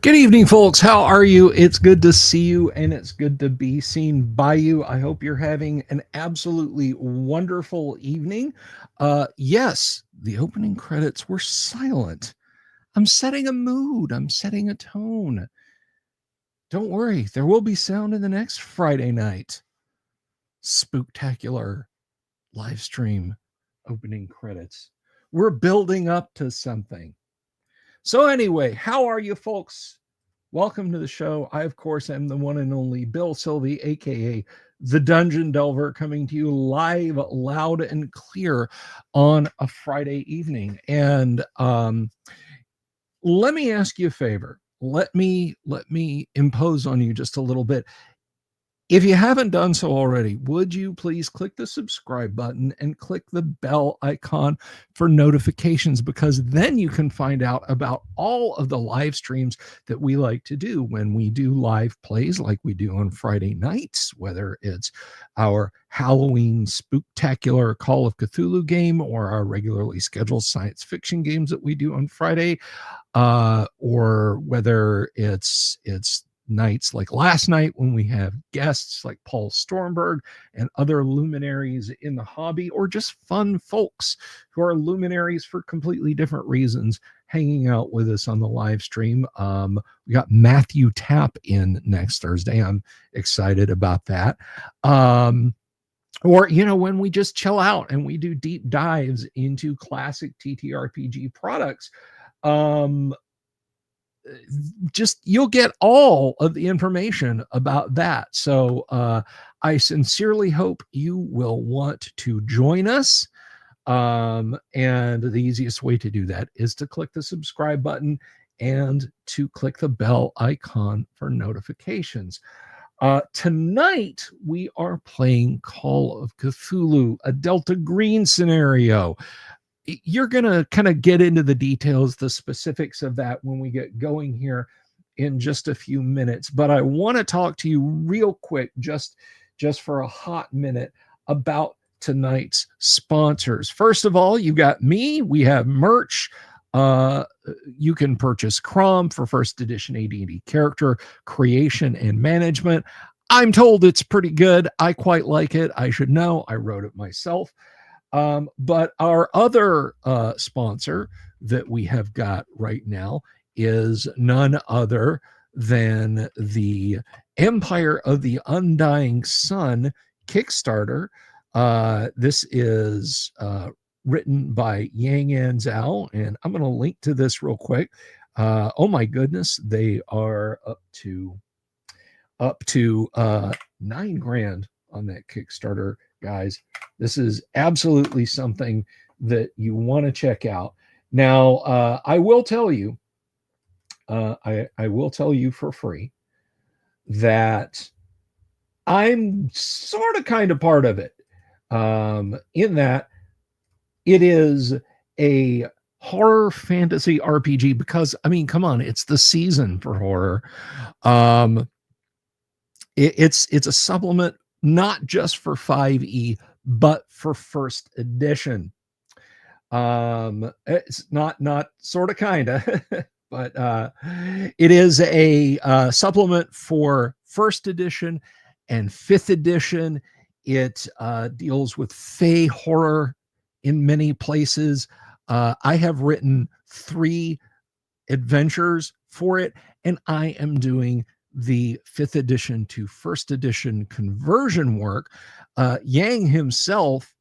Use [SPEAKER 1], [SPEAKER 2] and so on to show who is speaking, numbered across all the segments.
[SPEAKER 1] Good evening, folks. How are you? It's good to see you and it's good to be seen by you. I hope you're having an absolutely wonderful evening. Yes, the opening credits were silent. I'm setting a mood, I'm setting a tone. Don't worry, there will be sound in the next Friday night. Spooktacular live stream opening credits. We're building up to something. So, anyway, how are you, folks? Welcome to the show. I, of course, am the one and only Bill Sylvie, aka the Dungeon Delver, coming to you live, loud, and clear on a Friday evening. And let me ask you a favor. Let me impose on you just a little bit. If you haven't done so already, would you please click the subscribe button and click the bell icon for notifications, because then you can find out about all of the live streams that we like to do when we do live plays like we do on Friday nights, whether it's our Halloween spooktacular Call of Cthulhu game or our regularly scheduled science fiction games that we do on Friday, or whether it's nights like last night when we have guests like Paul Stormberg and other luminaries in the hobby, or just fun folks who are luminaries for completely different reasons hanging out with us on the live stream. We got Matthew Tapp in next Thursday. I'm excited about that. Or, when we just chill out and we do deep dives into classic TTRPG products. Just you'll get all of the information about that. So I sincerely hope you will want to join us. And the easiest way to do that is to click the subscribe button and to click the bell icon for notifications. Tonight we are playing Call of Cthulhu, a Delta Green scenario. You're going to kind of get into the details, the specifics of that when we get going here in just a few minutes. But I want to talk to you real quick, just for a hot minute, about tonight's sponsors. First of all, you got me. We have merch. You can purchase Crom for first edition AD&D character creation and management. I'm told it's pretty good. I quite like it. I should know. I wrote it myself. But our other sponsor that we have got right now is none other than the Empire of the Undying Sun Kickstarter. This is written by Yang An Zhao, and I'm going to link to this real quick. Oh my goodness, they are up to $9,000 on that Kickstarter, guys. This is absolutely something that you want to check out. Now, I will tell you, I will tell you for free that I'm sort of kind of part of it, in that it is a horror fantasy RPG, because, I mean, come on, it's the season for horror. It's a supplement not just for 5e, but for first edition. It's not sort of kind of, but it is a supplement for first edition and fifth edition. It deals with fae horror in many places. I have written 3 adventures for it, and I am doing the 5th edition to first edition conversion work. Yang himself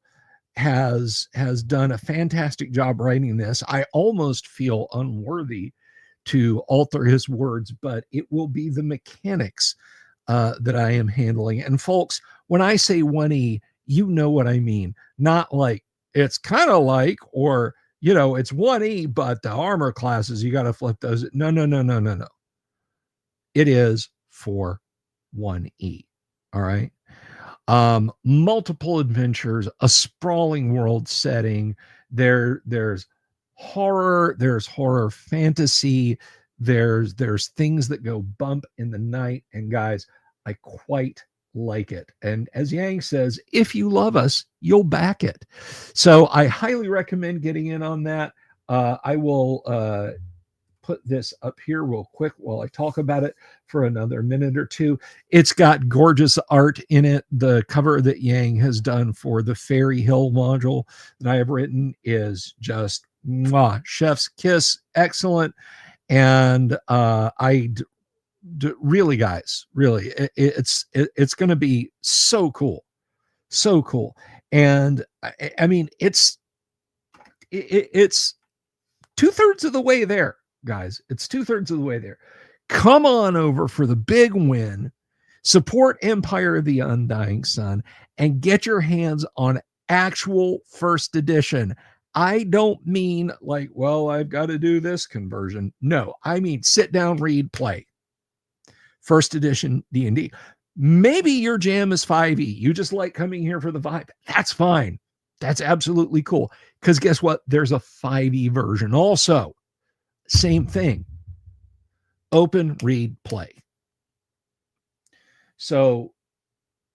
[SPEAKER 1] has done a fantastic job writing this. I almost feel unworthy to alter his words, but it will be the mechanics that I am handling. And folks, when I say 1E, you know what I mean. Not like it's kind of like, or it's 1E, but the armor classes, you got to flip those. No. It is for 1E. All right. Multiple adventures, a sprawling world setting. There's horror, there's horror fantasy, there's things that go bump in the night. And guys, I quite like it. And as Yang says, if you love us, you'll back it. So I highly recommend getting in on that. I will put this up here real quick while I talk about it for another minute or two. It's got gorgeous art in it. The cover that Yang has done for the Fairy Hill module that I have written is just mwah, chef's kiss, excellent. And really, guys, really, it's going to be so cool, so cool. And I mean, it's 2/3 of the way there, guys. It's 2/3 of the way there. Come on over for the big win. Support Empire of the Undying Sun and get your hands on actual first edition. I don't mean like, well, I've got to do this conversion. No, I mean sit down, read, play. First edition D&D. Maybe your jam is 5e. You just like coming here for the vibe. That's fine. That's absolutely cool. Because guess what? There's a 5e version also. Same thing. Open, read, play. So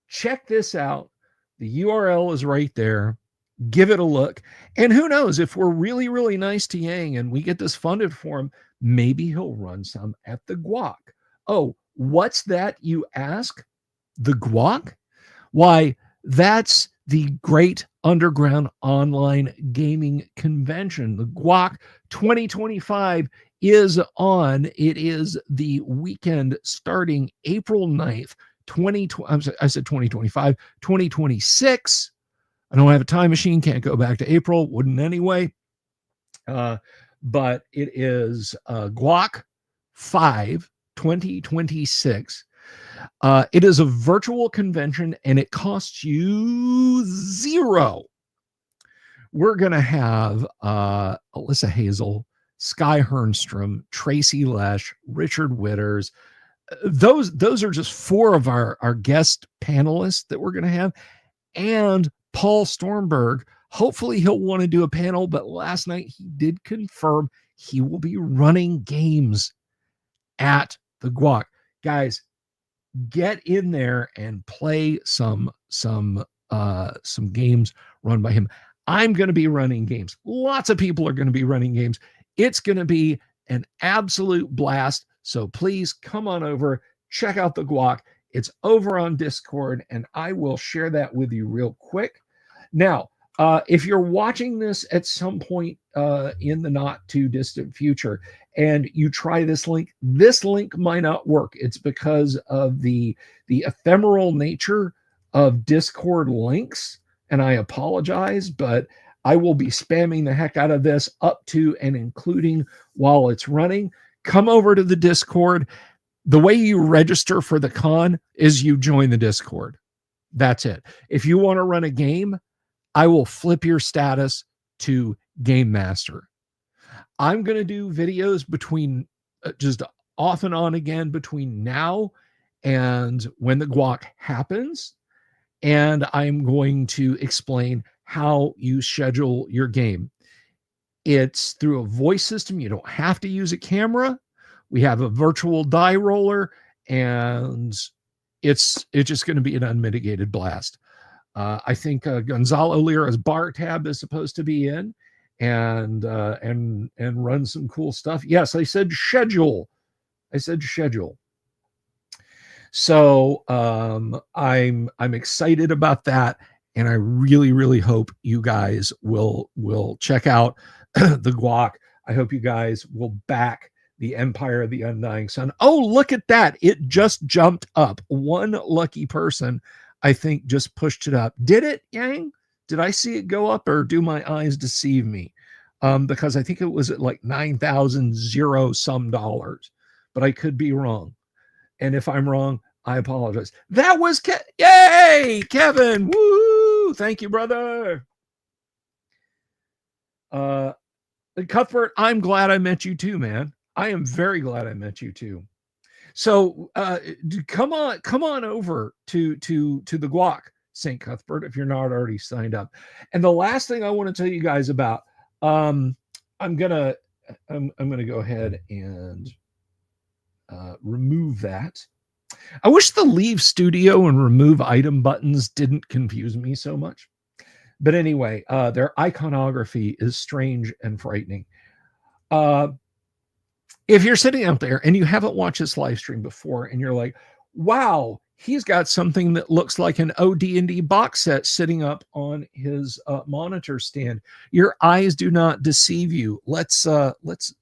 [SPEAKER 1] check this out. The URL is right there. Give it a look. And who knows, if we're really, really nice to Yang and we get this funded for him, maybe he'll run some at the Guac. Oh, what's that, you ask? The Guac? Why, that's the Great Underground Online Gaming Convention. The Guac 2025 is on. It is the weekend starting April 9th, 2020. I said 2025, 2026. I don't have a time machine, can't go back to April, wouldn't anyway. But it is Guac 5 2026. It is a virtual convention and it costs you $0. We're going to have Alyssa Hazel, Sky Hernstrom, Tracy Lesh, Richard Witters. Those are just 4 of our guest panelists that we're going to have. And Paul Stormberg, hopefully he'll want to do a panel, but last night he did confirm he will be running games at the Guac. Guys, get in there and play some games run by him. I'm going to be running games. Lots of people are going to be running games. It's going to be an absolute blast. So please come on over, check out the Guac. It's over on Discord, and I will share that with you real quick. Now, if you're watching this at some point in the not too distant future and you try this link might not work. It's because of the ephemeral nature of Discord links, and I apologize, but I will be spamming the heck out of this up to and including while it's running. Come over to the Discord. The way you register for the con is you join the Discord. That's it. If you want to run a game, I will flip your status to Game Master. I'm going to do videos between just off and on again between now and when the Guac happens. And I'm going to explain how you schedule your game. It's through a voice system. You don't have to use a camera. We have a virtual die roller, and it's just going to be an unmitigated blast. I think Gonzalo Lira's bar tab is supposed to be in and run some cool stuff. Yes, I said schedule. So I'm excited about that, and I really, really hope you guys will check out the Guac. I hope you guys will back the Empire of the Undying Sun. Oh, look at that. It just jumped up. One lucky person, I think, just pushed it up. Did it, Yang? Did I see it go up, or do my eyes deceive me? Because I think it was at like 9,000 some dollars, but I could be wrong. And if I'm wrong, I apologize. That was yay, Kevin. Woo! Thank you, brother. Cuthbert, I'm glad I met you too, man. I am very glad I met you too. So come on over to the Guac, St. Cuthbert, if you're not already signed up. And the last thing I want to tell you guys about, I'm gonna go ahead and remove that. I wish the leave studio and remove item buttons didn't confuse me so much. But anyway, their iconography is strange and frightening. If you're sitting out there and you haven't watched this live stream before and you're like, wow, he's got something that looks like an OD&D box set sitting up on his monitor stand. Your eyes do not deceive you. Let's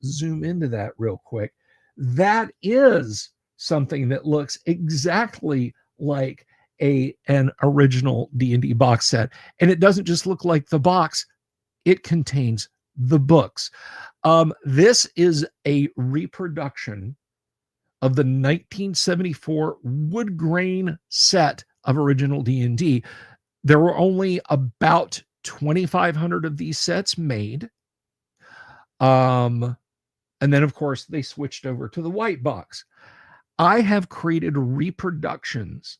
[SPEAKER 1] zoom into that real quick. That is something that looks exactly like an original D&D box set. And it doesn't just look like the box, it contains the books. This is a reproduction of the 1974 wood grain set of original D&D. There were only about 2,500 of these sets made. And then, of course, they switched over to the white box. I have created reproductions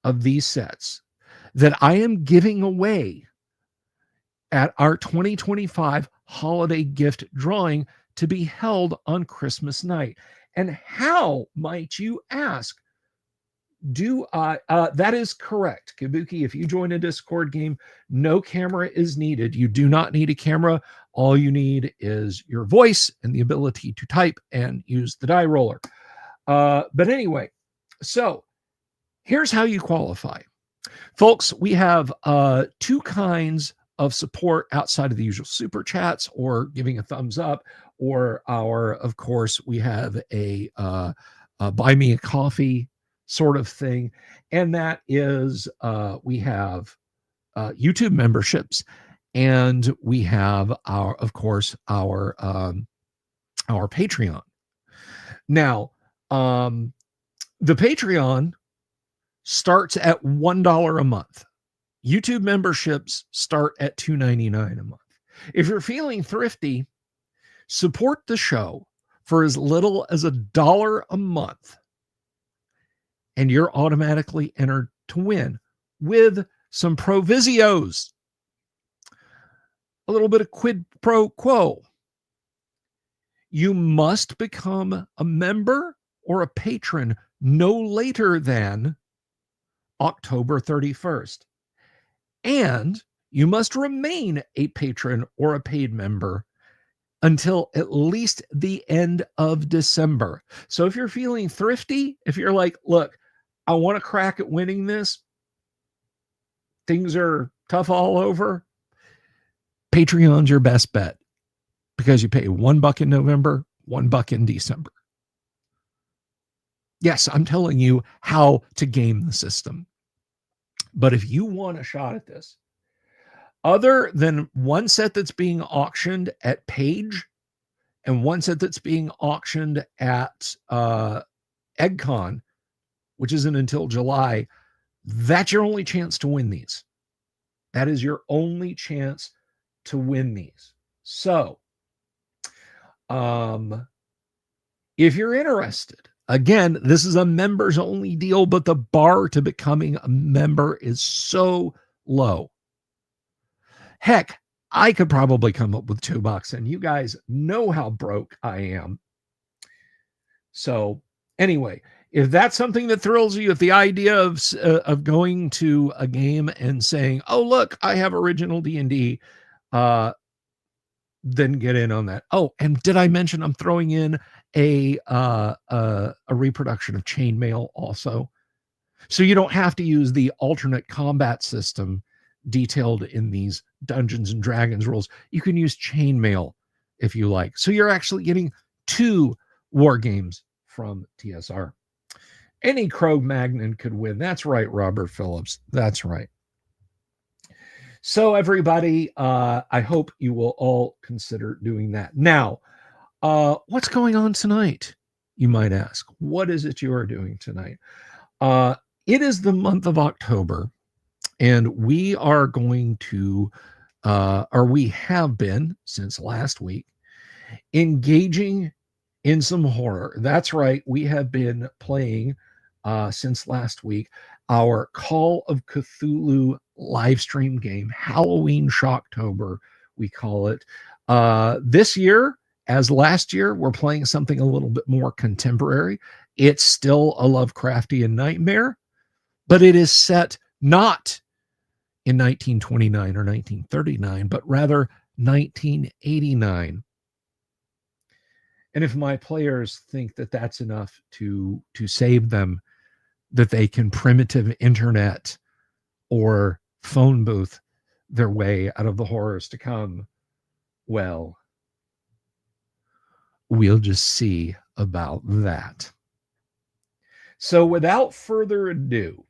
[SPEAKER 1] of these sets that I am giving away at our 2025 holiday gift drawing to be held on Christmas night. And how, might you ask, do I, that is correct, Kabuki. If you join a Discord game, no camera is needed. You do not need a camera. All you need is your voice and the ability to type and use the die roller. But anyway, so here's how you qualify. Folks, we have two kinds of support outside of the usual super chats or giving a thumbs up, or of course, we have a buy me a coffee sort of thing. And that is, we have YouTube memberships, and we have of course, our Patreon. Now, the Patreon starts at $1 a month. YouTube memberships start at $2.99 a month. If you're feeling thrifty, support the show for as little as $1 a month, and you're automatically entered to win with some provisios. A little bit of quid pro quo. You must become a member or a patron no later than October 31st. And you must remain a patron or a paid member until at least the end of December. So if you're feeling thrifty, if you're like, look, I want to crack at winning this, things are tough all over, Patreon's your best bet, because you pay $1 in November, $1 in December. Yes, I'm telling you how to game the system. But if you want a shot at this, other than one set that's being auctioned at Page and one set that's being auctioned at EggCon, which isn't until July, that's your only chance to win these. That is your only chance to win these. So, if you're interested, again, this is a members only deal, but the bar to becoming a member is so low. Heck, I could probably come up with $2, and you guys know how broke I am. So anyway, if that's something that thrills you, if the idea of going to a game and saying, oh, look, I have original D&D, then get in on that. Oh, and did I mention I'm throwing in a reproduction of Chainmail also? So you don't have to use the alternate combat system detailed in these Dungeons and Dragons rules. You can use Chainmail if you like. So you're actually getting 2 war games from TSR. Any Cro-Magnon could win. That's right, Robert Phillips. That's right. So everybody, I hope you will all consider doing that. Now, what's going on tonight? You might ask. What is it you are doing tonight? It is the month of October, and we are going to, or we have been since last week, engaging in some horror. That's right. We have been playing since last week our Call of Cthulhu live stream game, Halloween Shocktober, we call it. This year, as last year, we're playing something a little bit more contemporary. It's still a Lovecraftian nightmare, but it is set not in 1929 or 1939, but rather 1989. And if my players think that that's enough to save them, that they can primitive internet or phone booth their way out of the horrors to come, well, we'll just see about that. So without further ado,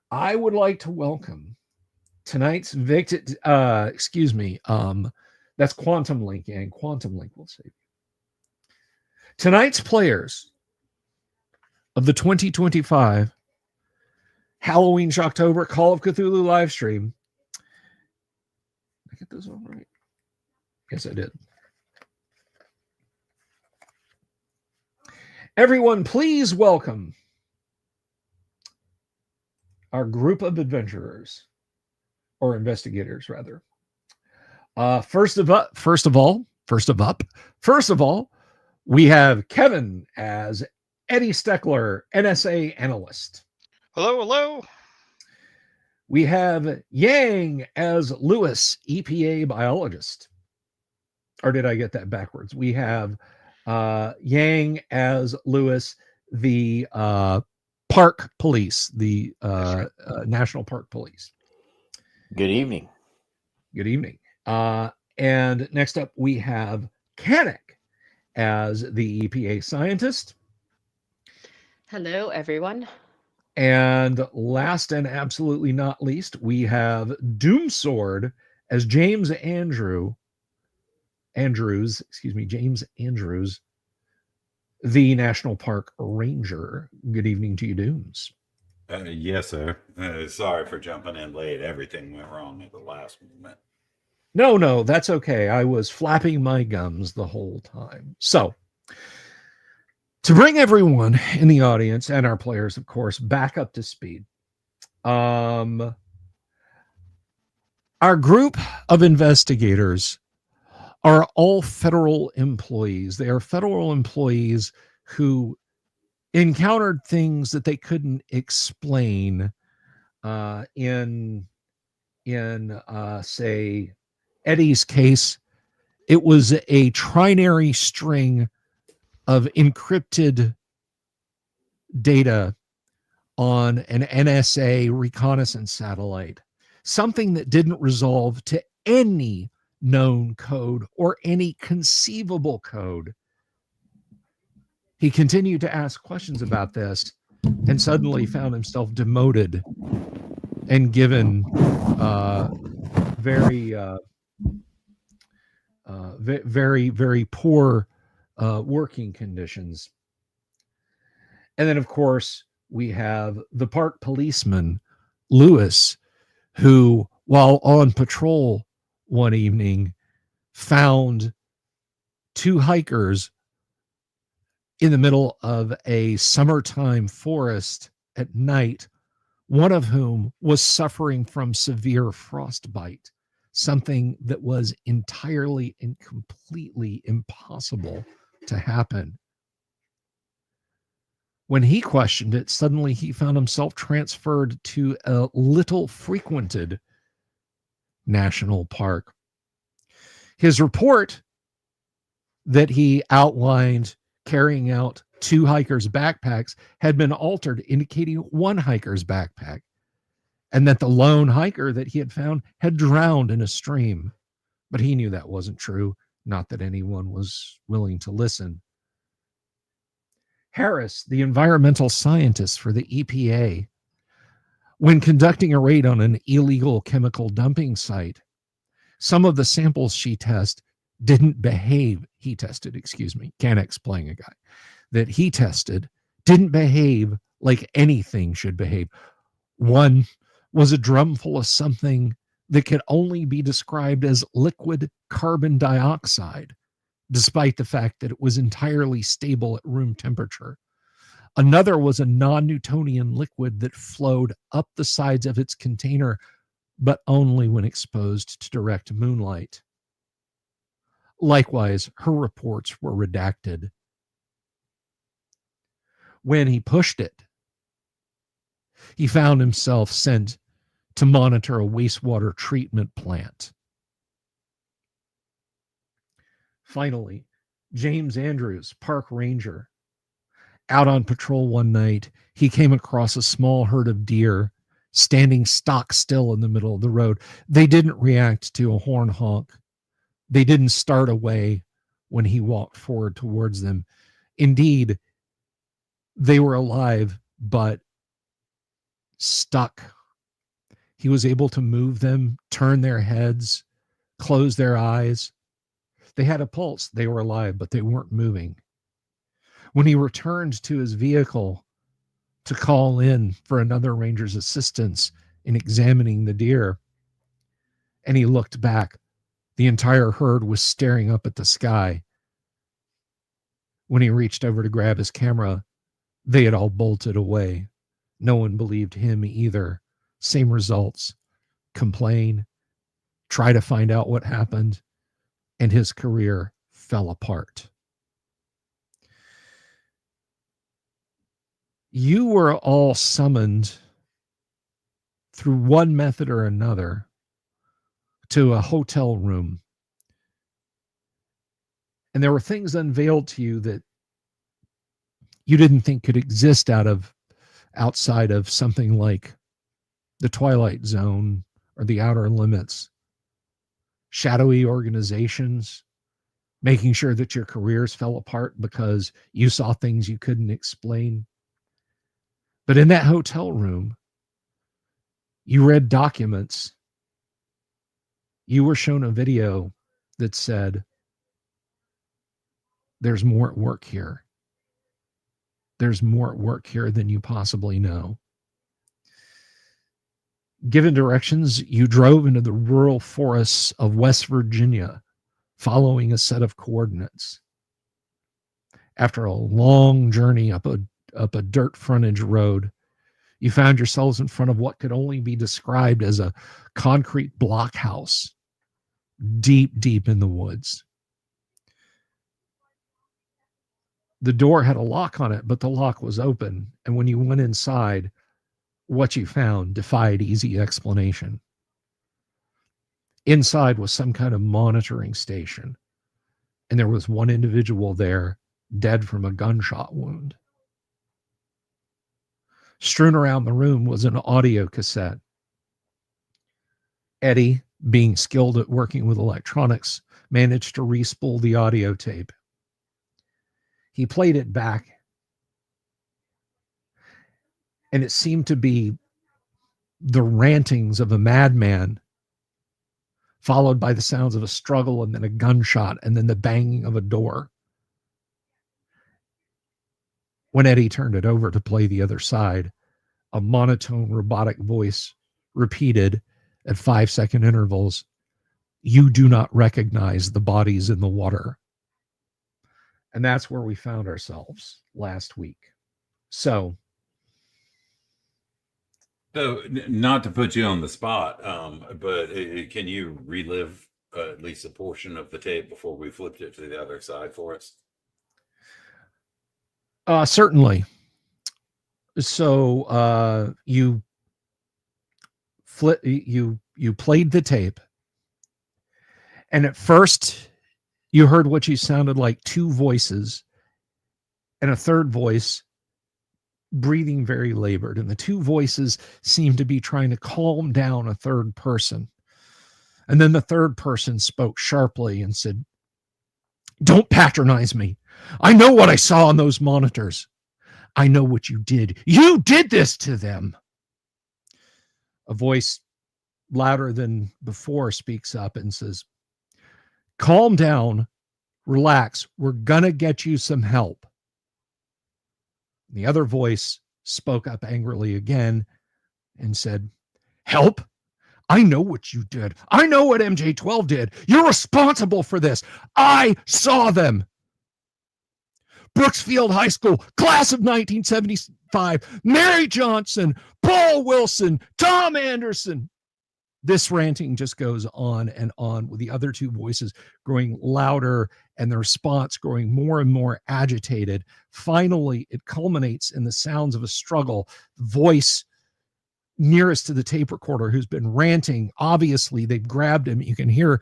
[SPEAKER 1] I would like to welcome tonight's victim. That's Quantum Link, and Quantum Link will save you. Tonight's players of the 2025 Halloween Shocktober Call of Cthulhu live stream. Did I get this one right? Yes, I did. Everyone, please welcome our group of adventurers, or investigators, rather. First of all, we have Kevin as Eddie Steckler, NSA analyst.
[SPEAKER 2] Hello, hello.
[SPEAKER 1] We have Yang as Lewis, EPA biologist. Or did I get that backwards? We have Yang as Lewis, the park police, the National Park Police.
[SPEAKER 3] Good evening.
[SPEAKER 1] Good evening. And next up, we have Kanik as the EPA scientist.
[SPEAKER 4] Hello, everyone.
[SPEAKER 1] And last and absolutely not least, we have Doomsword as James Andrews, the National Park Ranger. Good evening to you, Dooms.
[SPEAKER 5] Yes, sir. Sorry for jumping in late. Everything went wrong at the last moment.
[SPEAKER 1] No, that's okay. I was flapping my gums the whole time. So, to bring everyone in the audience and our players, of course, back up to speed, our group of investigators are all federal employees. They are federal employees who encountered things that they couldn't explain in say, Eddie's case. It was a trinary string of encrypted data on an NSA reconnaissance satellite, something that didn't resolve to any known code or any conceivable code. He continued to ask questions about this and suddenly found himself demoted and given very poor working conditions. And then, of course, we have the park policeman, Lewis, who, while on patrol one evening, found two hikers in the middle of a summertime forest at night, one of whom was suffering from severe frostbite, something that was entirely and completely impossible to happen. When he questioned it, suddenly he found himself transferred to a little frequented national park. His report that he outlined carrying out two hikers' backpacks had been altered, indicating one hiker's backpack, and that the lone hiker that he had found had drowned in a stream. But he knew that wasn't true, not that anyone was willing to listen. Harris, the environmental scientist for the EPA, when conducting a raid on an illegal chemical dumping site, some of the samples he tested didn't behave like anything should behave. One was a drum full of something that could only be described as liquid carbon dioxide, despite the fact that it was entirely stable at room temperature. Another was a non-Newtonian liquid that flowed up the sides of its container, but only when exposed to direct moonlight. Likewise, her reports were redacted. When he pushed it, he found himself sent to monitor a wastewater treatment plant. Finally, James Andrews, park ranger, out on patrol one night, he came across a small herd of deer standing stock still in the middle of the road. They didn't react to a horn honk. They didn't start away when he walked forward towards them. Indeed, they were alive, but stuck. He was able to move them, turn their heads, close their eyes. They had a pulse. They were alive, but they weren't moving. When he returned to his vehicle to call in for another ranger's assistance in examining the deer, and he looked back, the entire herd was staring up at the sky. When he reached over to grab his camera, they had all bolted away. No one believed him either. Same results. Complain, try to find out what happened, and his career fell apart. You were all summoned through one method or another to a hotel room. And there were things unveiled to you that you didn't think could exist outside of something like the Twilight Zone or the Outer Limits. Shadowy organizations, making sure that your careers fell apart because you saw things you couldn't explain. But in that hotel room, you read documents. You were shown a video that said, there's more at work here. There's more at work here than you possibly know. Given directions, you drove into the rural forests of West Virginia, following a set of coordinates. After a long journey up a dirt frontage road, you found yourselves in front of what could only be described as a concrete blockhouse, deep, deep in the woods. The door had a lock on it, but the lock was open, and when you went inside, what you found defied easy explanation. Inside was some kind of monitoring station, and there was one individual there, dead from a gunshot wound. Strewn around the room was an audio cassette. Eddie, being skilled at working with electronics, managed to respool the audio tape. He played it back, and it seemed to be the rantings of a madman, followed by the sounds of a struggle and then a gunshot and then the banging of a door. When Eddie turned it over to play the other side, a monotone robotic voice repeated at 5-second intervals, "You do not recognize the bodies in the water." And that's where we found ourselves last week. So
[SPEAKER 5] not to put you on the spot, but can you relive at least a portion of the tape before we flipped it to the other side for us?
[SPEAKER 1] Certainly. So you played the tape, and at first you heard what you sounded like two voices and a third voice breathing very labored, and the two voices seemed to be trying to calm down a third person. And then the third person spoke sharply and said, "Don't patronize me. I know what I saw on those monitors. I know what you did. You did this to them." A voice louder than before speaks up and says, "Calm down, relax. We're gonna get you some help." The other voice spoke up angrily again and said, "Help? I know what you did. I know what MJ-12 did. You're responsible for this. I saw them. Brooksfield High School, class of 1975, Mary Johnson, Paul Wilson, Tom Anderson." This ranting just goes on and on, with the other two voices growing louder and the response growing more and more agitated. Finally, it culminates in the sounds of a struggle. The voice nearest to the tape recorder, who's been ranting, obviously they've grabbed him. You can hear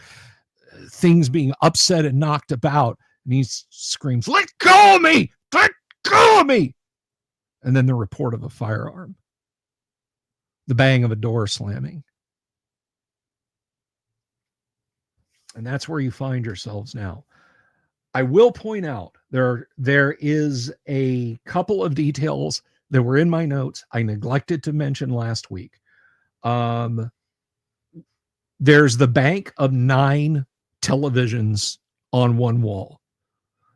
[SPEAKER 1] things being upset and knocked about, and he screams, "Let go of me! Let go of me!" And then the report of a firearm, the bang of a door slamming. And that's where you find yourselves now. I will point out there is a couple of details that were in my notes I neglected to mention last week. There's the bank of 9 televisions on one wall.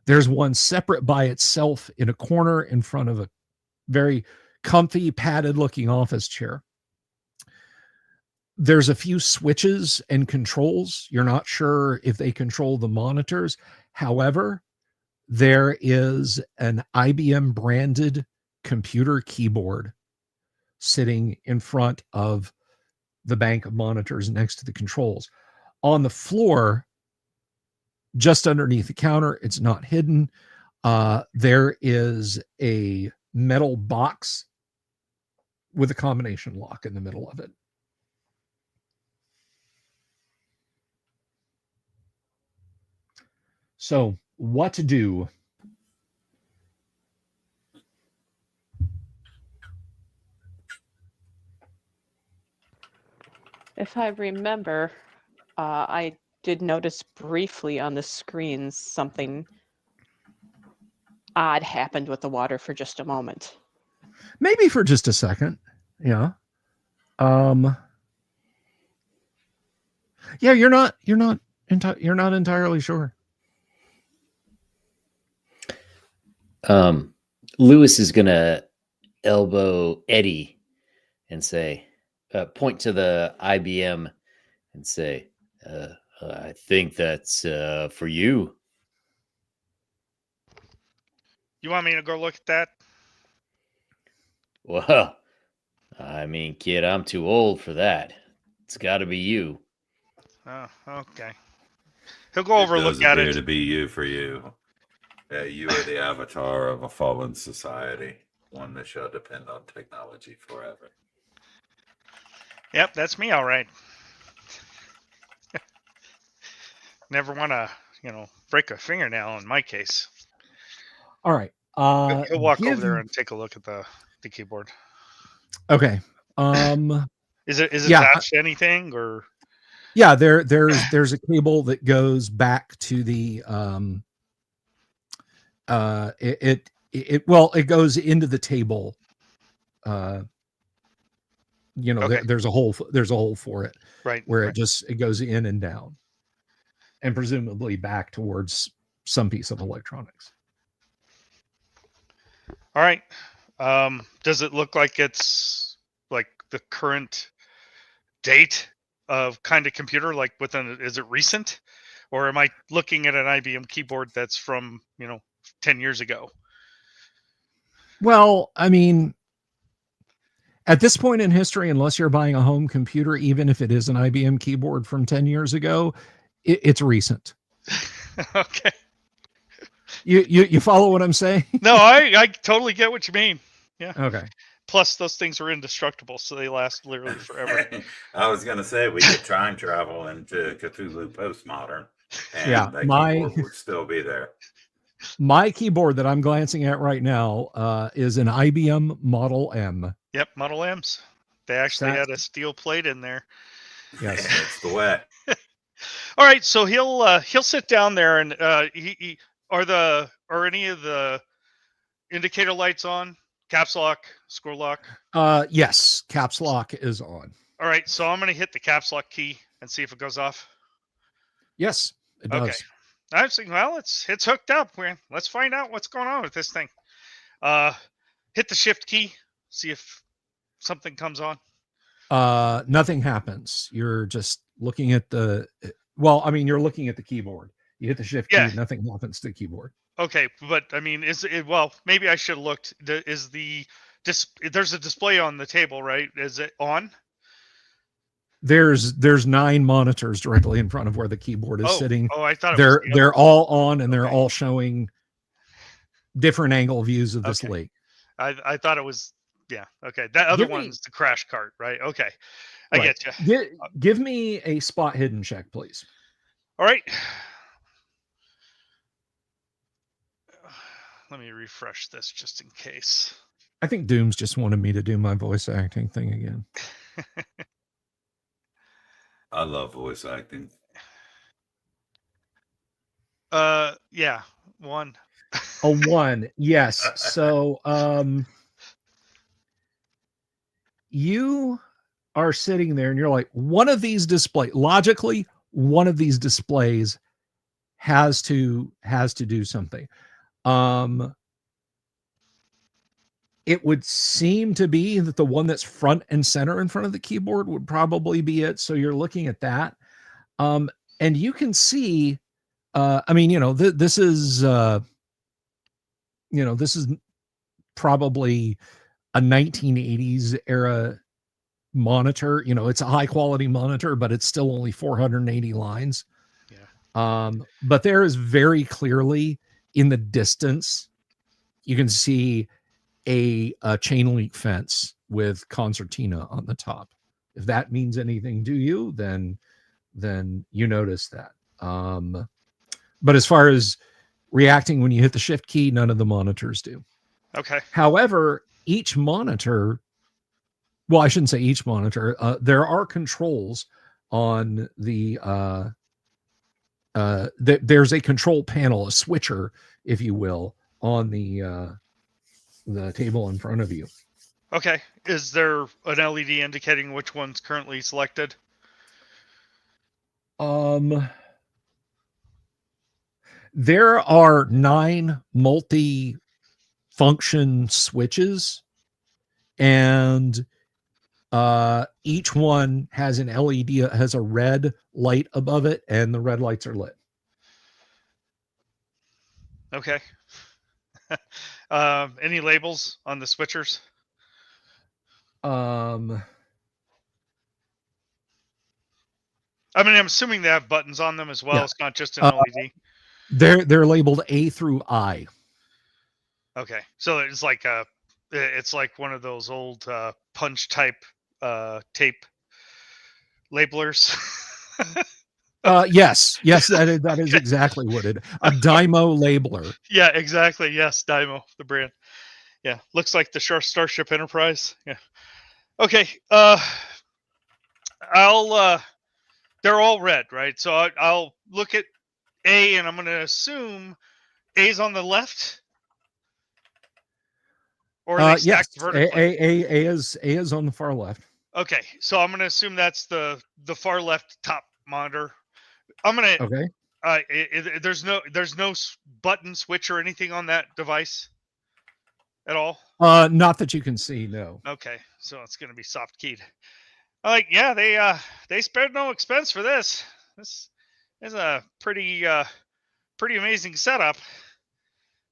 [SPEAKER 1] There's one separate by itself in a corner in front of a very comfy, padded looking office chair. There's a few switches and controls. You're not sure if they control the monitors. However, there is an IBM branded computer keyboard sitting in front of the bank of monitors next to the controls. On the floor, just underneath the counter, it's not hidden, there is a metal box with a combination lock in the middle of it. So, what to do?
[SPEAKER 4] If I remember, I did notice briefly on the screens something odd happened with the water for just a moment.
[SPEAKER 1] Maybe for just a second. Yeah. Yeah, you're not entirely sure.
[SPEAKER 3] Lewis is gonna elbow Eddie and say, point to the IBM and say, I think that's for you.
[SPEAKER 2] You want me to go look at that?
[SPEAKER 3] Well, I mean, kid, I'm too old for that. It's got to be you.
[SPEAKER 2] Oh, okay. He'll go over and look at it.
[SPEAKER 5] To be you for you. You are the avatar of a fallen society, one that shall depend on technology forever.
[SPEAKER 2] Yep, that's me, all right. Never want to, break a fingernail in my case.
[SPEAKER 1] All right.
[SPEAKER 2] He'll walk over there and take a look at the keyboard.
[SPEAKER 1] Okay.
[SPEAKER 2] Is it attached to anything or?
[SPEAKER 1] Yeah, there's a cable that goes back to the it goes into the table. Okay. There's a hole for it,
[SPEAKER 2] right?
[SPEAKER 1] Where
[SPEAKER 2] right.
[SPEAKER 1] it goes in and down, and presumably back towards some piece of electronics.
[SPEAKER 2] All right. Does it look like it's like the current date of kind of computer? Like is it recent, or am I looking at an IBM keyboard that's from 10 years ago?
[SPEAKER 1] Well, I mean, at this point in history, unless you're buying a home computer, even if it is an IBM keyboard from 10 years ago, it's recent.
[SPEAKER 2] Okay.
[SPEAKER 1] You follow what I'm saying?
[SPEAKER 2] No, I totally get what you mean. Yeah.
[SPEAKER 1] Okay.
[SPEAKER 2] Plus, those things are indestructible, so they last literally forever.
[SPEAKER 5] I was going to say we could time travel into Cthulhu postmodern, and that keyboard would still be there.
[SPEAKER 1] My keyboard that I'm glancing at right now is an IBM Model M.
[SPEAKER 2] Yep, Model M's. They actually had a steel plate in there.
[SPEAKER 1] Yes,
[SPEAKER 5] that's the way.
[SPEAKER 2] All right, so he'll sit down there, and are any of the indicator lights on? Caps lock, scroll lock?
[SPEAKER 1] Yes, caps lock is on.
[SPEAKER 2] All right, so I'm going to hit the caps lock key and see if it goes off.
[SPEAKER 1] Yes, it does.
[SPEAKER 2] Okay. I'm saying, well, it's hooked up. Let's find out what's going on with this thing. Hit the shift key, see if something comes on.
[SPEAKER 1] Nothing happens. You're just looking at you're looking at the keyboard. You hit the shift key, nothing happens to the keyboard.
[SPEAKER 2] Okay, but I mean, maybe I should have looked. There's a display on the table, right? Is it on?
[SPEAKER 1] There's 9 monitors directly in front of where the keyboard is sitting.
[SPEAKER 2] Oh, I thought
[SPEAKER 1] they're all on, and they're all showing different angle views of this lake.
[SPEAKER 2] I thought it was okay. That other one's the crash cart, right? Okay, I get you.
[SPEAKER 1] Give me a spot hidden check, please.
[SPEAKER 2] All right. Let me refresh this just in case.
[SPEAKER 1] I think Dooms just wanted me to do my voice acting thing again.
[SPEAKER 5] I love voice acting.
[SPEAKER 2] Yeah, 1.
[SPEAKER 1] A 1, yes. So you are sitting there and you're like, one of these logically, one of these displays has to do something. It would seem to be that the one that's front and center in front of the keyboard would probably be it. So you're looking at that. And you can see, I mean, this is, this is probably a 1980s era monitor. It's a high quality monitor, but it's still only 480 lines.
[SPEAKER 2] Yeah.
[SPEAKER 1] But there is very clearly in the distance, you can see a chain link fence with concertina on the top. If that means anything to you, then you notice that. But as far as reacting when you hit the shift key, none of the monitors do.
[SPEAKER 2] Okay.
[SPEAKER 1] However, each monitor, well, I shouldn't say each monitor, there are controls on the there's a control panel, a switcher, if you will, on the table in front of you.
[SPEAKER 2] Okay. Is there an LED indicating which one's currently selected?
[SPEAKER 1] There are 9 multi-function switches, and each one has an LED, has a red light above it, and the red lights are lit.
[SPEAKER 2] Okay. Any labels on the switchers?
[SPEAKER 1] I
[SPEAKER 2] mean, I'm assuming they have buttons on them as well.
[SPEAKER 1] Yeah.
[SPEAKER 2] It's not just an LED.
[SPEAKER 1] They're labeled A through I.
[SPEAKER 2] Okay, so it's like one of those old punch type tape labelers.
[SPEAKER 1] Yes, that is exactly what it is. A Dymo labeler.
[SPEAKER 2] Yeah, exactly. Yes, Dymo, the brand. Yeah, looks like the Starship Enterprise. Yeah. Okay. They're all red, right? So I'll look at A, and I'm going to assume A's on the left. Or are they stacked vertically?
[SPEAKER 1] A is on the far left.
[SPEAKER 2] Okay, so I'm going to assume that's the far left top monitor. I'm going to.
[SPEAKER 1] Okay.
[SPEAKER 2] There's no button switch or anything on that device at all.
[SPEAKER 1] Not that you can see. No.
[SPEAKER 2] Okay, so it's going to be soft keyed. Yeah, they spared no expense for this. This is a pretty amazing setup.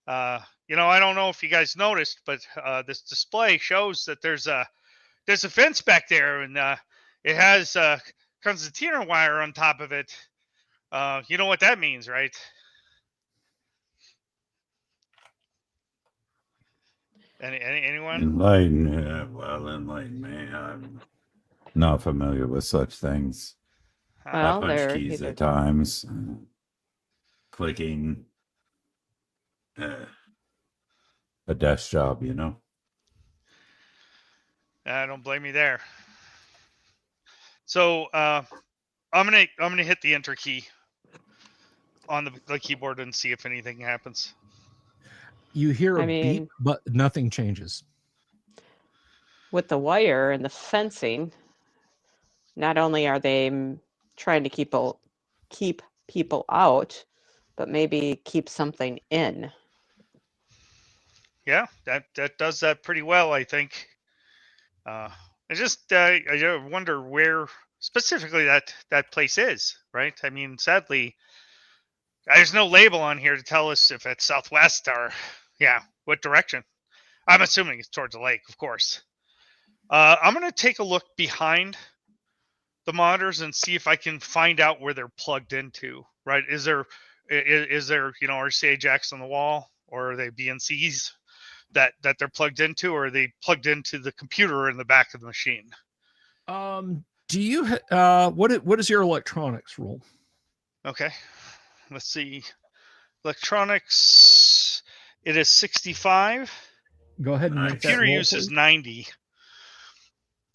[SPEAKER 2] I don't know if you guys noticed, but this display shows that there's a fence back there, and it has concertina wire on top of it. You know what that means, right? Anyone?
[SPEAKER 5] Enlighten me. I'm not familiar with such things.
[SPEAKER 4] Well,
[SPEAKER 5] I punch
[SPEAKER 4] they're
[SPEAKER 5] keys
[SPEAKER 4] either-
[SPEAKER 5] at times. Clicking. A desk job,
[SPEAKER 2] I don't blame you there. So I'm gonna hit the enter key on the keyboard and see if anything happens.
[SPEAKER 1] You hear a beep, but nothing changes.
[SPEAKER 4] With the wire and the fencing, not only are they trying to keep people out, but maybe keep something in.
[SPEAKER 2] Yeah, that does that pretty well, I think. I wonder where specifically that place is, right? I mean, sadly, there's no label on here to tell us if it's southwest or, what direction. I'm assuming it's towards the lake, of course. I'm going to take a look behind the monitors and see if I can find out where they're plugged into, right? Is there RCA jacks on the wall, or are they BNCs that they're plugged into, or are they plugged into the computer in the back of the machine?
[SPEAKER 1] Do you what is your electronics rule?
[SPEAKER 2] Okay. Let's see. Electronics. It is 65.
[SPEAKER 1] Go ahead and make that
[SPEAKER 2] Computer
[SPEAKER 1] roll,
[SPEAKER 2] use is
[SPEAKER 1] please.
[SPEAKER 2] 90.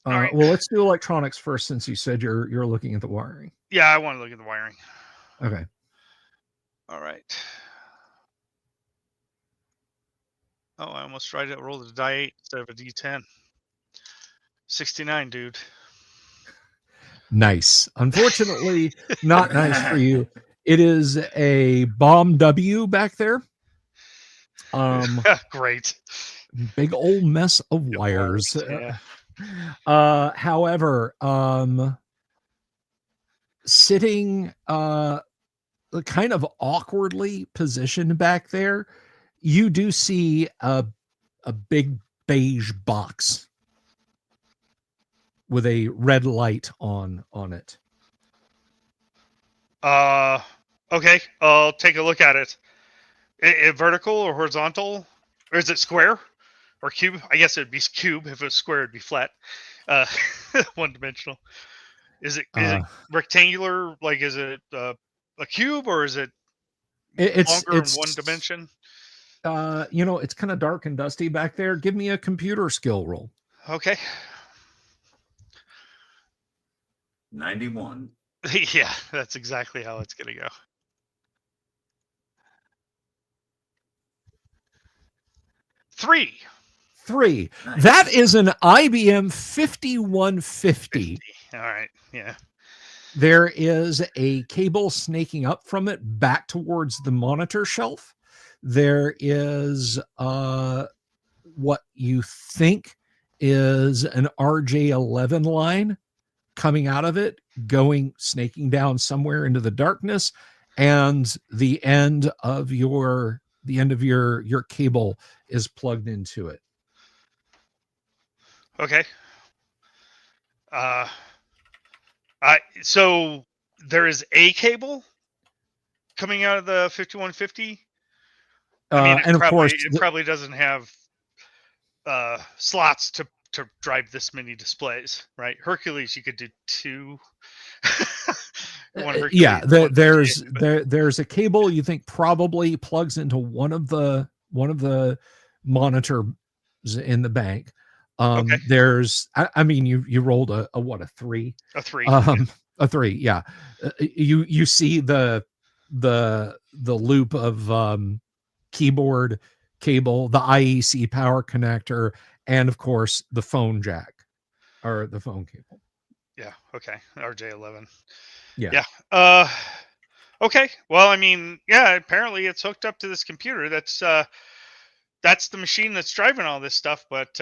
[SPEAKER 2] All right.
[SPEAKER 1] Well, let's do electronics first, since you said you're looking at the wiring.
[SPEAKER 2] Yeah, I want to look at the wiring.
[SPEAKER 1] Okay.
[SPEAKER 2] All right. Oh, I almost tried to roll the die 8 instead of a D10. 69, dude.
[SPEAKER 1] Nice. Unfortunately, not nice for you. It is a bomb W back there.
[SPEAKER 2] Great.
[SPEAKER 1] Big old mess of wires.
[SPEAKER 2] Yeah.
[SPEAKER 1] However, sitting kind of awkwardly positioned back there, you do see a big beige box with a red light on it.
[SPEAKER 2] Okay. I'll take a look at it. Vertical or horizontal? Or is it square? Or cube? I guess it'd be cube. If it was square, it'd be flat. One dimensional. Is it rectangular? Like, is it a cube, or is it longer in one dimension?
[SPEAKER 1] It's kind of dark and dusty back there. Give me a computer skill roll.
[SPEAKER 2] Okay.
[SPEAKER 5] 91.
[SPEAKER 2] Yeah, that's exactly how it's gonna go. 3.
[SPEAKER 5] Nice.
[SPEAKER 1] That is an IBM 5150.
[SPEAKER 2] All right. Yeah.
[SPEAKER 1] There is a cable snaking up from it back towards the monitor shelf. There is what you think is an RJ11 line coming out of it, snaking down somewhere into the darkness, and the end of your cable is plugged into it.
[SPEAKER 2] Okay. So there is a cable coming out of the 5150. I mean,
[SPEAKER 1] And of course,
[SPEAKER 2] it probably doesn't have slots to drive this many displays, right? Hercules, you could do 2.
[SPEAKER 1] Yeah, there's a cable you think probably plugs into one of the monitors in the bank.
[SPEAKER 2] Okay.
[SPEAKER 1] There's, I mean, you rolled a 3?
[SPEAKER 2] A 3.
[SPEAKER 1] A 3. Yeah. You see the loop of keyboard cable, the IEC power connector, and of course the phone jack, or the phone cable.
[SPEAKER 2] Yeah. Okay. RJ11.
[SPEAKER 1] Yeah.
[SPEAKER 2] Yeah. Okay. Well, I mean, yeah. Apparently, it's hooked up to this computer. That's the machine that's driving all this stuff. But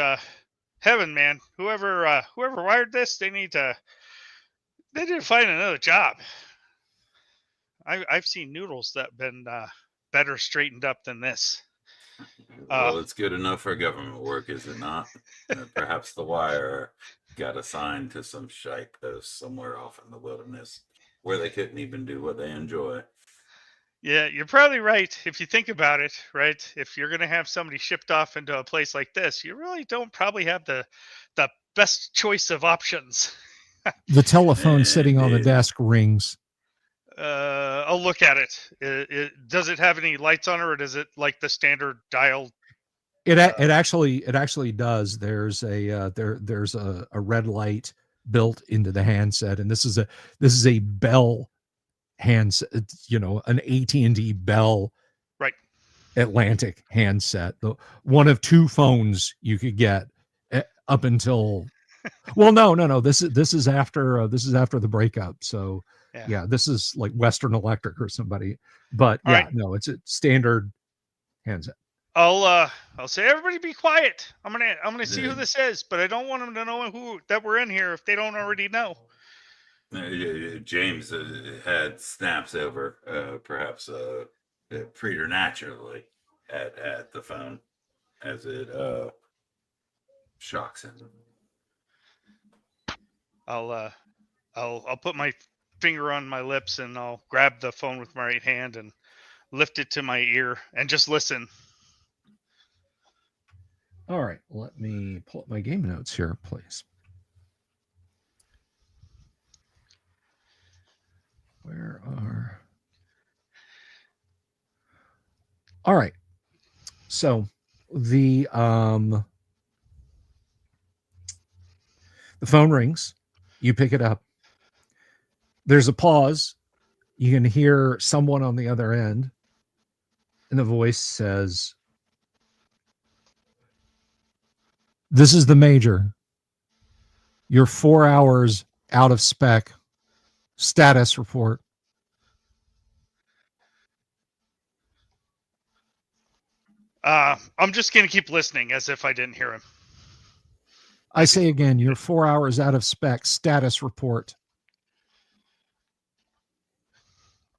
[SPEAKER 2] heaven, man, whoever wired this, they need to find another job. I've seen noodles that have been better straightened up than this.
[SPEAKER 5] Well, it's good enough for government work, is it not? Perhaps the wire got assigned to some shite post somewhere off in the wilderness where they couldn't even do what they enjoy.
[SPEAKER 2] Yeah, you're probably right. If you think about it, right? If you're going to have somebody shipped off into a place like this, you really don't probably have the best choice of options.
[SPEAKER 1] The telephone sitting on the desk rings.
[SPEAKER 2] I'll look at it. Does it have any lights on it, or does it like the standard dial?
[SPEAKER 1] It actually does. There's a red light built into the handset, and this is a Bell handset. An AT&T Bell,
[SPEAKER 2] right,
[SPEAKER 1] Atlantic handset. One of 2 phones you could get up until. Well, no. This is after the breakup. So yeah, this is like Western Electric or somebody. But
[SPEAKER 2] all right.
[SPEAKER 1] no, it's a standard handset.
[SPEAKER 2] I'll say, everybody be quiet. I'm gonna see who this is, but I don't want them to know that we're in here if they don't already know.
[SPEAKER 5] James had snaps over, perhaps preternaturally at the phone as it shocks him.
[SPEAKER 2] I'll put my finger on my lips and I'll grab the phone with my right hand and lift it to my ear and just listen.
[SPEAKER 1] All right, let me pull up my game notes here, please. Where are All right. So the phone rings. You pick it up. There's a pause. You can hear someone on the other end, and the voice says, "This is the Major. You're 4 hours out of spec. Status report."
[SPEAKER 2] I'm just gonna keep listening as if I didn't hear him.
[SPEAKER 1] I say again, you're 4 hours out of spec. Status report.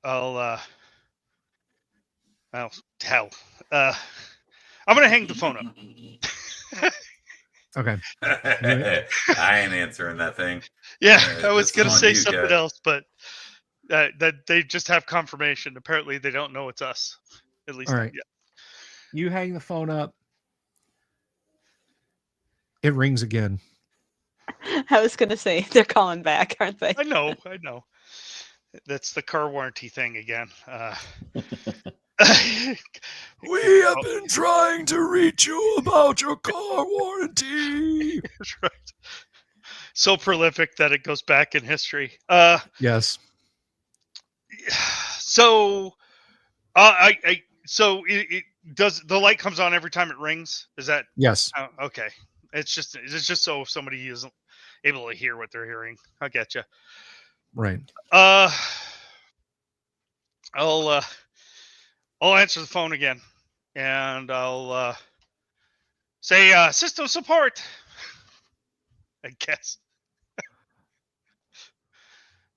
[SPEAKER 2] Oh, hell. I'm gonna hang the phone up.
[SPEAKER 1] Okay.
[SPEAKER 5] I ain't answering that thing.
[SPEAKER 2] Yeah, I was
[SPEAKER 5] This is
[SPEAKER 2] gonna
[SPEAKER 5] on
[SPEAKER 2] say
[SPEAKER 5] you,
[SPEAKER 2] something
[SPEAKER 5] Kat.
[SPEAKER 2] else, but that they just have confirmation. Apparently, they don't know it's us. At least,
[SPEAKER 1] All right.
[SPEAKER 2] yeah.
[SPEAKER 1] You hang the phone up. It rings again.
[SPEAKER 4] I was going to say they're calling back, aren't they?
[SPEAKER 2] I know. That's the car warranty thing again.
[SPEAKER 1] We have been trying to reach you about your car warranty.
[SPEAKER 2] That's right. So prolific that it goes back in history.
[SPEAKER 1] Yes.
[SPEAKER 2] So, so it does the light comes on every time it rings? Is that
[SPEAKER 1] Yes.
[SPEAKER 2] okay? It's just so if somebody isn't able to hear what they're hearing. I get you.
[SPEAKER 1] Right.
[SPEAKER 2] I'll answer the phone again, and I'll say system support. I guess.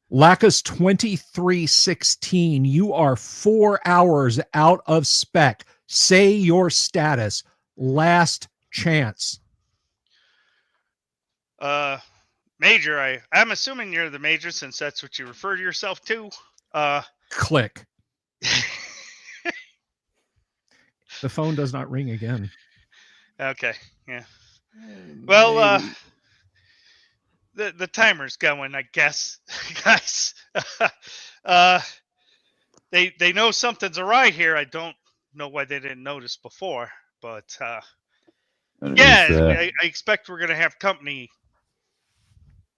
[SPEAKER 1] Lacus 2316. You are 4 hours out of spec. Say your status. Last chance.
[SPEAKER 2] Major, I'm assuming you're the Major since that's what you refer to yourself to.
[SPEAKER 1] Click. The phone does not ring again.
[SPEAKER 2] Okay, yeah. Well, the timer's going, I guess, guys. They know something's awry here. I don't know why they didn't notice before, but I expect we're gonna have company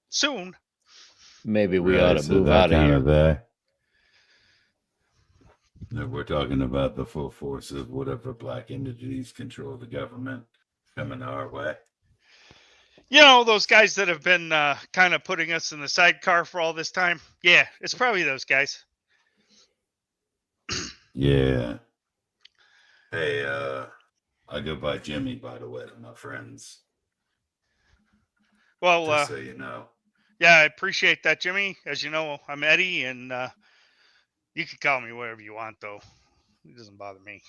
[SPEAKER 2] soon.
[SPEAKER 3] Maybe we ought to move out of here.
[SPEAKER 5] No, we're talking about the full force of whatever black entities control the government coming our way.
[SPEAKER 2] You know, those guys that have been kind of putting us in the sidecar for all this time? Yeah, it's probably those guys.
[SPEAKER 5] Yeah. Hey, I go by Jimmy, by the way, to my friends.
[SPEAKER 2] Well,
[SPEAKER 5] just so you know.
[SPEAKER 2] Yeah, I appreciate that, Jimmy. As you know, I'm Eddie, and you can call me whatever you want, though. It doesn't bother me.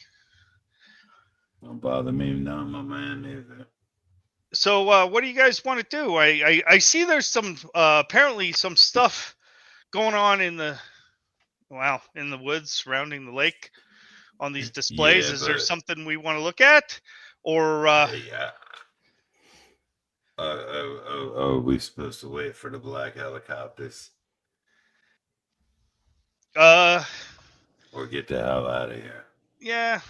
[SPEAKER 5] Don't bother me, not my man, either.
[SPEAKER 2] So, what do you guys want to do? I see there's some apparently some stuff going on in the woods surrounding the lake on these displays.
[SPEAKER 5] Yeah,
[SPEAKER 2] is there something we want to look at, or
[SPEAKER 5] yeah? Are we supposed to wait for the black helicopters? Or get the hell out of here?
[SPEAKER 2] Yeah.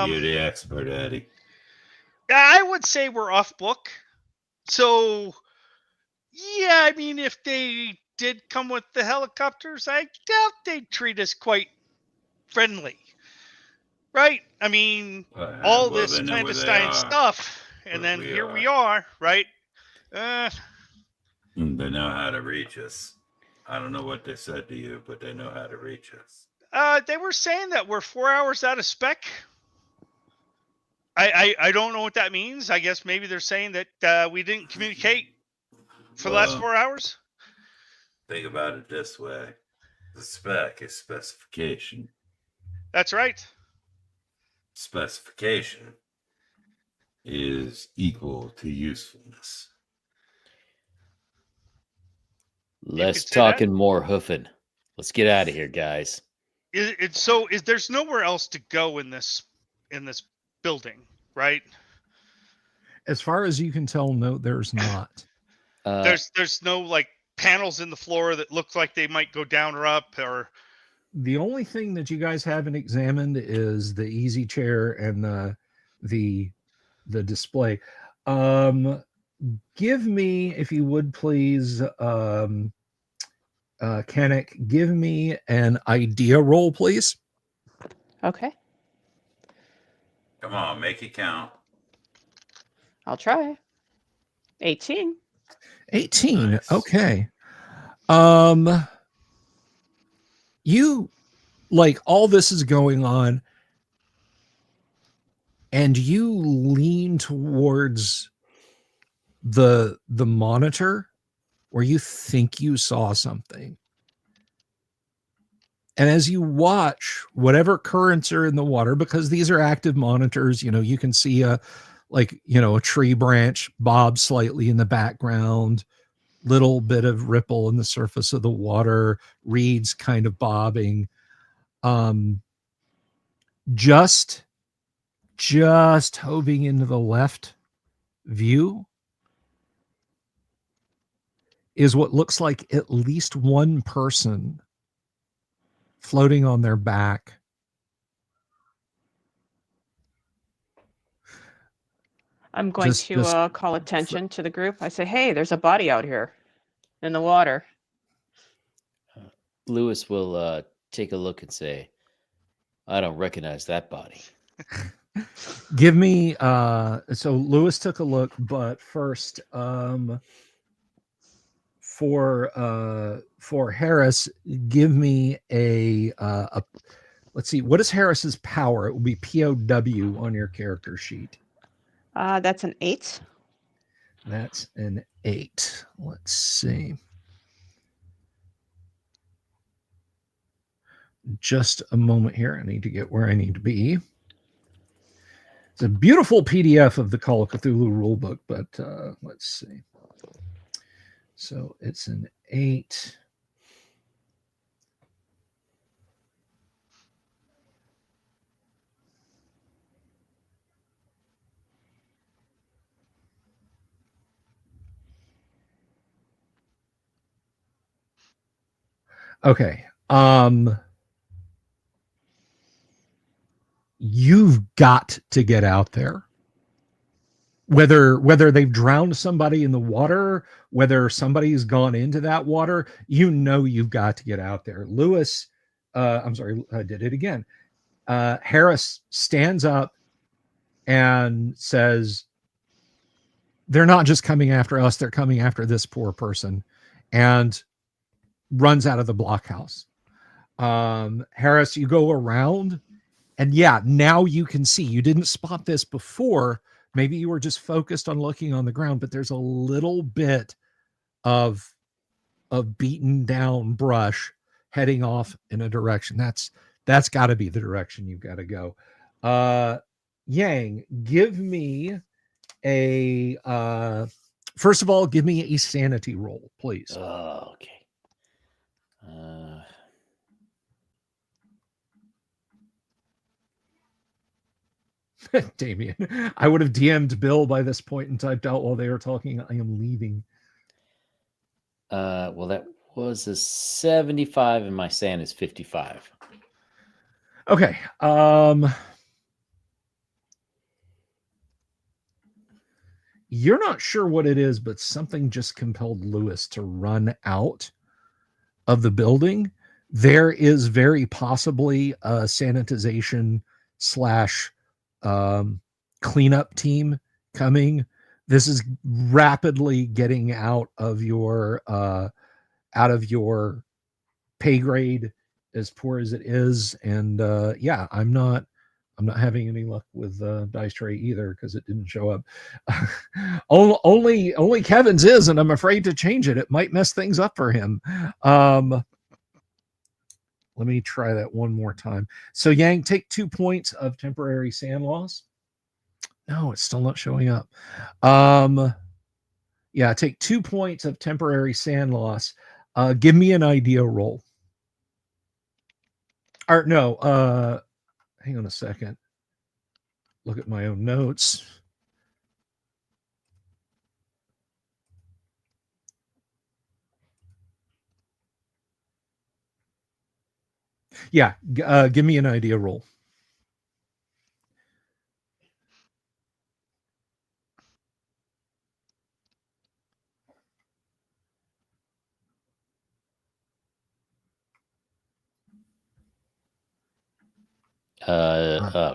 [SPEAKER 5] You're the expert, Eddie.
[SPEAKER 2] I would say we're off book. So, yeah, I mean, if they did come with the helicopters, I doubt they'd treat us quite friendly. Right? I mean, all this clandestine stuff, and then here we are, right?
[SPEAKER 5] They know how to reach us. I don't know what they said to you, but they know how to reach us.
[SPEAKER 2] They were saying that we're 4 hours out of spec. I don't know what that means. I guess maybe they're saying that we didn't communicate for the last 4 hours.
[SPEAKER 5] Think about it this way. The spec is specification.
[SPEAKER 2] That's right.
[SPEAKER 5] Specification is equal to usefulness.
[SPEAKER 3] Less talking, more hoofing. Let's get out of here, guys.
[SPEAKER 2] There's nowhere else to go in this building, right?
[SPEAKER 1] As far as you can tell, no, there's not.
[SPEAKER 2] There's no like panels in the floor that look like they might go down or up, or
[SPEAKER 1] the only thing that you guys haven't examined is the easy chair and the display. Give me, if you would please, Kennick, give me an idea roll, please.
[SPEAKER 4] Okay,
[SPEAKER 5] Come on, make it count.
[SPEAKER 4] I'll try. 18.
[SPEAKER 1] 18.
[SPEAKER 5] Nice.
[SPEAKER 1] Okay. You, like, all this is going on, and you lean towards the monitor where you think you saw something. And as you watch whatever currents are in the water, because these are active monitors, you can see a tree branch bob slightly in the background, little bit of ripple in the surface of the water, reeds kind of bobbing. Just hoving into the left view is what looks like at least one person floating on their back.
[SPEAKER 4] I'm going to call attention to the group. I say, hey, there's a body out here in the water.
[SPEAKER 3] Lewis will take a look and say, I don't recognize that body.
[SPEAKER 1] Give me so Lewis took a look, but first for Harris, give me a let's see, what is Harris's power? It will be POW on your character sheet.
[SPEAKER 4] That's an 8.
[SPEAKER 1] That's an 8. Let's see. Just a moment here. I need to get where I need to be. It's a beautiful PDF of the Call of Cthulhu rulebook, but let's see. So it's an 8. Okay. You've got to get out there. Whether they've drowned somebody in the water, whether somebody's gone into that water, you've got to get out there. Lewis, I'm sorry, I did it again. Harris stands up and says, they're not just coming after us, they're coming after this poor person, and runs out of the blockhouse. Harris, you go around, and yeah, now you can see. You didn't spot this before. Maybe you were just focused on looking on the ground, but there's a little bit of beaten down brush heading off in a direction. That's got to be the direction you've got to go. Yang, give me a first of all, give me a sanity roll, please.
[SPEAKER 3] Oh, okay.
[SPEAKER 1] Damien, I would have DM'd Bill by this point and typed out while they were talking, I am leaving.
[SPEAKER 3] Well, that was a 75 and my SAN is 55.
[SPEAKER 1] Okay. You're not sure what it is, but something just compelled Lewis to run out of the building. There is very possibly a sanitization / cleanup team coming. This is rapidly getting out of your pay grade, as poor as it is. And yeah, I'm not having any luck with Dice Tray either, because it didn't show up. only Kevin's is, and I'm afraid to change it. It might mess things up for him. Let me try that one more time. So Yang, take 2 points of temporary SAN loss. No, it's still not showing up. Yeah, take 2 points of temporary SAN loss. Give me an idea roll. Or no, hang on a second. Look at my own notes. Yeah, give me an idea roll.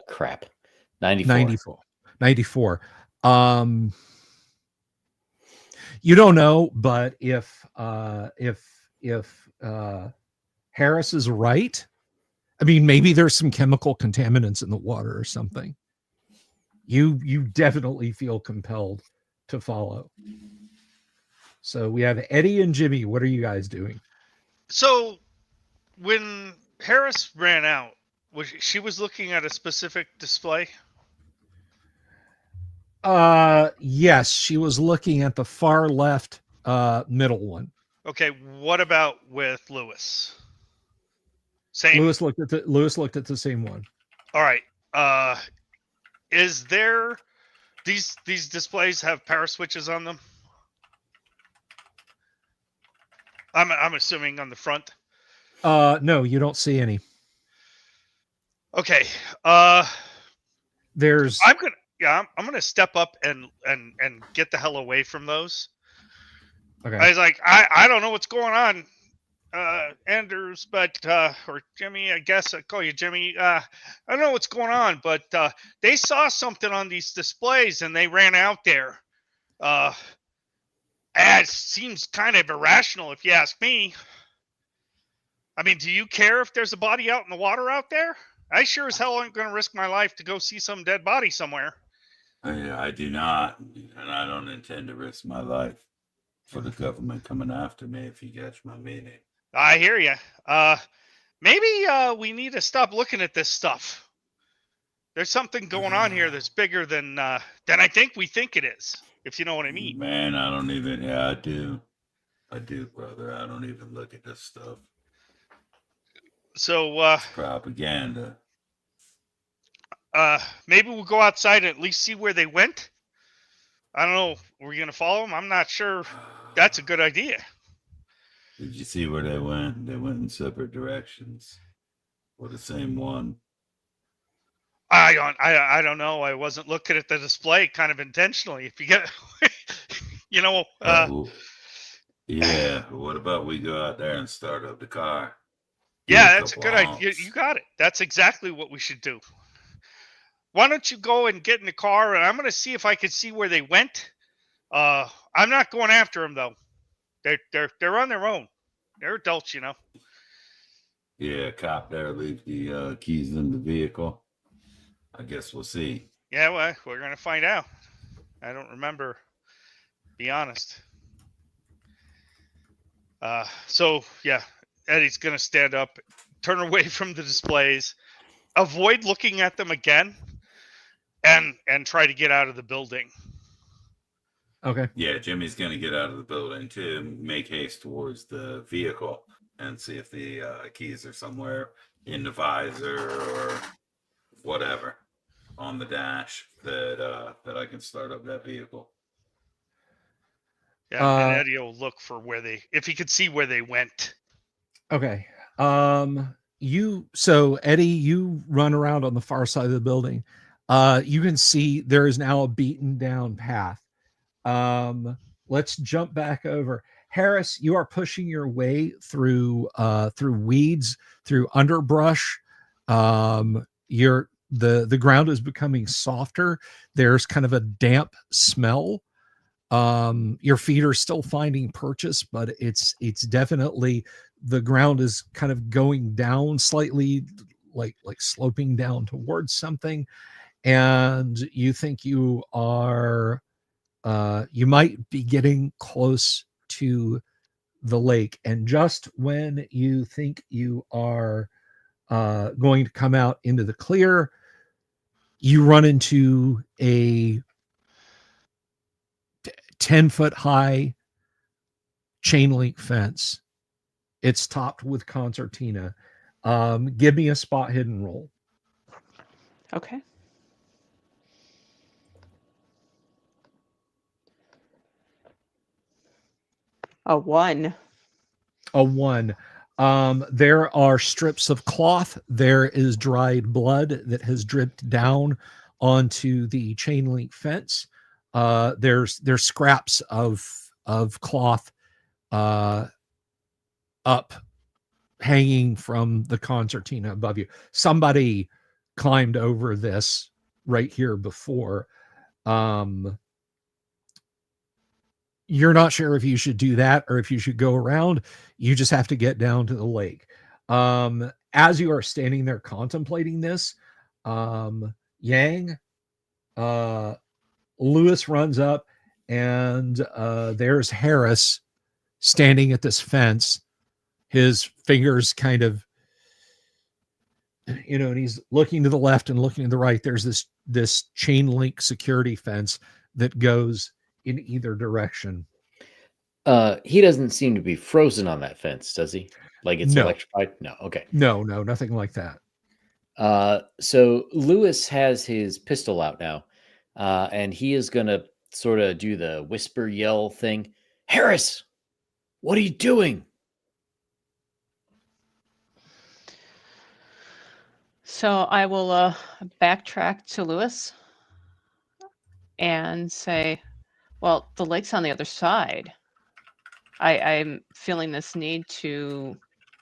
[SPEAKER 3] Crap. 94.
[SPEAKER 1] 94. 94. You don't know, but if Harris is right, I mean, maybe there's some chemical contaminants in the water or something. You definitely feel compelled to follow. So we have Eddie and Jimmy. What are you guys doing?
[SPEAKER 2] So when Harris ran out, she was looking at a specific display?
[SPEAKER 1] Yes, she was looking at the far left middle one.
[SPEAKER 2] Okay, what about with Lewis? Same.
[SPEAKER 1] Lewis looked at the same one.
[SPEAKER 2] All right. Is there these displays have power switches on them? I'm assuming on the front.
[SPEAKER 1] No, you don't see any.
[SPEAKER 2] Okay.
[SPEAKER 1] There's
[SPEAKER 2] I'm gonna step up and get the hell away from those.
[SPEAKER 1] okay.
[SPEAKER 2] I was like, I don't know what's going on, Anders, but or Jimmy, I guess I call you Jimmy. I don't know what's going on, but they saw something on these displays and they ran out there. It seems kind of irrational if you ask me. I mean, do you care if there's a body out in the water out there? I sure as hell ain't going to risk my life to go see some dead body somewhere.
[SPEAKER 5] I do not, and I don't intend to risk my life for the government coming after me, if you catch my meaning.
[SPEAKER 2] I hear you. Maybe we need to stop looking at this stuff. There's something going on here that's bigger than I think we think it is, if you know what I mean.
[SPEAKER 5] Man, I don't even. Yeah, I do. I do, brother. I don't even look at this stuff.
[SPEAKER 2] So
[SPEAKER 5] it's propaganda.
[SPEAKER 2] Maybe we'll go outside and at least see where they went. I don't know. Are we gonna follow them? I'm not sure. That's a good idea.
[SPEAKER 5] Did you see where they went? They went in separate directions. Or the same one.
[SPEAKER 2] I don't know. I wasn't looking at the display kind of intentionally. If you get, you know.
[SPEAKER 5] Yeah. What about we go out there and start up the car?
[SPEAKER 2] Yeah, that's a good idea. You got it. That's exactly what we should do. Why don't you go and get in the car, and I'm going to see if I can see where they went. I'm not going after them though. They're on their own. They're adults, you know.
[SPEAKER 5] Yeah, cop there leaves the keys in the vehicle. I guess we'll see.
[SPEAKER 2] Yeah, well, we're going to find out. I don't remember. Be honest. So yeah, Eddie's going to stand up, turn away from the displays, avoid looking at them again, and try to get out of the building.
[SPEAKER 1] Okay.
[SPEAKER 5] Yeah, Jimmy's going to get out of the building to make haste towards the vehicle and see if the keys are somewhere in the visor or whatever on the dash that I can start up that vehicle.
[SPEAKER 2] Yeah, and Eddie will look for if he could see where they went.
[SPEAKER 1] Okay. So Eddie, you run around on the far side of the building. You can see there is now a beaten down path. Let's jump back over. Harris, you are pushing your way through weeds, through underbrush. The ground is becoming softer. There's kind of a damp smell. Your feet are still finding purchase, but it's definitely, the ground is kind of going down slightly, like sloping down towards something. And you think you are, you might be getting close to the lake. And just when you think you are going to come out into the clear, you run into a 10-foot high chain link fence. It's topped with concertina. Give me a spot hidden roll.
[SPEAKER 4] Okay. A 1.
[SPEAKER 1] A 1. There are strips of cloth. There is dried blood that has dripped down onto the chain link fence. There's scraps of cloth up hanging from the concertina above you. Somebody climbed over this right here before. You're not sure if you should do that or if you should go around. You just have to get down to the lake. As you are standing there contemplating this, Yang, Lewis runs up, and there's Harris standing at this fence, his fingers kind of, and he's looking to the left and looking to the right. There's this chain link security fence that goes in either direction.
[SPEAKER 3] He doesn't seem to be frozen on that fence, does he? Like it's
[SPEAKER 1] No.
[SPEAKER 3] electrified? No. Okay.
[SPEAKER 1] No, nothing like that.
[SPEAKER 3] So Lewis has his pistol out now, and he is going to sort of do the whisper yell thing. Harris, what are you doing?
[SPEAKER 4] So I will backtrack to Lewis and say, well, the lake's on the other side. I'm feeling this need to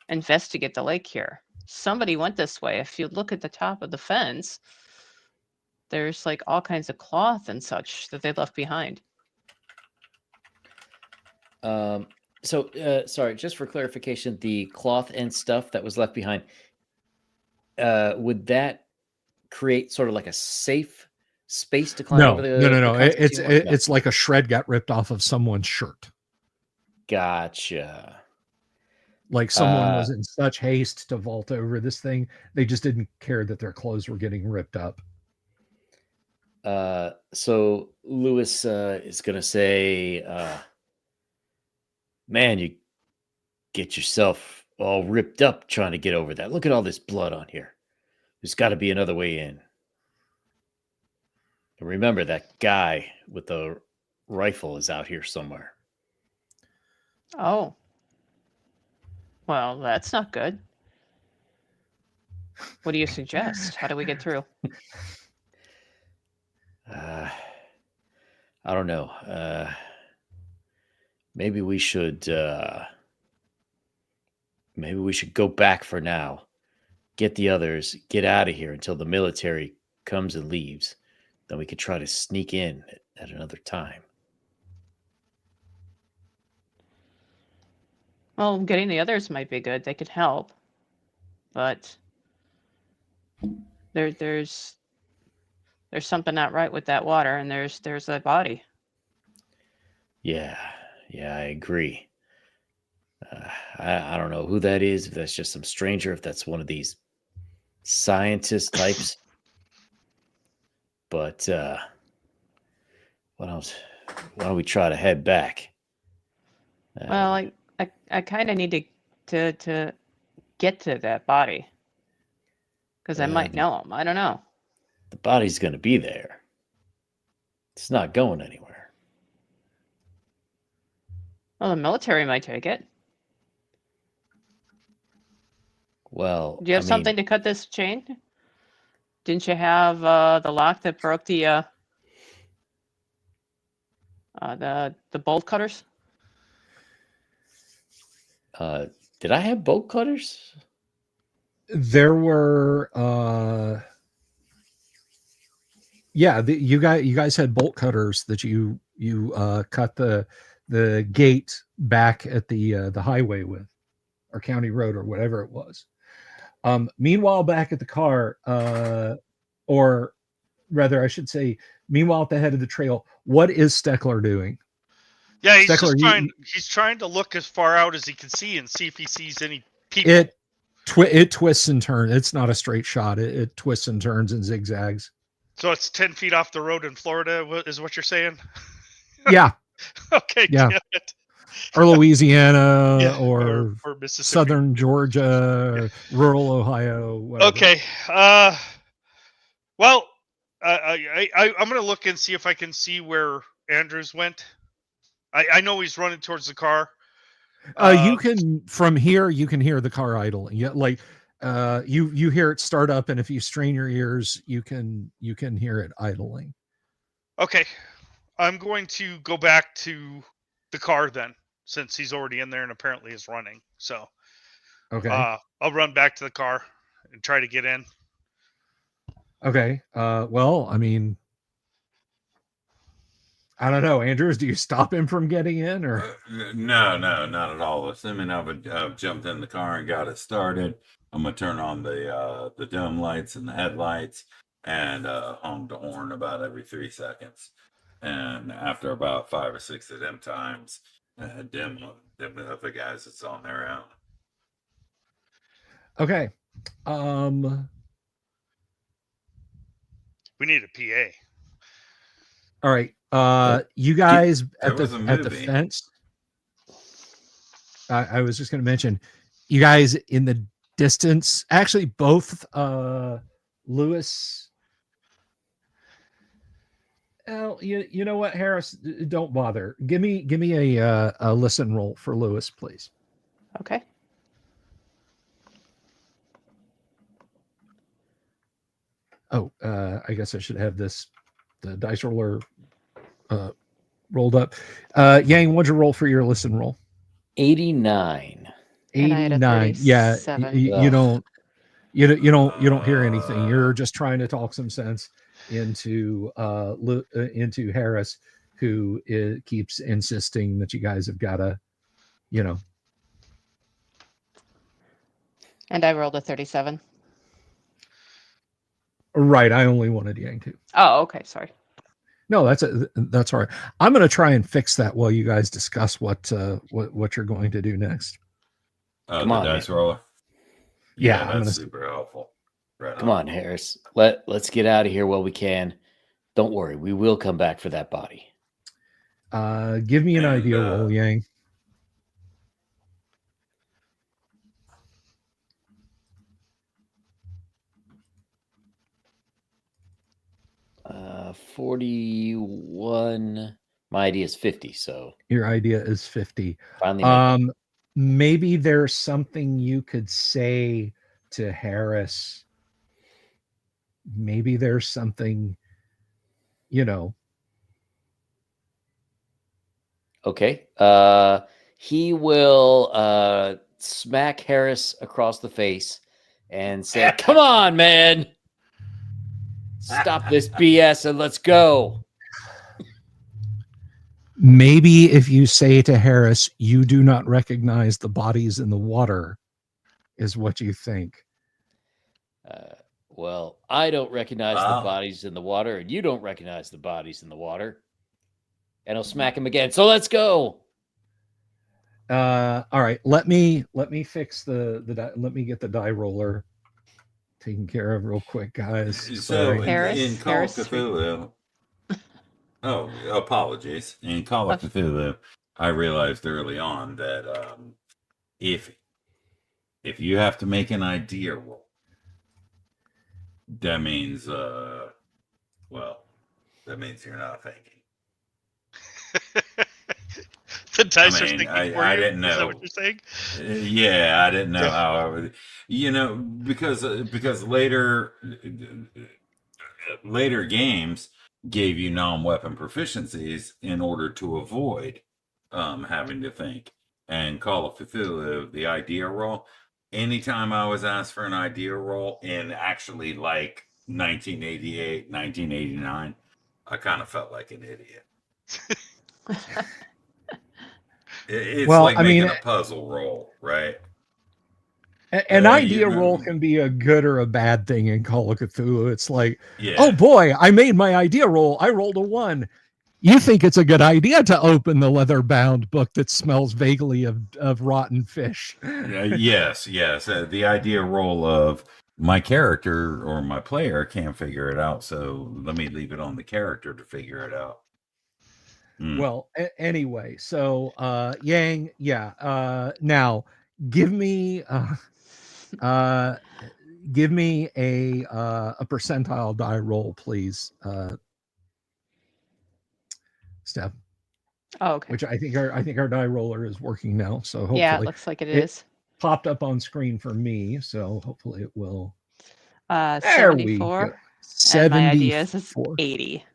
[SPEAKER 4] investigate the lake here. Somebody went this way. If you look at the top of the fence, there's like all kinds of cloth and such that they left behind.
[SPEAKER 3] Sorry, just for clarification, the cloth and stuff that was left behind, would that create sort of like a safe space to climb over the
[SPEAKER 1] No.
[SPEAKER 3] concertina?
[SPEAKER 1] It's like a shred got ripped off of someone's shirt.
[SPEAKER 3] Gotcha.
[SPEAKER 1] Like someone was in such haste to vault over this thing, they just didn't care that their clothes were getting ripped up.
[SPEAKER 3] So Lewis is going to say, man, you get yourself all ripped up trying to get over that. Look at all this blood on here. There's got to be another way in. And remember, that guy with the rifle is out here somewhere.
[SPEAKER 4] Oh. Well, that's not good. What do you suggest? How do we get through?
[SPEAKER 3] I don't know. Maybe we should go back for now. Get the others, get out of here until the military comes and leaves. Then we could try to sneak in at another time.
[SPEAKER 4] Well, getting the others might be good. They could help. But there's something not right with that water, and there's a body.
[SPEAKER 3] Yeah, I agree. I don't know who that is, if that's just some stranger, if that's one of these scientist types. But why don't we try to head back?
[SPEAKER 4] Well, I kind of need to get to that body because I might know him. I don't know.
[SPEAKER 3] The body's going to be there. It's not going anywhere.
[SPEAKER 4] Well, the military might take it.
[SPEAKER 3] Well,
[SPEAKER 4] Do you have something to cut this chain? Didn't you have the lock that broke the bolt cutters?
[SPEAKER 3] Did I have bolt cutters?
[SPEAKER 1] There were you guys had bolt cutters that you cut the gate back at the highway with, or county road, or whatever it was. Meanwhile, back at the car, or rather I should say, meanwhile at the head of the trail, what is Steckler doing?
[SPEAKER 2] Yeah, he's
[SPEAKER 1] Steckler,
[SPEAKER 2] he's trying to look as far out as he can see and see if he sees any people.
[SPEAKER 1] It twists and turns. It's not a straight shot. It twists and turns and zigzags.
[SPEAKER 2] So it's 10 feet off the road in Florida, is what you're saying?
[SPEAKER 1] Yeah.
[SPEAKER 2] Okay.
[SPEAKER 1] Yeah.
[SPEAKER 2] Good.
[SPEAKER 1] Or Louisiana,
[SPEAKER 2] Yeah,
[SPEAKER 1] or
[SPEAKER 2] Mississippi.
[SPEAKER 1] Southern Georgia, rural Ohio. Whatever.
[SPEAKER 2] Okay. Well, I'm going to look and see if I can see where Andrews went. I know he's running towards the car.
[SPEAKER 1] You can, from here, you can hear the car idling. Yeah, like you hear it start up, and if you strain your ears, you can hear it idling.
[SPEAKER 2] Okay. I'm going to go back to the car then, since he's already in there and apparently is running. So
[SPEAKER 1] Okay.
[SPEAKER 2] I'll run back to the car and try to get in.
[SPEAKER 1] Okay. Well, I mean, I don't know, Andrews. Do you stop him from getting in, or
[SPEAKER 5] No, not at all. Assuming I've jumped in the car and got it started, I'm gonna turn on the dome lights and the headlights and honk the horn about every 3 seconds. And after about 5 or 6 of them times, dim the other guys that's on their own.
[SPEAKER 1] okay?
[SPEAKER 2] We need a PA.
[SPEAKER 1] All right. You guys
[SPEAKER 5] There
[SPEAKER 1] at the
[SPEAKER 5] was a movie.
[SPEAKER 1] fence. I was just going to mention, you guys in the distance. Actually, both Lewis. Oh, you know what, Harris? Don't bother. Give me a listen roll for Lewis, please.
[SPEAKER 4] Okay.
[SPEAKER 1] Oh, I guess I should have the dice roller rolled up. Yang, what'd you roll for your listen roll?
[SPEAKER 3] 89.
[SPEAKER 1] 89. Yeah, you don't hear anything. You're just trying to talk some sense into Harris, who keeps insisting that you guys have got to,
[SPEAKER 4] And I rolled a 37.
[SPEAKER 1] Right. I only wanted Yang to.
[SPEAKER 4] Oh, okay. Sorry.
[SPEAKER 1] No, that's all right. I'm going to try and fix that while you guys discuss what you're going to do next.
[SPEAKER 3] Come on,
[SPEAKER 5] dice roller.
[SPEAKER 1] Yeah,
[SPEAKER 5] that's super helpful. Right.
[SPEAKER 3] Come on, Harris. Let's get out of here while we can. Don't worry, we will come back for that body.
[SPEAKER 1] Give me an idea roll, Yang.
[SPEAKER 3] Uh, 41. My idea is 50, so
[SPEAKER 1] Your idea is 50.
[SPEAKER 3] finally.
[SPEAKER 1] Maybe there's something you could say to Harris. Maybe there's something,
[SPEAKER 3] Okay. He will smack Harris across the face and say, "Come on, man. Stop this BS and let's go."
[SPEAKER 1] Maybe if you say to Harris, you do not recognize the bodies in the water, is what you think.
[SPEAKER 3] Well, I don't recognize the bodies in the water, and you don't recognize the bodies in the water. And I'll smack him again. So let's go.
[SPEAKER 1] All right. Let me fix let me get the die roller taken care of real quick, guys.
[SPEAKER 5] So
[SPEAKER 4] Harris,
[SPEAKER 5] in Call of Cthulhu. Oh, apologies. In Call of Cthulhu, I realized early on that if you have to make an idea roll, that means that means you're not thinking.
[SPEAKER 2] The dice are thinking
[SPEAKER 5] I
[SPEAKER 2] for you?
[SPEAKER 5] didn't know.
[SPEAKER 2] Is that what you're saying?
[SPEAKER 5] Yeah, I didn't know how. Because later games gave you non-weapon proficiencies in order to avoid having to think. And Call of Cthulhu, the idea roll. Anytime I was asked for an idea roll in actually like 1988, 1989, I kind of felt like an idiot. It's like making a puzzle roll, right?
[SPEAKER 1] An idea roll can be a good or a bad thing in Call of Cthulhu. It's like, oh boy, I made my idea roll. I rolled a 1. You think it's a good idea to open the leather-bound book that smells vaguely of rotten fish.
[SPEAKER 5] Yes. The idea roll of my character or my player can't figure it out, so let me leave it on the character to figure it out.
[SPEAKER 1] Well, anyway, so Yang, now give me a percentile die roll, please, Steph.
[SPEAKER 4] Oh, okay.
[SPEAKER 1] which I think our die roller is working now. So hopefully
[SPEAKER 4] Yeah, it looks like it is.
[SPEAKER 1] popped up on screen for me. So hopefully it will. There we
[SPEAKER 4] 74.
[SPEAKER 1] go.
[SPEAKER 4] And my idea is
[SPEAKER 1] 74.
[SPEAKER 4] 80.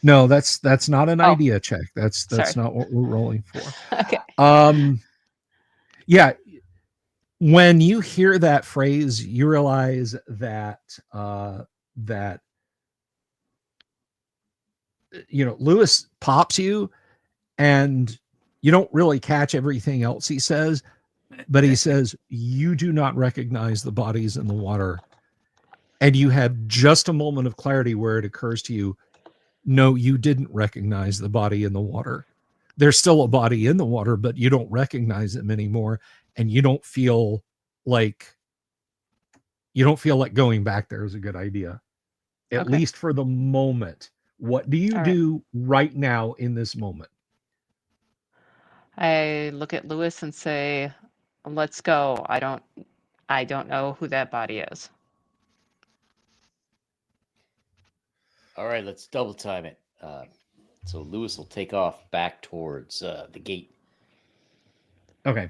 [SPEAKER 1] No, that's not an
[SPEAKER 4] Oh.
[SPEAKER 1] idea check. That's
[SPEAKER 4] Sorry.
[SPEAKER 1] not what we're rolling for.
[SPEAKER 4] Okay.
[SPEAKER 1] Yeah. When you hear that phrase, you realize that that Lewis pops you, and you don't really catch everything else he says, but he says you do not recognize the bodies in the water, and you have just a moment of clarity where it occurs to you, no, you didn't recognize the body in the water. There's still a body in the water, but you don't recognize him anymore, and you don't feel like going back there is a good idea, at least for the moment. What do you do right now in this moment?
[SPEAKER 4] I look at Lewis and say, let's go. I don't know who that body is.
[SPEAKER 3] All right, let's double time it. So Lewis will take off back towards the gate.
[SPEAKER 1] Okay.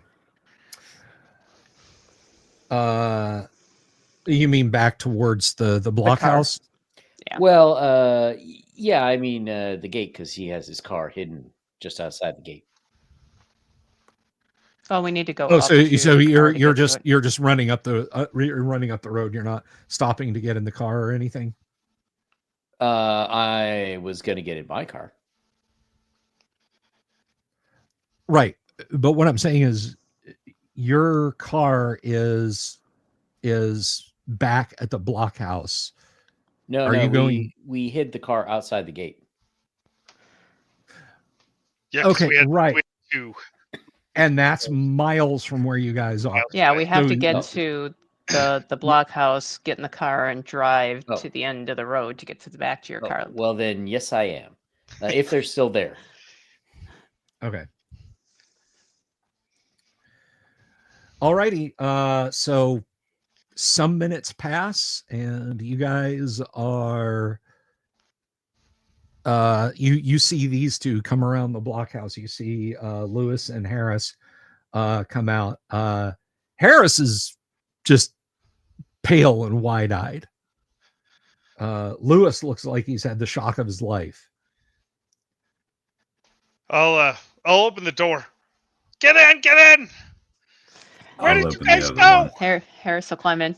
[SPEAKER 1] You mean back towards the blockhouse?
[SPEAKER 4] Yeah.
[SPEAKER 3] Well, yeah, I mean the gate, because he has his car hidden just outside the gate.
[SPEAKER 4] Oh, we need to go.
[SPEAKER 1] Oh,
[SPEAKER 4] up
[SPEAKER 1] so
[SPEAKER 4] to the car to
[SPEAKER 1] you're
[SPEAKER 4] get to
[SPEAKER 1] just
[SPEAKER 4] it.
[SPEAKER 1] you're just running up the road. You're not stopping to get in the car or anything.
[SPEAKER 3] I was gonna get in my car.
[SPEAKER 1] Right, but what I'm saying is, your car is back at the blockhouse.
[SPEAKER 3] No,
[SPEAKER 1] Are you going?
[SPEAKER 3] We hid the car outside the gate.
[SPEAKER 2] Yeah, 'cause
[SPEAKER 1] Okay,
[SPEAKER 2] we had
[SPEAKER 1] right.
[SPEAKER 2] two.
[SPEAKER 1] And that's miles from where you guys are.
[SPEAKER 4] Yeah, we have
[SPEAKER 1] So
[SPEAKER 4] to get
[SPEAKER 3] Oh.
[SPEAKER 4] to the blockhouse, get in the car, and drive
[SPEAKER 3] Oh.
[SPEAKER 4] to the end of the road to get to the back to your car.
[SPEAKER 3] Well, then, yes, I am. If they're still there.
[SPEAKER 1] Okay. Alrighty. So some minutes pass, and you guys are. You see these two come around the blockhouse. You see Lewis and Harris come out. Harris is just pale and wide-eyed. Lewis looks like he's had the shock of his life.
[SPEAKER 2] I'll open the door. Get in! Where did you guys go?
[SPEAKER 4] Harris will climb in.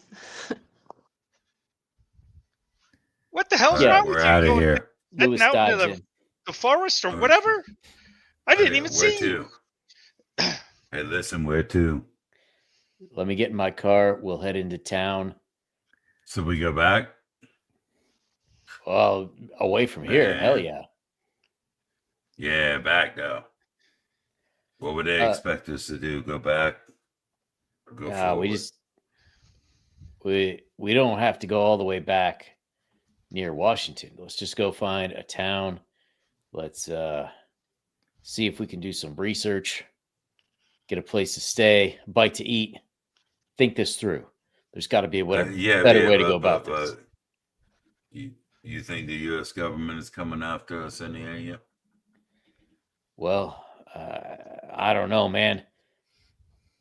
[SPEAKER 2] What the hell's
[SPEAKER 5] Yeah,
[SPEAKER 2] wrong
[SPEAKER 5] we're
[SPEAKER 2] with you?
[SPEAKER 5] out of
[SPEAKER 2] Going-
[SPEAKER 5] here.
[SPEAKER 3] Lewis
[SPEAKER 2] Heading out
[SPEAKER 3] dives
[SPEAKER 2] into
[SPEAKER 3] in.
[SPEAKER 2] the forest or
[SPEAKER 5] Alright.
[SPEAKER 2] whatever? I didn't
[SPEAKER 5] Okay,
[SPEAKER 2] even
[SPEAKER 5] where
[SPEAKER 2] see you.
[SPEAKER 5] to? Hey, listen, where to?
[SPEAKER 3] Let me get in my car. We'll head into town.
[SPEAKER 5] So we go back?
[SPEAKER 3] Well, away from here.
[SPEAKER 5] Man.
[SPEAKER 3] Hell yeah.
[SPEAKER 5] Yeah, back though. What would they expect us to do? Go back? Or go forward?
[SPEAKER 3] We don't have to go all the way back near Washington. Let's just go find a town. Let's see if we can do some research, get a place to stay, a bite to eat, think this through. There's got to be a better way to go about this.
[SPEAKER 5] You think the U.S. government is coming after us in the area?
[SPEAKER 3] Well, I don't know, man.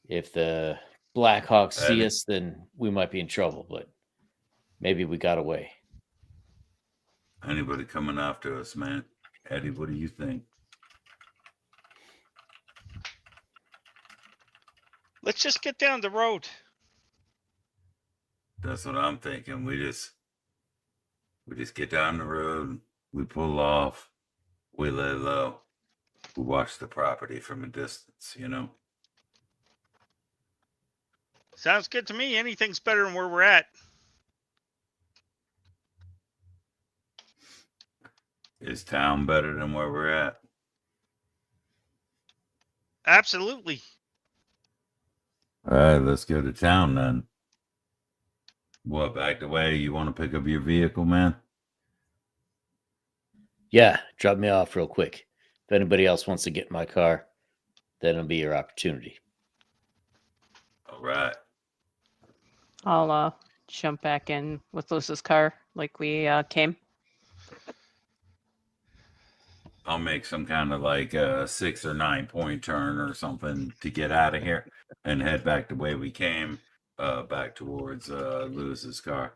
[SPEAKER 3] If the Blackhawks see us, then we might be in trouble, but maybe we got away.
[SPEAKER 5] Anybody coming after us, man? Eddie, what do you think?
[SPEAKER 2] Let's just get down the road.
[SPEAKER 5] That's what I'm thinking. We just get down the road, we pull off, we lay low, we watch the property from a distance, you know?
[SPEAKER 2] Sounds good to me. Anything's better than where we're at.
[SPEAKER 5] Is town better than where we're at?
[SPEAKER 2] Absolutely.
[SPEAKER 5] All right, let's go to town then. What, back the way? You want to pick up your vehicle, man?
[SPEAKER 3] Yeah, drop me off real quick. If anybody else wants to get in my car, then it'll be your opportunity.
[SPEAKER 5] All right.
[SPEAKER 4] I'll jump back in with Lewis's car like we came.
[SPEAKER 5] I'll make some kind of like a 6 or 9 point turn or something to get out of here and head back the way we came, back towards Lewis's car.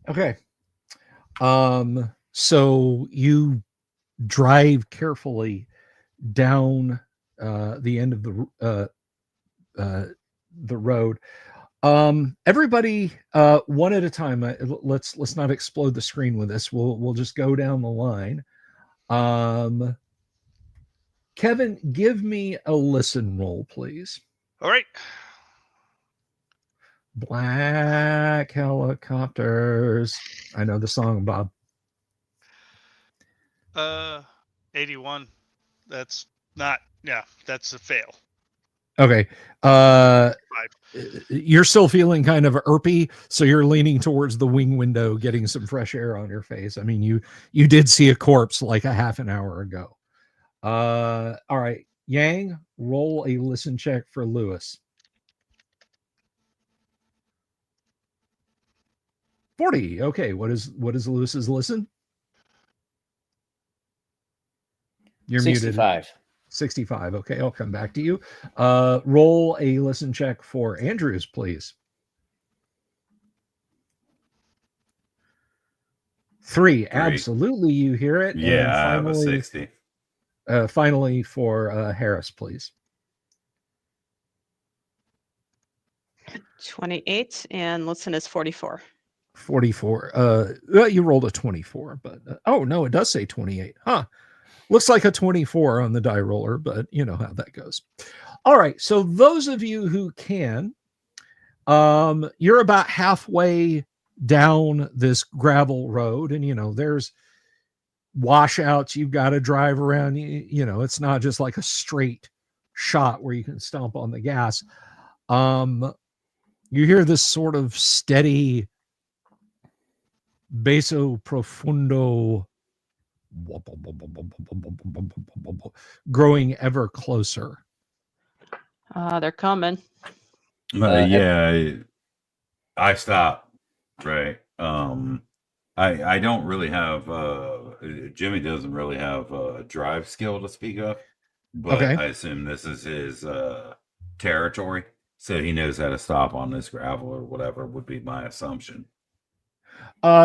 [SPEAKER 1] Okay. So you drive carefully down the end of the road. Everybody, one at a time. Let's not explode the screen with this. We'll just go down the line. Kevin, give me a listen roll, please.
[SPEAKER 2] All right.
[SPEAKER 1] Black helicopters. I know the song, Bob.
[SPEAKER 2] 81. That's not. Yeah, that's a fail.
[SPEAKER 1] Okay.
[SPEAKER 2] 5.
[SPEAKER 1] You're still feeling kind of irpy, so you're leaning towards the wing window, getting some fresh air on your face. I mean, you did see a corpse like a half an hour ago. All right, Yang, roll a listen check for Lewis. 40. Okay, what is Lewis's listen? You're
[SPEAKER 3] 65.
[SPEAKER 1] muted. 65. Okay, I'll come back to you. Roll a listen check for Andrews, please. 3. Absolutely, you hear it.
[SPEAKER 5] Yeah,
[SPEAKER 1] And
[SPEAKER 5] I have a
[SPEAKER 1] finally,
[SPEAKER 5] 60.
[SPEAKER 1] Finally for Harris, please.
[SPEAKER 4] 28, and listen is 44.
[SPEAKER 1] 44. You rolled a 24, but oh no, it does say 28. Huh. Looks like a 24 on the die roller, but you know how that goes. All right. So those of you who can, you're about halfway down this gravel road, and you know there's washouts you've got to drive around. You know, it's not just like a straight shot where you can stomp on the gas. You hear this sort of steady basso profundo growing ever closer.
[SPEAKER 4] They're coming.
[SPEAKER 5] Yeah, I stop. Right. I don't really have Jimmy doesn't really have drive skill to speak of, but
[SPEAKER 1] Okay.
[SPEAKER 5] I assume this is his territory, so he knows how to stop on this gravel or whatever would be my assumption.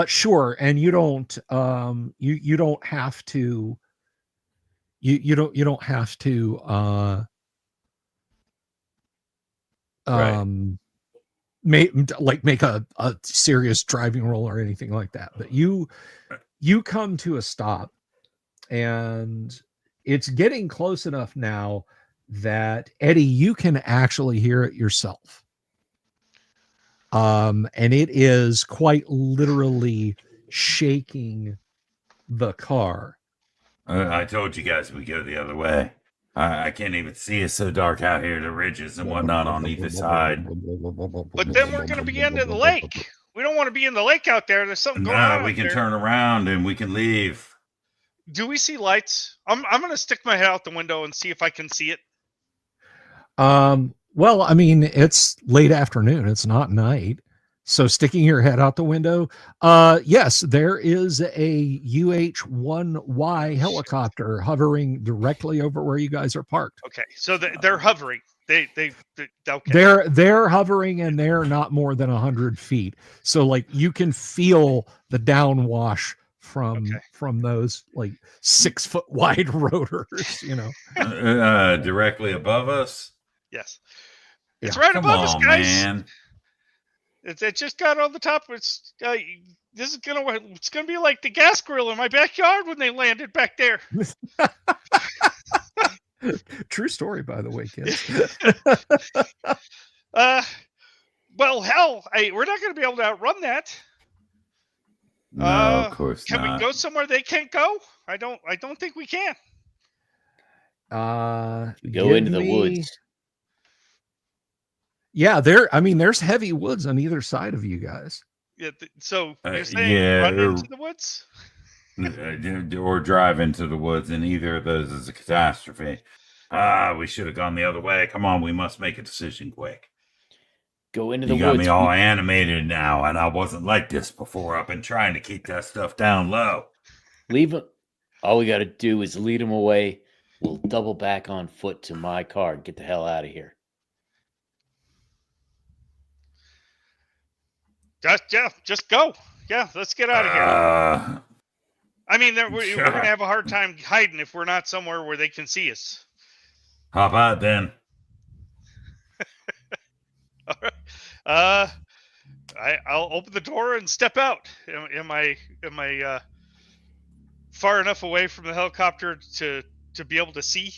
[SPEAKER 1] Sure, and you don't you don't have to you don't have to
[SPEAKER 5] Right.
[SPEAKER 1] make a serious driving roll or anything like that, but you come to a stop, and it's getting close enough now that Eddie, you can actually hear it yourself. And it is quite literally shaking the car.
[SPEAKER 5] I told you guys we go the other way. I can't even see. It's so dark out here. The ridges and whatnot on either side.
[SPEAKER 2] But then we're going to be into the lake. We don't want to be in the lake out there. There's something going on.
[SPEAKER 5] We can turn around and we can leave.
[SPEAKER 2] Do we see lights? I'm going to stick my head out the window and see if I can see it.
[SPEAKER 1] Well, I mean, it's late afternoon. It's not night. So sticking your head out the window, yes, there is a UH-1Y helicopter hovering directly over where you guys are parked.
[SPEAKER 2] Okay, so they're hovering. They okay.
[SPEAKER 1] They're hovering, and they're not more than 100 feet. So like you can feel the downwash from those like 6 foot wide rotors, you know.
[SPEAKER 5] Directly above us.
[SPEAKER 2] Yes, it's right above us, guys. Man. It just got on the top. It's it's gonna be like the gas grill in my backyard when they landed back there.
[SPEAKER 1] True story, by the way, kids.
[SPEAKER 2] Well, hell, we're not going to be able to outrun that.
[SPEAKER 5] No, of course
[SPEAKER 2] not. Can we go somewhere they can't go? I don't think we can.
[SPEAKER 3] Go into the woods.
[SPEAKER 1] Yeah, there's heavy woods on either side of you guys.
[SPEAKER 2] Yeah, so you're saying run into the woods?
[SPEAKER 5] Or drive into the woods, and either of those is a catastrophe. We should have gone the other way. Come on, we must make a decision quick.
[SPEAKER 3] Go into the
[SPEAKER 5] You got
[SPEAKER 3] woods.
[SPEAKER 5] me all animated now, and I wasn't like this before. I've been trying to keep that stuff down low.
[SPEAKER 3] Leave him. All we got to do is lead him away. We'll double back on foot to my car and get the hell out of here.
[SPEAKER 2] Just go. Yeah, let's get out of here. I mean, we're going to have a hard time hiding if we're not somewhere where they can see us.
[SPEAKER 5] Hop out then.
[SPEAKER 2] I'll open the door and step out. Am I far enough away from the helicopter to be able to see?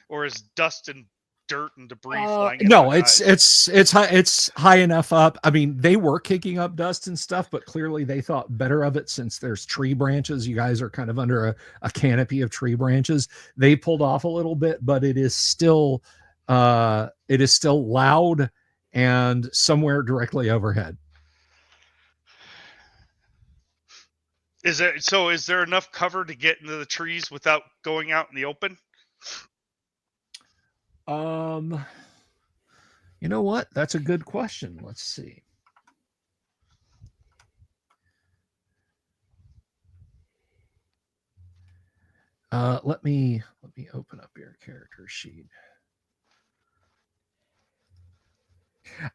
[SPEAKER 2] Or is dust and dirt and debris flying?
[SPEAKER 1] No, it's high enough up. I mean, they were kicking up dust and stuff, but clearly they thought better of it since there's tree branches. You guys are kind of under a canopy of tree branches. They pulled off a little bit, but it is still loud and somewhere directly overhead.
[SPEAKER 2] Is there enough cover to get into the trees without going out in the open?
[SPEAKER 1] You know what? That's a good question. Let's see. Let me open up your character sheet.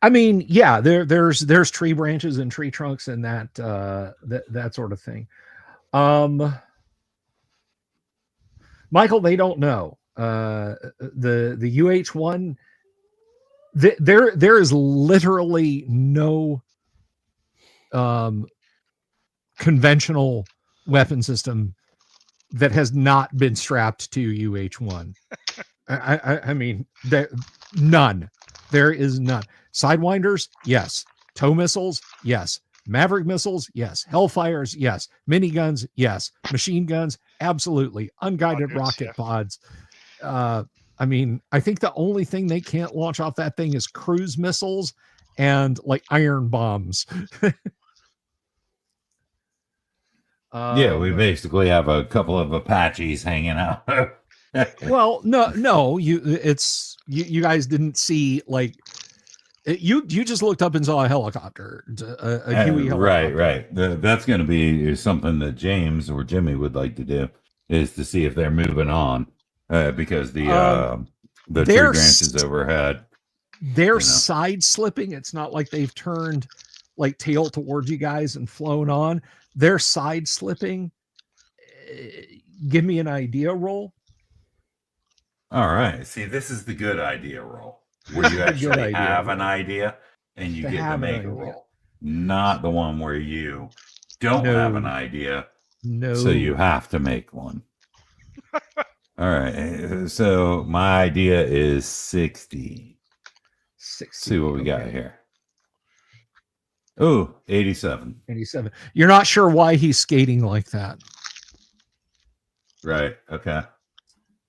[SPEAKER 1] I mean, yeah, there's tree branches and tree trunks and that sort of thing. Michael, they don't know. The UH-1, there is literally no conventional weapon system that has not been strapped to UH-1. I mean, none. There is none. Sidewinders, yes. Tow missiles, yes. Maverick missiles, yes. Hellfires, yes. Miniguns, yes. Machine guns, absolutely. Unguided rocket pods. I mean, I think the only thing they can't launch off that thing is cruise missiles and like iron bombs.
[SPEAKER 5] Yeah, we basically have a couple of Apaches hanging out.
[SPEAKER 1] Well, no, you guys didn't see like you just looked up and saw a helicopter, a Huey helicopter.
[SPEAKER 5] Right. That's going to be something that James or Jimmy would like to do, is to see if they're moving on, because the tree branches overhead.
[SPEAKER 1] They're side slipping. It's not like they've turned like tail towards you guys and flown on. They're side slipping. Give me an idea roll.
[SPEAKER 5] All right. See, this is the good idea roll, where you actually have an idea and you get to make a roll, not the one where you don't have an idea, so you have to make one. All right. So my idea is 60.
[SPEAKER 1] 60.
[SPEAKER 5] See what we got here. Oh, 87.
[SPEAKER 1] 87. You're not sure why he's skating like that.
[SPEAKER 5] Right. Okay.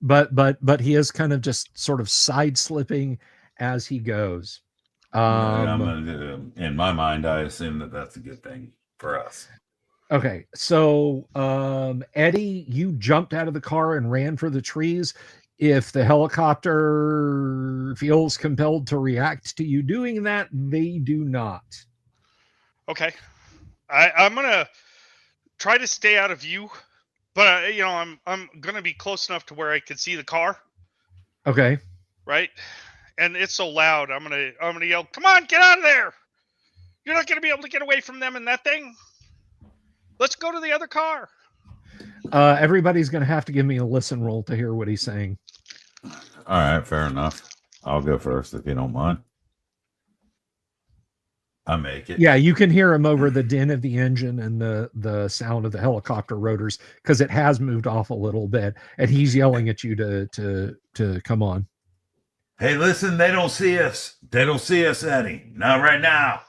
[SPEAKER 1] But he is kind of just sort of side slipping as he goes.
[SPEAKER 5] In my mind, I assume that that's a good thing for us.
[SPEAKER 1] Okay, so Eddie, you jumped out of the car and ran for the trees. If the helicopter feels compelled to react to you doing that, they do not.
[SPEAKER 2] Okay, I'm gonna try to stay out of view, but I'm gonna be close enough to where I can see the car.
[SPEAKER 1] Okay.
[SPEAKER 2] Right, and it's so loud. I'm gonna yell, "Come on, get out of there! You're not gonna be able to get away from them in that thing. Let's go to the other car."
[SPEAKER 1] Everybody's gonna have to give me a listen roll to hear what he's saying.
[SPEAKER 5] All right, fair enough. I'll go first if you don't mind. I make it.
[SPEAKER 1] Yeah, you can hear him over the din of the engine and the sound of the helicopter rotors, because it has moved off a little bit, and he's yelling at you to come on.
[SPEAKER 5] Hey, listen, they don't see us. They don't see us, Eddie. Not right now.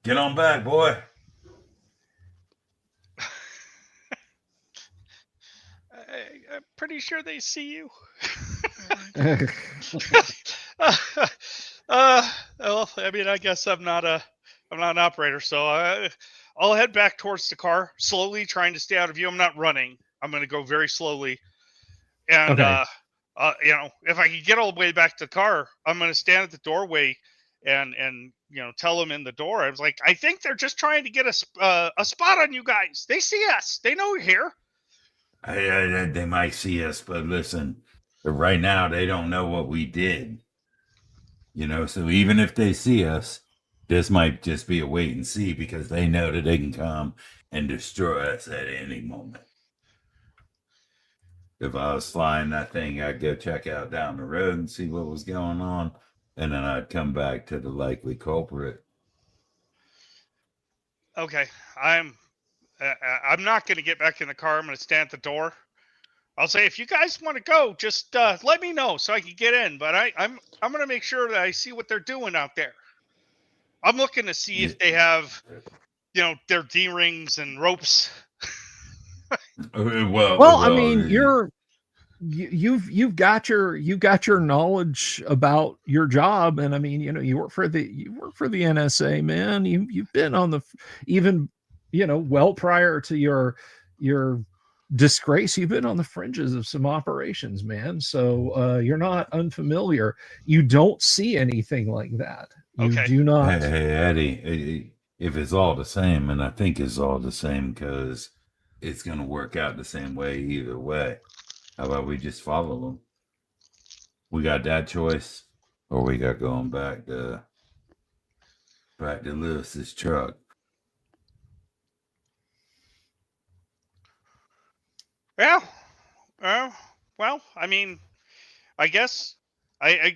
[SPEAKER 5] Get on back, boy.
[SPEAKER 2] I'm pretty sure they see you. Well, I mean, I guess I'm not an operator, so I'll head back towards the car, slowly trying to stay out of view. I'm not running. I'm going to go very slowly, and
[SPEAKER 1] okay.
[SPEAKER 2] if I can get all the way back to the car, I'm going to stand at the doorway and tell them in the door. I was like, I think they're just trying to get a spot on you guys. They see us. They know you're here.
[SPEAKER 5] They might see us, but listen, right now they don't know what we did. So even if they see us, this might just be a wait and see because they know that they can come and destroy us at any moment. If I was flying that thing, I'd go check out down the road and see what was going on, and then I'd come back to the likely culprit.
[SPEAKER 2] Okay, I'm not going to get back in the car. I'm going to stand at the door. I'll say, if you guys want to go, just let me know so I can get in. But I'm going to make sure that I see what they're doing out there. I'm looking to see if they have, their D-rings and ropes.
[SPEAKER 1] Well, I mean, you've got your knowledge about your job, and I mean, you work for the NSA, man. You've been on the even, well prior to your disgrace, you've been on the fringes of some operations, man. So you're not unfamiliar. You don't see anything like that. You do not.
[SPEAKER 5] Hey, Eddie, if it's all the same, and I think it's all the same because it's going to work out the same way either way. How about we just follow them? We got that choice, or we got going back to Lewis's truck.
[SPEAKER 2] Yeah. Well, I mean, I guess I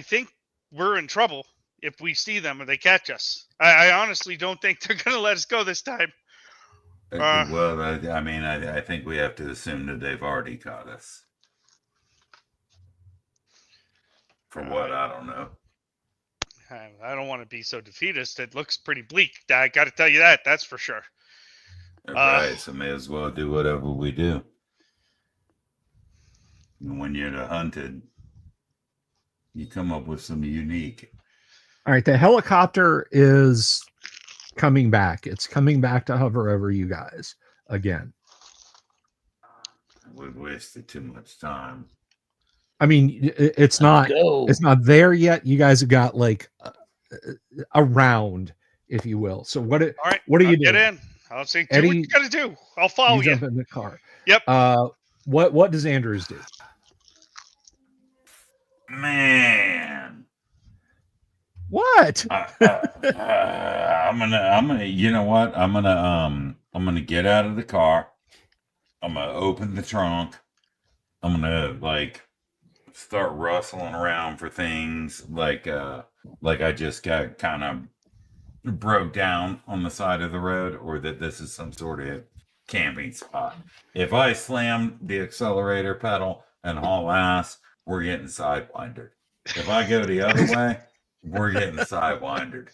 [SPEAKER 2] think we're in trouble if we see them or they catch us. I honestly don't think they're going to let us go this time.
[SPEAKER 5] Well, I think we have to assume that they've already caught us. For what? I don't know.
[SPEAKER 2] I don't want to be so defeatist. It looks pretty bleak. I got to tell you that. That's for sure.
[SPEAKER 5] Right, so may as well do whatever we do. And when you're the hunted, you come up with some unique.
[SPEAKER 1] All right, the helicopter is coming back. It's coming back to hover over you guys again.
[SPEAKER 5] We've wasted too much time.
[SPEAKER 1] I mean, it's not there yet. You guys have got like a round, if you will. So what are you doing?
[SPEAKER 2] Get in. I'll say, do what you got to do. I'll follow you.
[SPEAKER 1] Jump in the car.
[SPEAKER 2] Yep.
[SPEAKER 1] What does Andrews do?
[SPEAKER 5] Man.
[SPEAKER 1] What?
[SPEAKER 5] I'm gonna. You know what? I'm gonna get out of the car. I'm gonna open the trunk. I'm gonna start rustling around for things like I just got kind of broke down on the side of the road, or that this is some sort of camping spot. If I slam the accelerator pedal and haul ass, we're getting sidewindered. If I go the other way, we're getting sidewindered.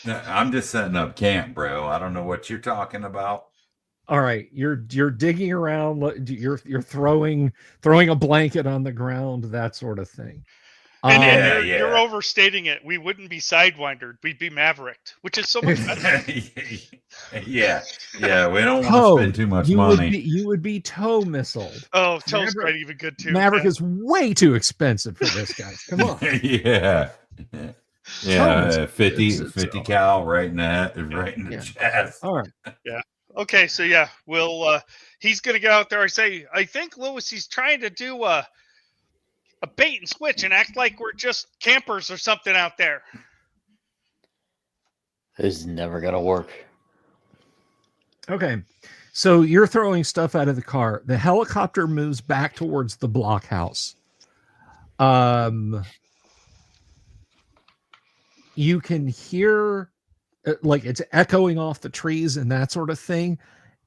[SPEAKER 5] I'm just setting up camp, bro. I don't know what you're talking about.
[SPEAKER 1] All right, you're digging around. You're throwing a blanket on the ground, that sort of thing.
[SPEAKER 2] And you're overstating it. We wouldn't be sidewindered. We'd be mavericked, which is so much better.
[SPEAKER 5] yeah. We don't want to spend too much money.
[SPEAKER 1] You would be tow missiled.
[SPEAKER 2] Oh, tow's quite even good too.
[SPEAKER 1] Maverick is way too expensive for this, guys. Come on.
[SPEAKER 5] Yeah. 50 cal right in the chest.
[SPEAKER 1] All right.
[SPEAKER 2] Yeah. Okay, so we'll he's gonna get out there. I think Lewis, he's trying to do a bait and switch and act like we're just campers or something out there.
[SPEAKER 3] This is never gonna work.
[SPEAKER 1] Okay, so you're throwing stuff out of the car. The helicopter moves back towards the blockhouse. You can hear it's echoing off the trees and that sort of thing.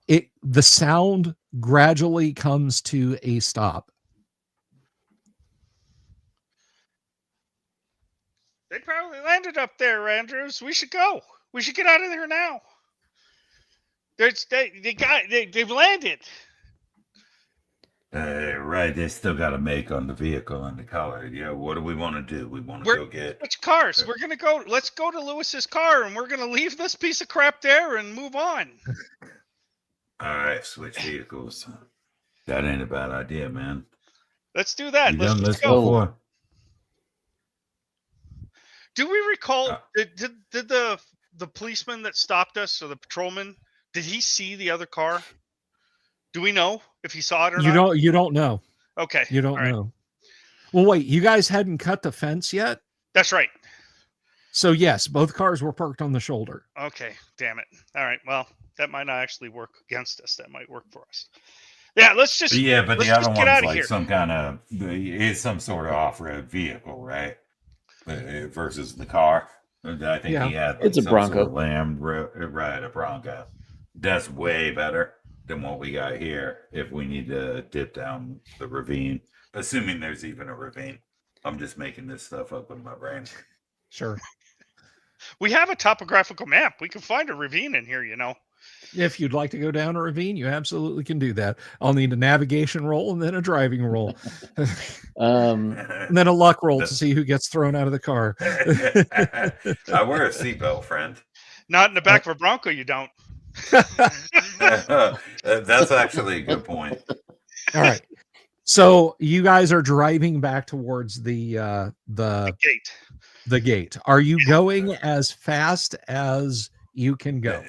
[SPEAKER 1] The sound gradually comes to a stop.
[SPEAKER 2] They probably landed up there, Andrews. We should go. We should get out of there now. They've landed.
[SPEAKER 5] Right, they still got to make on the vehicle and the color. Yeah, what do we want to do? We want to go get
[SPEAKER 2] which cars? We're gonna go. Let's go to Lewis's car, and we're gonna leave this piece of crap there and move on.
[SPEAKER 5] All right, switch vehicles. That ain't a bad idea, man.
[SPEAKER 2] Let's do that.
[SPEAKER 5] You
[SPEAKER 2] Let's
[SPEAKER 5] done
[SPEAKER 2] just
[SPEAKER 5] this
[SPEAKER 2] go.
[SPEAKER 5] before?
[SPEAKER 2] Do we recall? Did the policeman that stopped us, or the patrolman, did he see the other car? Do we know if he saw it or not?
[SPEAKER 1] You don't know.
[SPEAKER 2] Okay.
[SPEAKER 1] You don't
[SPEAKER 2] All right.
[SPEAKER 1] know. Well, wait, you guys hadn't cut the fence yet?
[SPEAKER 2] That's right.
[SPEAKER 1] So yes, both cars were parked on the shoulder.
[SPEAKER 2] Okay. Damn it. All right. Well, that might not actually work against us. That might work for us. Yeah. Let's just.
[SPEAKER 5] Yeah, but
[SPEAKER 2] let's
[SPEAKER 5] the other
[SPEAKER 2] just get
[SPEAKER 5] one's
[SPEAKER 2] outta
[SPEAKER 5] like
[SPEAKER 2] here.
[SPEAKER 5] some kind of it's some sort of off-road vehicle, right? Versus the car. I think he had.
[SPEAKER 3] It's a
[SPEAKER 5] some
[SPEAKER 3] Bronco.
[SPEAKER 5] Sort of Lamb, right? A Bronco. That's way better than what we got here. If we need to dip down the ravine, assuming there's even a ravine. I'm just making this stuff up in my brain.
[SPEAKER 1] Sure.
[SPEAKER 2] We have a topographical map. We can find a ravine in here, you know.
[SPEAKER 1] If you'd like to go down a ravine, you absolutely can do that. I'll need a navigation roll and then a driving roll. And then a luck roll to see who gets thrown out of the car.
[SPEAKER 5] I wear a seatbelt, friend.
[SPEAKER 2] Not in the back of a Bronco, you don't.
[SPEAKER 5] That's actually a good point.
[SPEAKER 1] All right. So you guys are driving back towards the
[SPEAKER 2] gate.
[SPEAKER 1] The gate. Are you going as fast as you can go?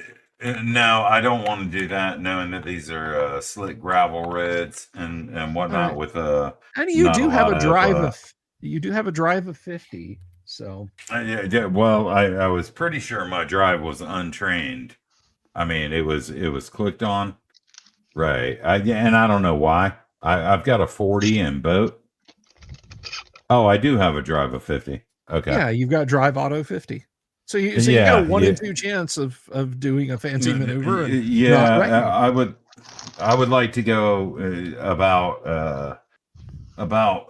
[SPEAKER 5] No, I don't want to do that, knowing that these are slick gravel roads and whatnot.
[SPEAKER 1] Right.
[SPEAKER 5] With
[SPEAKER 1] and you do have a drive of 50. So
[SPEAKER 5] yeah. Well, I was pretty sure my drive was untrained. I mean, it was clicked on, right? And I don't know why. I've got a 40 in boat. Oh, I do have a drive of 50. Okay.
[SPEAKER 1] Yeah, you've got drive auto 50. So you got a 1 in 2 chance of doing a fancy maneuver. And
[SPEAKER 5] I would like to go about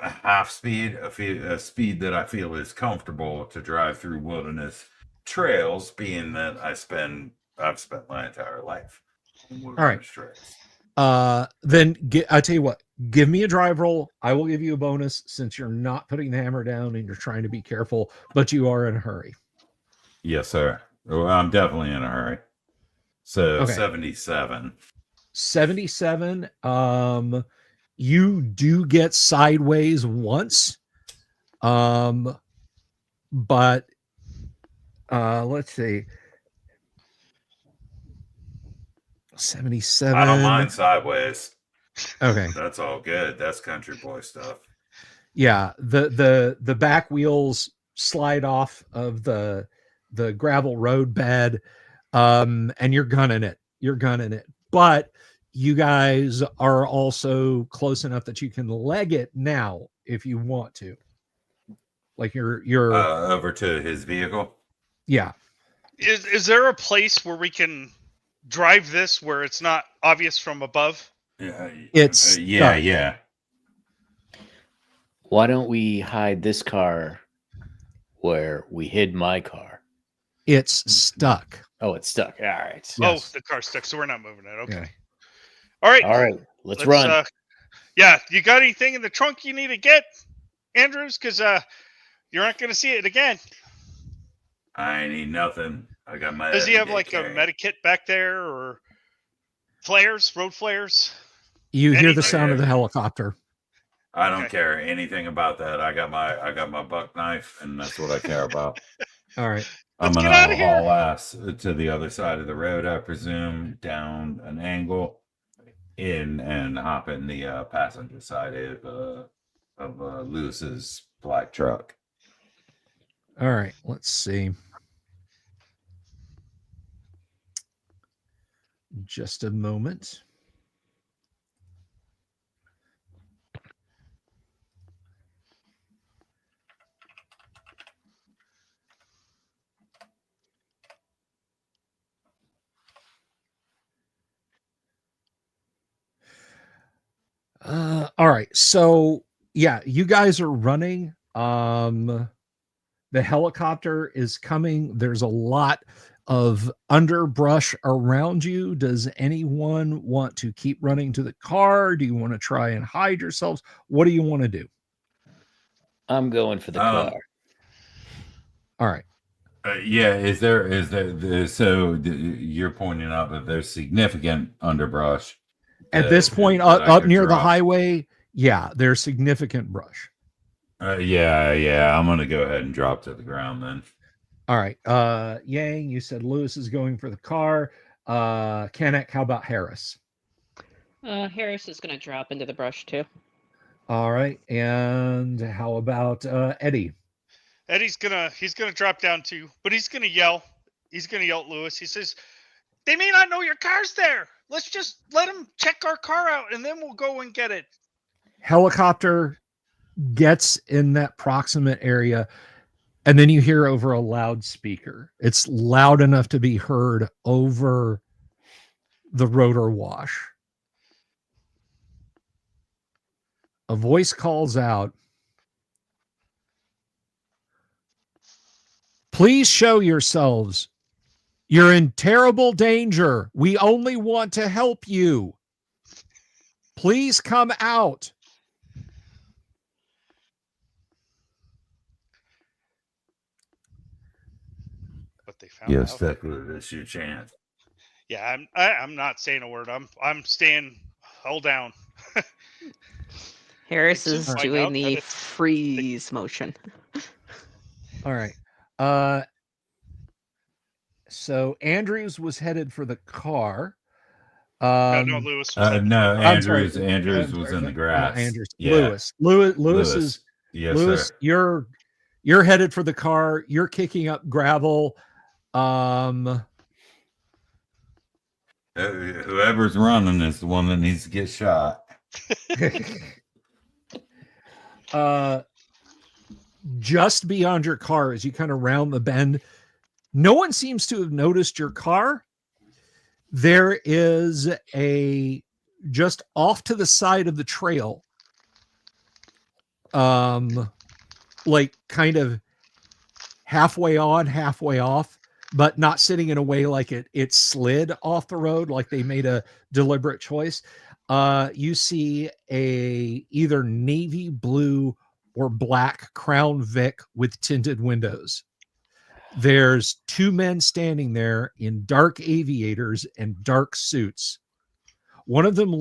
[SPEAKER 5] half speed, a speed that I feel is comfortable to drive through wilderness trails, being that I've spent my entire life on wilderness trails.
[SPEAKER 1] Then I tell you what, give me a drive roll. I will give you a bonus since you're not putting the hammer down and you're trying to be careful, but you are in a hurry.
[SPEAKER 5] Yes, sir. Well, I'm definitely in a hurry. So 77.
[SPEAKER 1] 77. You do get sideways once. But let's see. 77.
[SPEAKER 5] I don't mind sideways.
[SPEAKER 1] Okay.
[SPEAKER 5] That's all good. That's country boy stuff.
[SPEAKER 1] Yeah, the back wheels slide off of the gravel road bed, and you're gunning it. But you guys are also close enough that you can leg it now if you want to. Like you're
[SPEAKER 5] over to his vehicle.
[SPEAKER 1] Yeah.
[SPEAKER 2] Is there a place where we can drive this where it's not obvious from above?
[SPEAKER 5] Yeah.
[SPEAKER 1] It's
[SPEAKER 5] yeah.
[SPEAKER 3] Why don't we hide this car where we hid my car?
[SPEAKER 1] It's stuck.
[SPEAKER 3] Oh, it's stuck. All right.
[SPEAKER 2] Oh,
[SPEAKER 1] Yes.
[SPEAKER 2] the car's stuck, so we're not moving it. Okay.
[SPEAKER 1] Yeah.
[SPEAKER 2] All right.
[SPEAKER 3] All right. Let's run.
[SPEAKER 2] Yeah. You got anything in the trunk you need to get, Andrews? Because you're not going to see it again.
[SPEAKER 5] I need nothing. I got my.
[SPEAKER 2] Does he have like a medikit back there or flares, road flares?
[SPEAKER 1] You hear the sound of the helicopter.
[SPEAKER 5] I don't care anything about that. I got my buck knife, and that's what I care about.
[SPEAKER 1] All right.
[SPEAKER 5] I'm
[SPEAKER 2] Let's
[SPEAKER 5] gonna
[SPEAKER 2] get outta here.
[SPEAKER 5] haul ass to the other side of the road, I presume, down an angle, in and hop in the passenger side of Lewis's black truck.
[SPEAKER 1] All right. Let's see. Just a moment. All right. So yeah, you guys are running. The helicopter is coming. There's a lot of underbrush around you. Does anyone want to keep running to the car? Do you want to try and hide yourselves? What do you want to do?
[SPEAKER 3] I'm going for the car.
[SPEAKER 1] All right.
[SPEAKER 5] Yeah, is there so you're pointing out that there's significant underbrush
[SPEAKER 1] At this point,
[SPEAKER 5] that I
[SPEAKER 1] up
[SPEAKER 5] could
[SPEAKER 1] near the
[SPEAKER 5] drop?
[SPEAKER 1] highway, yeah, there's significant brush.
[SPEAKER 5] Yeah. I'm gonna go ahead and drop to the ground then.
[SPEAKER 1] All right. Yang, you said Lewis is going for the car. Kanek, how about Harris?
[SPEAKER 4] Harris is going to drop into the brush too.
[SPEAKER 1] All right. And how about Eddie?
[SPEAKER 2] Eddie's he's gonna drop down too, but he's gonna yell. He's gonna yell at Lewis. He says, "They may not know your car's there. Let's just let them check our car out, and then we'll go and get it."
[SPEAKER 1] Helicopter gets in that proximate area, and then you hear over a loudspeaker. It's loud enough to be heard over the rotor wash. A voice calls out, "Please show yourselves. You're in terrible danger. We only want to help you. Please come out."
[SPEAKER 2] But they found
[SPEAKER 5] Yeah,
[SPEAKER 2] out.
[SPEAKER 5] stick with it. It's your chance.
[SPEAKER 2] Yeah, I'm not saying a word. I'm staying held down.
[SPEAKER 4] Harris
[SPEAKER 2] They
[SPEAKER 4] is
[SPEAKER 2] find
[SPEAKER 4] doing
[SPEAKER 2] out that
[SPEAKER 4] the
[SPEAKER 2] it's-
[SPEAKER 4] freeze motion.
[SPEAKER 1] All right. So Andrews was headed for the car.
[SPEAKER 2] No, Lewis. Was
[SPEAKER 5] No,
[SPEAKER 1] I'm sorry.
[SPEAKER 5] Andrews
[SPEAKER 1] I'm
[SPEAKER 5] was
[SPEAKER 1] sorry,
[SPEAKER 5] in the
[SPEAKER 1] not
[SPEAKER 5] grass.
[SPEAKER 1] Andrews.
[SPEAKER 5] Yeah.
[SPEAKER 1] Lewis is
[SPEAKER 5] Yes,
[SPEAKER 1] Lewis.
[SPEAKER 5] sir.
[SPEAKER 1] You're headed for the car. You're kicking up gravel.
[SPEAKER 5] Whoever's running is the one that needs to get shot.
[SPEAKER 1] Just beyond your car, as you kind of round the bend, no one seems to have noticed your car. There is just off to the side of the trail, like kind of halfway on, halfway off, but not sitting in a way like it slid off the road, like they made a deliberate choice. You see a either navy blue or black Crown Vic with tinted windows. There's two men standing there in dark aviators and dark suits. One of them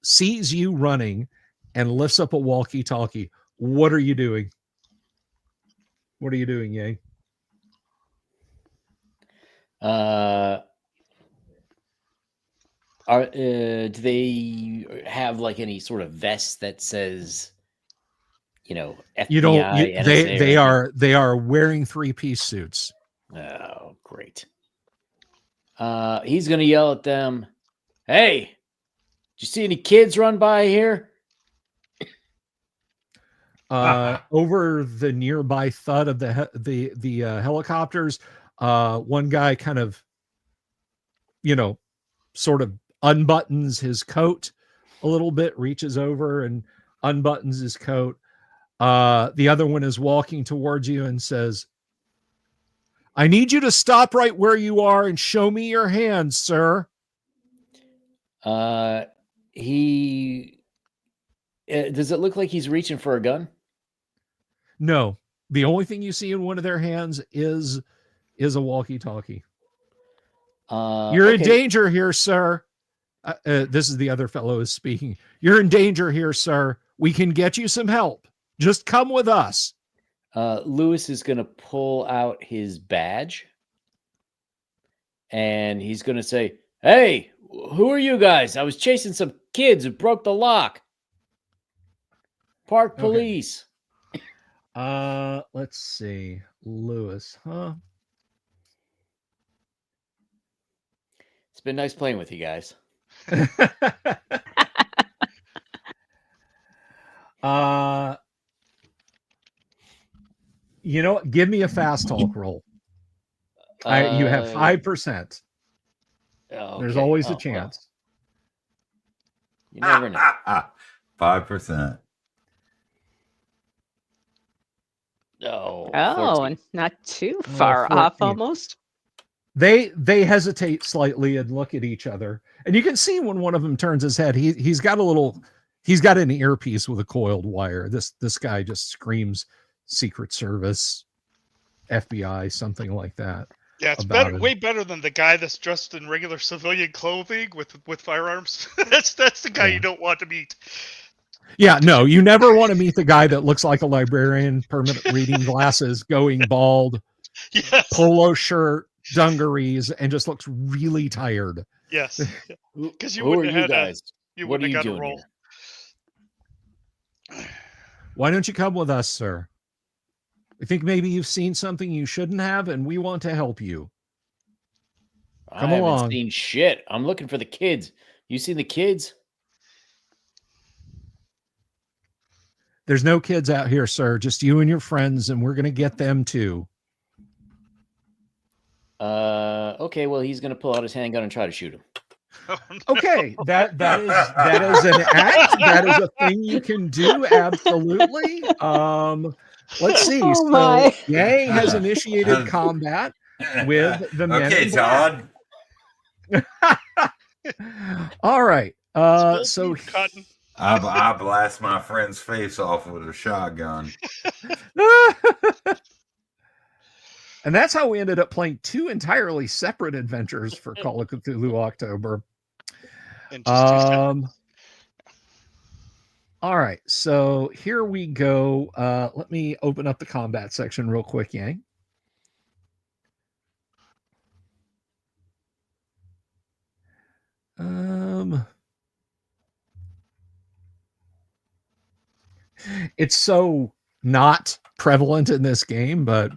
[SPEAKER 1] sees you running and lifts up a walkie-talkie. What are you doing? What are you doing, Yang?
[SPEAKER 3] Do they have like any sort of vest that says, FBI,
[SPEAKER 1] You don't.
[SPEAKER 3] NSA
[SPEAKER 1] They are wearing 3-piece suits.
[SPEAKER 3] Oh, great. He's gonna yell at them. Hey, did you see any kids run by here?
[SPEAKER 1] Over the nearby thud of the helicopters, one guy kind of, sort of unbuttons his coat a little bit, reaches over and unbuttons his coat. The other one is walking towards you and says, "I need you to stop right where you are and show me your hands, sir."
[SPEAKER 3] Does it look like he's reaching for a gun?
[SPEAKER 1] No, the only thing you see in one of their hands is a walkie-talkie. You're in danger here, sir. This is the other fellow is speaking. You're in danger here, sir. We can get you some help. Just come with us.
[SPEAKER 3] Lewis is going to pull out his badge and he's going to say, "Hey, who are you guys? I was chasing some kids who broke the lock. Park police."
[SPEAKER 1] Let's see. Lewis, huh?
[SPEAKER 3] It's been nice playing with you guys.
[SPEAKER 1] You know what? Give me a fast talk roll. You have 5%. There's always a chance.
[SPEAKER 3] You never know.
[SPEAKER 5] 5%.
[SPEAKER 3] Oh,
[SPEAKER 4] and not too far off
[SPEAKER 1] 14.
[SPEAKER 4] almost.
[SPEAKER 1] They hesitate slightly and look at each other. And you can see when one of them turns his head, he's got an earpiece with a coiled wire. This guy just screams Secret Service, FBI, something like that.
[SPEAKER 2] Yeah, it's
[SPEAKER 1] about
[SPEAKER 2] better,
[SPEAKER 1] it.
[SPEAKER 2] way better than the guy that's dressed in regular civilian clothing with firearms. that's the guy
[SPEAKER 1] Yeah.
[SPEAKER 2] you don't want to meet.
[SPEAKER 1] Yeah, no, you never want to meet the guy that looks like a librarian, permanent reading glasses, going bald,
[SPEAKER 2] Yes.
[SPEAKER 1] polo shirt, dungarees, and just looks really tired.
[SPEAKER 2] Yes.
[SPEAKER 3] Who,
[SPEAKER 2] Because you
[SPEAKER 3] who are
[SPEAKER 2] wouldn't
[SPEAKER 3] you
[SPEAKER 2] have had
[SPEAKER 3] guys?
[SPEAKER 2] you
[SPEAKER 3] What are
[SPEAKER 2] wouldn't
[SPEAKER 3] you
[SPEAKER 2] have got a
[SPEAKER 3] doing
[SPEAKER 2] roll.
[SPEAKER 3] here?
[SPEAKER 1] Why don't you come with us, sir? I think maybe you've seen something you shouldn't have, and we want to help you. Come
[SPEAKER 3] I haven't
[SPEAKER 1] along.
[SPEAKER 3] seen shit. I'm looking for the kids. You seen the kids?
[SPEAKER 1] There's no kids out here, sir. Just you and your friends, and we're going to get them too.
[SPEAKER 3] Okay, well, he's gonna pull out his handgun and try to shoot him.
[SPEAKER 2] Oh, no.
[SPEAKER 1] Okay, that is an act. That is a thing you can do. Absolutely. Let's see.
[SPEAKER 4] Oh
[SPEAKER 1] So
[SPEAKER 4] my.
[SPEAKER 1] Yang has initiated combat with the men.
[SPEAKER 5] Okay,
[SPEAKER 1] in black.
[SPEAKER 5] Todd.
[SPEAKER 1] All right.
[SPEAKER 2] Spill
[SPEAKER 1] So
[SPEAKER 2] food, Cotton.
[SPEAKER 5] I blast my friend's face off with a shotgun.
[SPEAKER 1] and that's how we ended up playing two entirely separate adventures for Call of Cthulhu October.
[SPEAKER 2] In just 2 seconds.
[SPEAKER 1] All right, so here we go. Let me open up the combat section real quick, Yang. It's so not prevalent in this game, but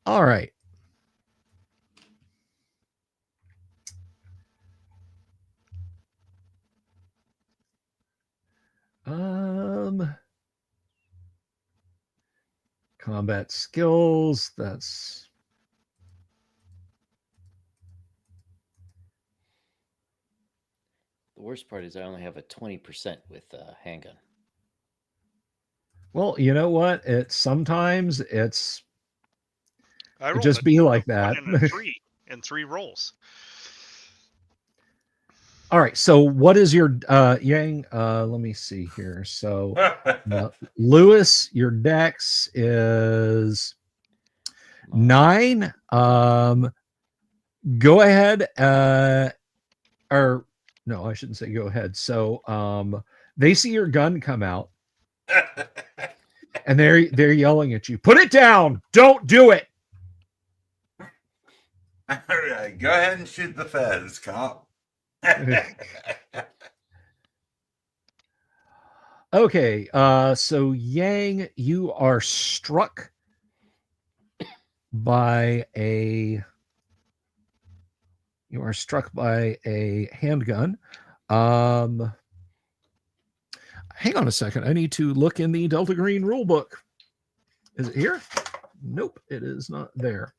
[SPEAKER 1] all right. Combat skills, that's
[SPEAKER 3] The worst part is I only have a 20% with handgun.
[SPEAKER 1] well, you know what? Sometimes it's
[SPEAKER 2] I
[SPEAKER 1] it
[SPEAKER 2] rolled
[SPEAKER 1] just
[SPEAKER 2] a
[SPEAKER 1] be like
[SPEAKER 2] 1
[SPEAKER 1] that.
[SPEAKER 2] and a 3 in 3 rolls.
[SPEAKER 1] All right, so what is your Yang? Let me see here. So Lewis, your dex is 9. Go ahead. Or no, I shouldn't say go ahead. So they see your gun come out, and they're yelling at you. Put it down! Don't do it!
[SPEAKER 5] All right, go ahead and shoot the feds, cop.
[SPEAKER 1] Okay, so Yang, you are struck by a handgun. Hang on a second. I need to look in the Delta Green rule book. Is it here? Nope, it is not there.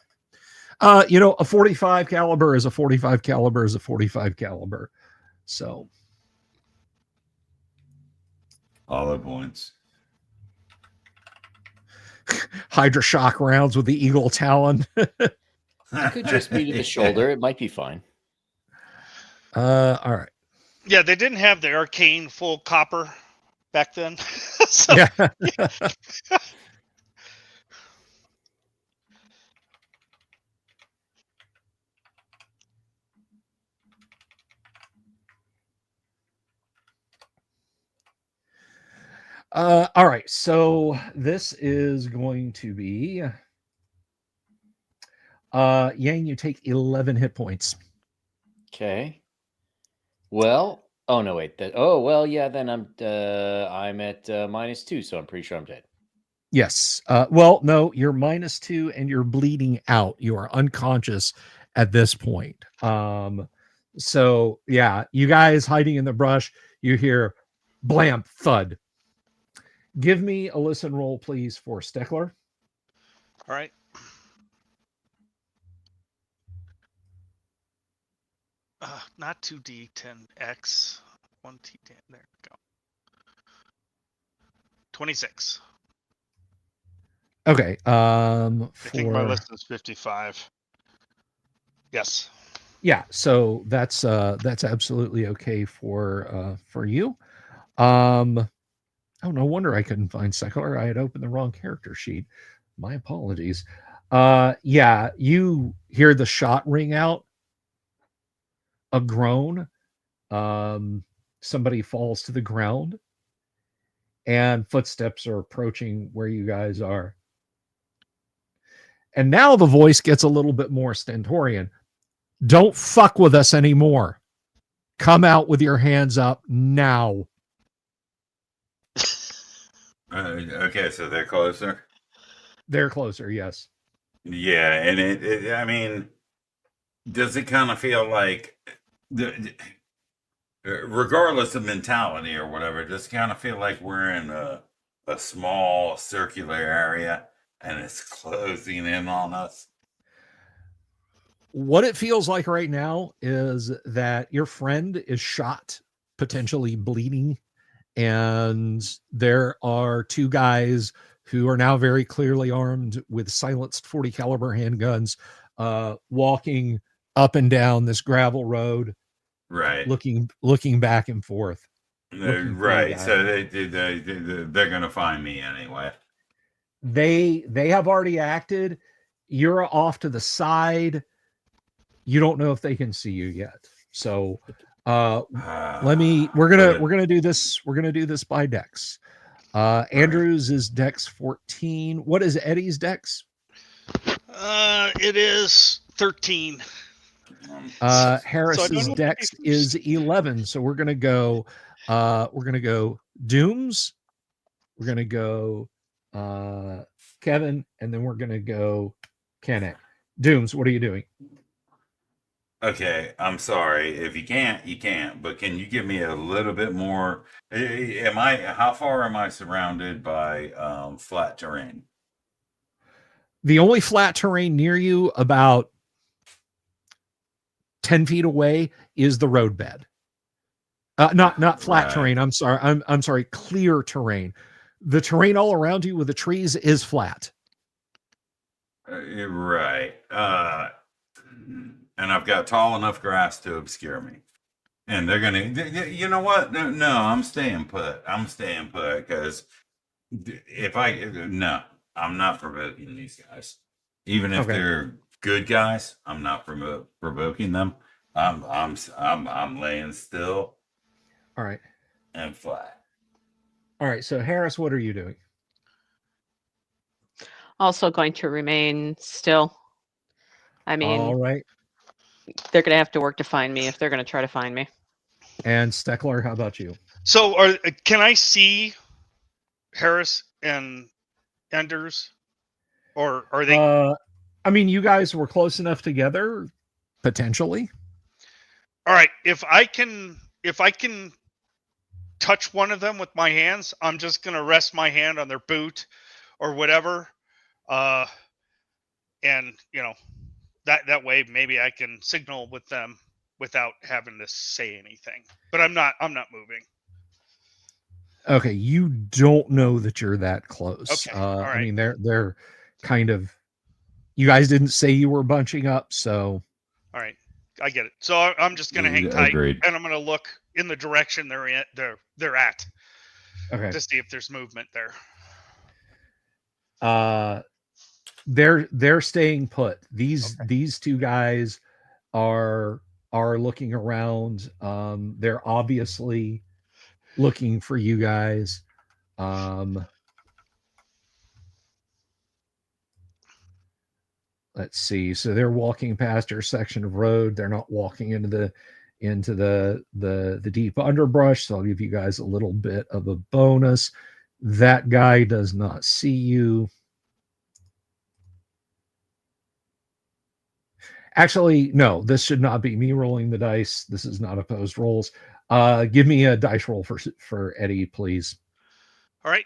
[SPEAKER 1] A 45 caliber is a 45 caliber is a 45 caliber. So
[SPEAKER 5] all the points.
[SPEAKER 1] Hydra shock rounds with the Eagle Talon.
[SPEAKER 3] It could just be to the shoulder. It might be fine.
[SPEAKER 1] All right.
[SPEAKER 2] Yeah, they didn't have the arcane full copper back then. So,
[SPEAKER 1] Yeah. All right. So this is going to be Yang, you take 11 hit points.
[SPEAKER 3] Okay. Well, oh no, wait. Yeah. Then I'm at -2, so I'm pretty sure I'm dead.
[SPEAKER 1] Yes. Well, no, you're -2 and you're bleeding out. You are unconscious at this point. So yeah, you guys hiding in the brush, you hear blam, thud. Give me a listen roll, please, for Steckler.
[SPEAKER 2] all right. Not 2d10x. 1d10. There we go. 26.
[SPEAKER 1] Okay.
[SPEAKER 2] I think my list is 55. Yes.
[SPEAKER 1] Yeah, so that's absolutely okay for you. Oh, no wonder I couldn't find Secular. I had opened the wrong character sheet. My apologies. Yeah, you hear the shot ring out, a groan. Somebody falls to the ground, and footsteps are approaching where you guys are. And now the voice gets a little bit more stentorian. Don't fuck with us anymore. Come out with your hands up now.
[SPEAKER 5] Okay, so they're closer.
[SPEAKER 1] They're closer, yes.
[SPEAKER 5] Yeah, and I mean, does it kind of feel like, regardless of mentality or whatever, does it kind of feel like we're in a small circular area and it's closing in on us?
[SPEAKER 1] What it feels like right now is that your friend is shot, potentially bleeding, and there are two guys who are now very clearly armed with silenced 40 caliber handguns, walking up and down this gravel road,
[SPEAKER 5] Right.
[SPEAKER 1] looking back and forth.
[SPEAKER 5] Right. So they're gonna find me anyway.
[SPEAKER 1] They have already acted. You're off to the side. You don't know if they can see you yet. So we're gonna do this by dex. Andrews is dex 14. What is Eddie's dex?
[SPEAKER 2] It is 13.
[SPEAKER 1] Harris's dex is 11. So we're gonna go Dooms, we're gonna go Kevin, and then we're gonna go Kenneth. Dooms, what are you doing?
[SPEAKER 5] Okay, I'm sorry. If you can't, you can't. But can you give me a little bit more? How far am I surrounded by flat terrain?
[SPEAKER 1] The only flat terrain near you, about 10 feet away, is the roadbed. Not flat terrain. I'm sorry. I'm sorry. Clear terrain. The terrain all around you with the trees is flat.
[SPEAKER 5] Right. And I've got tall enough grass to obscure me. And they're gonna, you know what? No, I'm staying put. Because I'm not provoking these guys. Even if they're good guys, I'm not provoking them. I'm laying still.
[SPEAKER 1] All right.
[SPEAKER 5] And flat.
[SPEAKER 1] All right. So Harris, what are you doing?
[SPEAKER 4] Also going to remain still. I mean,
[SPEAKER 1] all right.
[SPEAKER 4] They're going to have to work to find me if they're going to try to find me.
[SPEAKER 1] And Steckler, how about you?
[SPEAKER 2] So can I see Harris and Enders? Or are they?
[SPEAKER 1] I mean, you guys were close enough together, potentially.
[SPEAKER 2] All right. If I can touch one of them with my hands, I'm just going to rest my hand on their boot or whatever. And that way maybe I can signal with them without having to say anything. But I'm not moving.
[SPEAKER 1] Okay, you don't know that you're that close.
[SPEAKER 2] Okay. All right.
[SPEAKER 1] I mean, they're kind of. You guys didn't say you were bunching up, so.
[SPEAKER 2] All right, I get it. So I'm just gonna hang tight,
[SPEAKER 5] Agreed.
[SPEAKER 2] and I'm gonna look in the direction they're at.
[SPEAKER 1] Okay.
[SPEAKER 2] To see if there's movement there.
[SPEAKER 1] They're staying put. These two guys are looking around. They're obviously looking for you guys. Let's see. So they're walking past your section of road. They're not walking into the deep underbrush. So I'll give you guys a little bit of a bonus. That guy does not see you. Actually, no, this should not be me rolling the dice. This is not opposed rolls. Give me a dice roll for Eddie, please.
[SPEAKER 2] All right.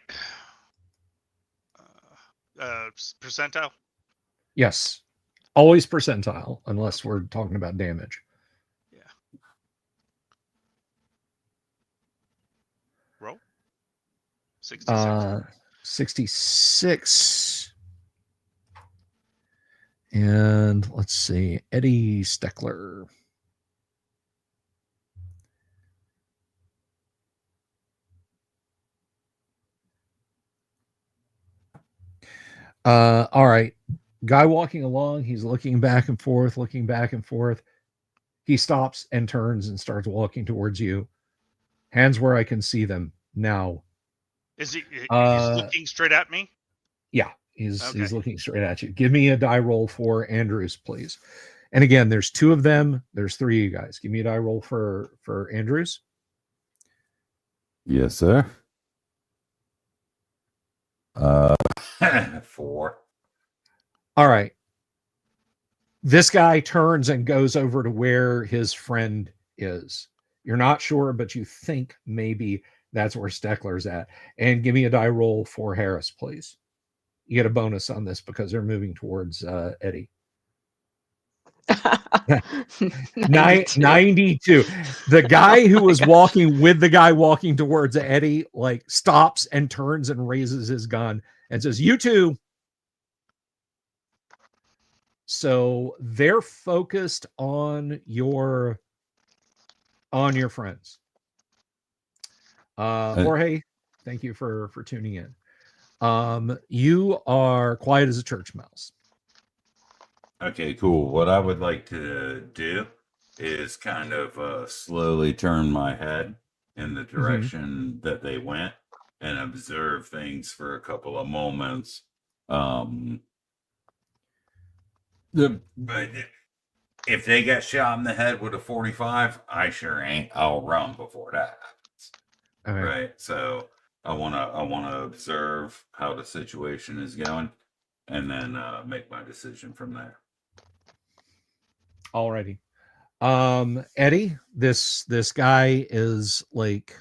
[SPEAKER 2] Percentile?
[SPEAKER 1] Yes. Always percentile, unless we're talking about damage.
[SPEAKER 2] Yeah. Roll. 66.
[SPEAKER 1] 66. And let's see, Eddie Steckler. All right. Guy walking along, he's looking back and forth, looking back and forth. He stops and turns and starts walking towards you. Hands where I can see them now.
[SPEAKER 2] Is he? He's
[SPEAKER 1] Uh,
[SPEAKER 2] looking straight at me.
[SPEAKER 1] Yeah, he's
[SPEAKER 2] Okay.
[SPEAKER 1] looking straight at you. Give me a die roll for Andrews, please. And again, there's 2 of them. There's 3 of you guys. Give me a die roll for Andrews.
[SPEAKER 5] Yes, sir. 4.
[SPEAKER 1] All right. This guy turns and goes over to where his friend is. You're not sure, but you think maybe that's where Steckler's at. And give me a die roll for Harris, please. You get a bonus on this because they're moving towards Eddie. 92. The guy who was walking with the guy walking towards Eddie, like, stops and turns and raises his gun and says, "You two." So they're focused on your friends. Jorge, thank you for tuning in. You are quiet as a church mouse.
[SPEAKER 5] Okay, cool. What I would like to do is kind of slowly turn my head in the direction that they went and observe things for a couple of moments. If they get shot in the head with a 45, I sure ain't. I'll run before that happens.
[SPEAKER 1] Okay.
[SPEAKER 5] Right. So I wanna observe how the situation is going, and then make my decision from there.
[SPEAKER 1] Alrighty. Eddie, this guy is like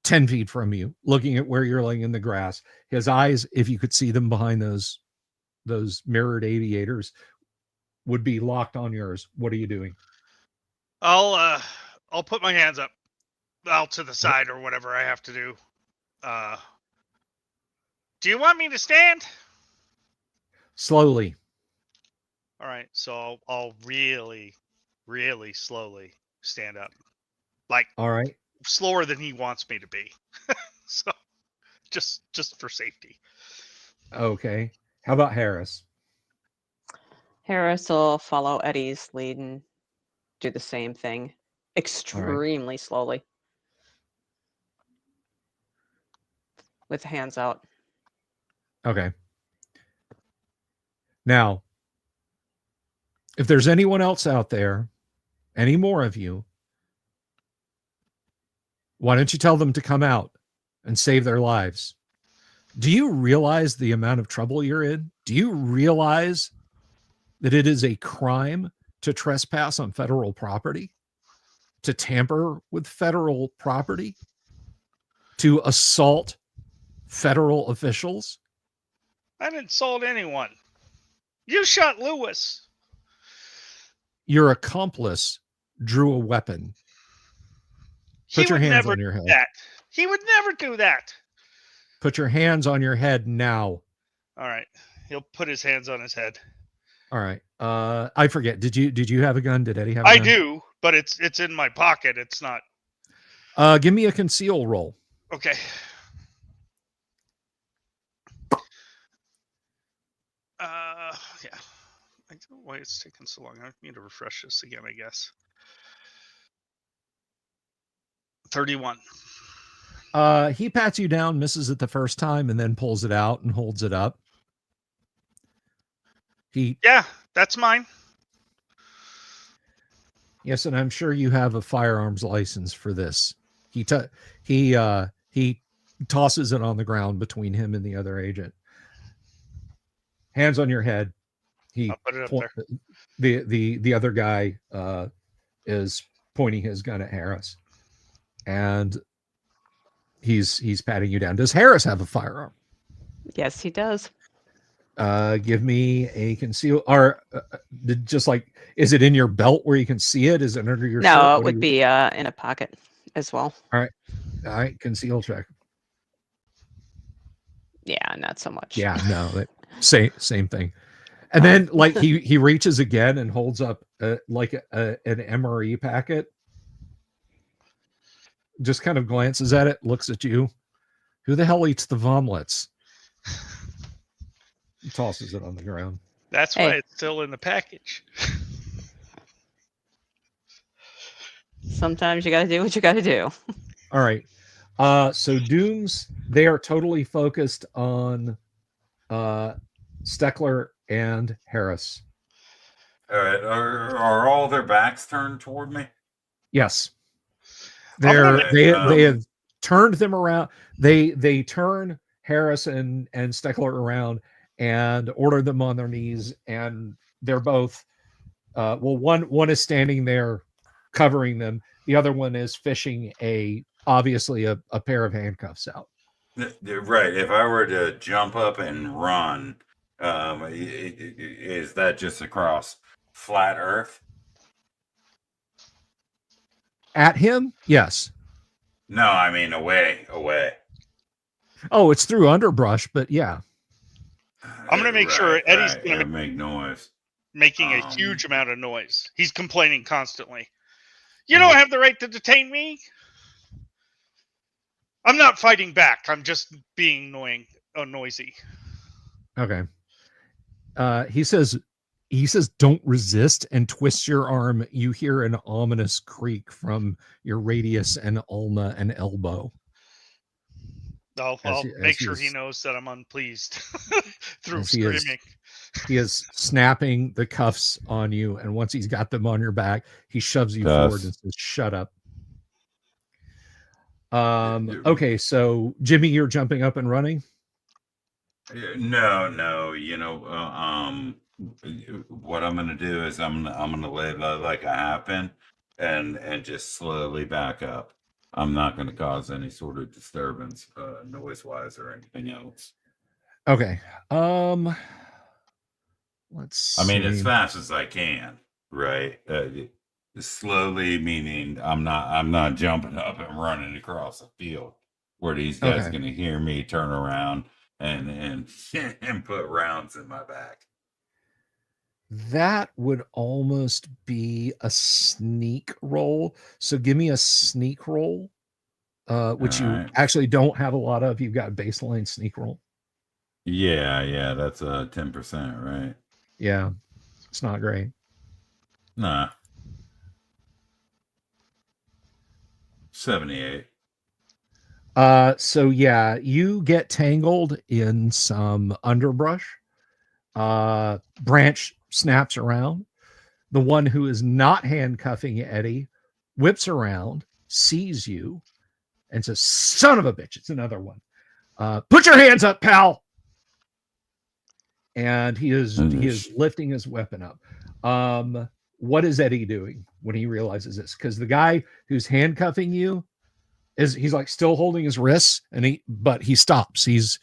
[SPEAKER 1] 10 feet from you, looking at where you're laying in the grass. His eyes, if you could see them behind those mirrored aviators, would be locked on yours. What are you doing?
[SPEAKER 2] I'll put my hands up out to the side or whatever I have to do. Do you want me to stand?
[SPEAKER 1] Slowly.
[SPEAKER 2] All right, so I'll really, really slowly stand up, like
[SPEAKER 1] All right.
[SPEAKER 2] slower than he wants me to be. So, just for safety.
[SPEAKER 1] Okay. How about Harris?
[SPEAKER 4] Harris will follow Eddie's lead and do the same thing extremely slowly with hands out.
[SPEAKER 1] Okay. Now, if there's anyone else out there, any more of you, why don't you tell them to come out and save their lives? Do you realize the amount of trouble you're in? Do you realize that it is a crime to trespass on federal property, to tamper with federal property, to assault federal officials?
[SPEAKER 2] I didn't insult anyone. You shot Lewis.
[SPEAKER 1] Your accomplice drew a weapon. Put your hands on your head.
[SPEAKER 2] He would never do that.
[SPEAKER 1] Put your hands on your head now.
[SPEAKER 2] All right. He'll put his hands on his head.
[SPEAKER 1] All right. I forget. Did you have a gun? Did Eddie have a gun?
[SPEAKER 2] I do, but it's in my pocket. It's not.
[SPEAKER 1] Give me a conceal roll.
[SPEAKER 2] Okay. Yeah. I don't know why it's taking so long. I need to refresh this again, I guess. 31.
[SPEAKER 1] He pats you down, misses it the first time, and then pulls it out and holds it up.
[SPEAKER 2] Yeah, that's mine.
[SPEAKER 1] Yes, and I'm sure you have a firearms license for this. He tosses it on the ground between him and the other agent. Hands on your head.
[SPEAKER 2] I'll put it up there.
[SPEAKER 1] The other guy is pointing his gun at Harris, and he's patting you down. Does Harris have a firearm?
[SPEAKER 4] Yes, he does.
[SPEAKER 1] Give me a conceal, or just like, is it in your belt where you can see it? Is it under your shirt?
[SPEAKER 4] No, it would be in a pocket as well.
[SPEAKER 1] All right. Conceal check.
[SPEAKER 4] Yeah, not so much.
[SPEAKER 1] Yeah, no, same thing. And then like he reaches again and holds up like an MRE packet. Just kind of glances at it, looks at you. Who the hell eats the vomlets? Tosses it on the ground.
[SPEAKER 2] That's
[SPEAKER 4] Hey.
[SPEAKER 2] why it's still in the package.
[SPEAKER 4] Sometimes you got to do what you got to do.
[SPEAKER 1] All right. So Dooms, they are totally focused on Steckler and Harris.
[SPEAKER 5] All right. Are all their backs turned toward me?
[SPEAKER 1] Yes.
[SPEAKER 2] I'm
[SPEAKER 1] They have turned them around. They turn Harris and Steckler around and order them on their knees, and they're both one is standing there covering them. The other one is fishing obviously a pair of handcuffs out.
[SPEAKER 5] Right. If I were to jump up and run, is that just across flat Earth?
[SPEAKER 1] At him? Yes.
[SPEAKER 5] No, I mean away.
[SPEAKER 1] Oh, it's through underbrush, but yeah.
[SPEAKER 2] I'm going to make sure Eddie's going to
[SPEAKER 5] make noise.
[SPEAKER 2] Making a huge amount of noise. He's complaining constantly. You don't have the right to detain me. I'm not fighting back. I'm just being noisy.
[SPEAKER 1] Okay. He says, don't resist and twist your arm. You hear an ominous creak from your radius and ulna and elbow.
[SPEAKER 2] I'll make sure he knows that I'm unpleased through screaming.
[SPEAKER 1] He is snapping the cuffs on you, and once he's got them on your back, he shoves you forward and says, "Shut up." Okay, so Jimmy, you're jumping up and running?
[SPEAKER 5] No. You know, what I'm gonna do is I'm gonna lay low like I have been, and just slowly back up. I'm not gonna cause any sort of disturbance, noise wise or anything else.
[SPEAKER 1] Okay. Let's see.
[SPEAKER 5] I mean, as fast as I can, right? Slowly, meaning I'm not jumping up and running across the field where these guys are going to hear me turn around and put rounds in my back.
[SPEAKER 1] That would almost be a sneak roll. So give me a sneak roll, which you actually don't have a lot of. You've got baseline sneak roll.
[SPEAKER 5] Yeah, that's 10%, right?
[SPEAKER 1] Yeah, it's not great.
[SPEAKER 5] Nah. 78.
[SPEAKER 1] So yeah, you get tangled in some underbrush. Branch snaps around. The one who is not handcuffing Eddie whips around, sees you, and says, "Son of a bitch!" It's another one. Put your hands up, pal. And he is lifting his weapon up. What is Eddie doing when he realizes this? Because the guy who's handcuffing you he's like still holding his wrists, but he stops. He's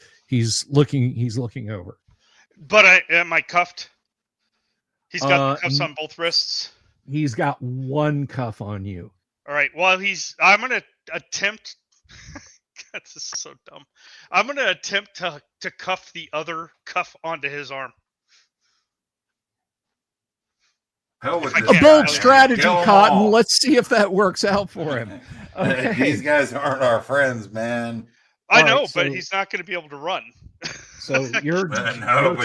[SPEAKER 1] looking over.
[SPEAKER 2] But am I cuffed? He's got the cuffs on both wrists.
[SPEAKER 1] He's got one cuff on you.
[SPEAKER 2] All right. Well, I'm gonna attempt. God, this is so dumb. I'm going to attempt to cuff the other cuff onto his arm.
[SPEAKER 1] A bold strategy, Cotton. Let's see if that works out for him. Okay.
[SPEAKER 5] These guys aren't our friends, man.
[SPEAKER 2] I know, but he's not going to be able to run.
[SPEAKER 1] So you're
[SPEAKER 5] but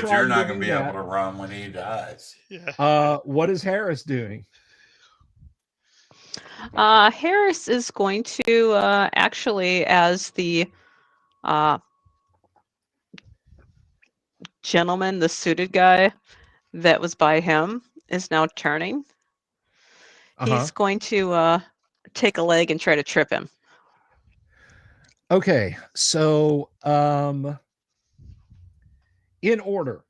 [SPEAKER 5] you're not going to be able to run when he dies.
[SPEAKER 2] Yeah.
[SPEAKER 1] What is Harris doing?
[SPEAKER 4] Harris is going to actually, as the gentleman, the suited guy that was by him is now turning. He's going to take a leg and try to trip him.
[SPEAKER 1] Okay, so in order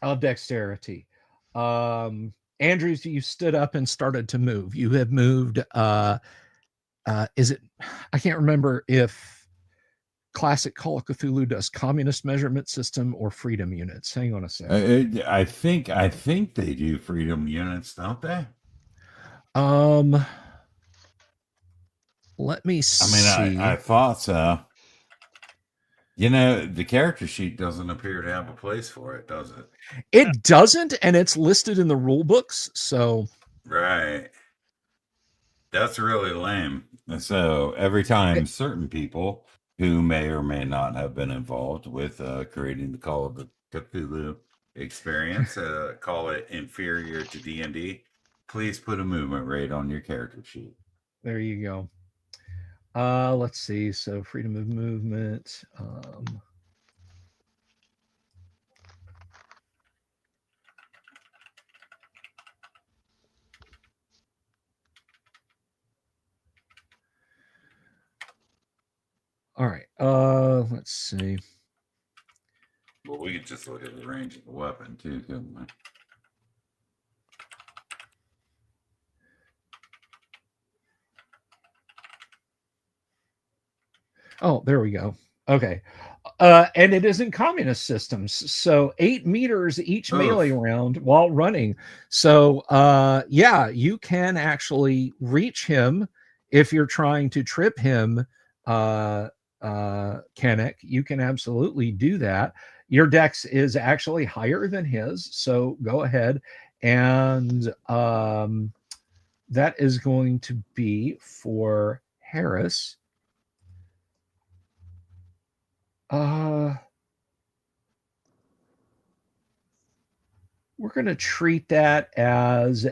[SPEAKER 1] of dexterity, Andrews, you stood up and started to move. You have moved. Is it? I can't remember if Classic Call of Cthulhu does communist measurement system or freedom units. Hang on a second.
[SPEAKER 5] I think they do freedom units, don't they?
[SPEAKER 1] Let me see.
[SPEAKER 5] I mean, I thought so. You know, the character sheet doesn't appear to have a place for it, does it?
[SPEAKER 1] It doesn't, and it's listed in the rule books. So
[SPEAKER 5] right, that's really lame. And so every time certain people who may or may not have been involved with creating the Call of Cthulhu experience, call it inferior to D&D, please put a movement rate on your character sheet.
[SPEAKER 1] There you go. Let's see. So freedom of movement. All right. Let's see.
[SPEAKER 5] Well, we could just look at the range of the weapon too, couldn't we?
[SPEAKER 1] Oh, there we go. Okay. And it is in communist systems. So 8 meters each melee round while running. So yeah, you can actually reach him if you're trying to trip him, Kennick. You can absolutely do that. Your dex is actually higher than his. So go ahead. And that is going to be for Harris. We're going to treat that as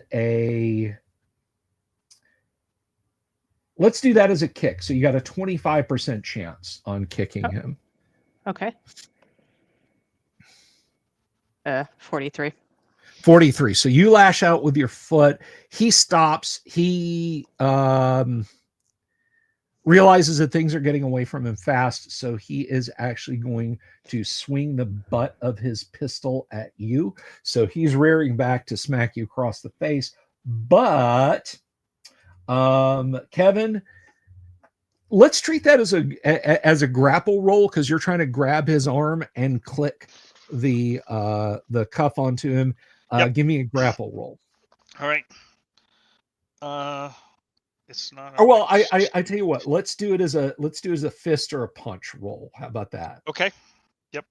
[SPEAKER 1] let's do that as a kick. So you got a 25% chance on kicking him.
[SPEAKER 4] Okay. 43.
[SPEAKER 1] 43. So you lash out with your foot. He stops. He realizes that things are getting away from him fast, so he is actually going to swing the butt of his pistol at you. So he's rearing back to smack you across the face. But Kevin, let's treat that as a grapple roll, because you're trying to grab his arm and click the cuff onto him.
[SPEAKER 2] Yep.
[SPEAKER 1] Give me a grapple roll.
[SPEAKER 2] All right. It's not.
[SPEAKER 1] Oh, well, I tell you what. Let's do it as a fist or a punch roll. How about that?
[SPEAKER 2] Okay. Yep.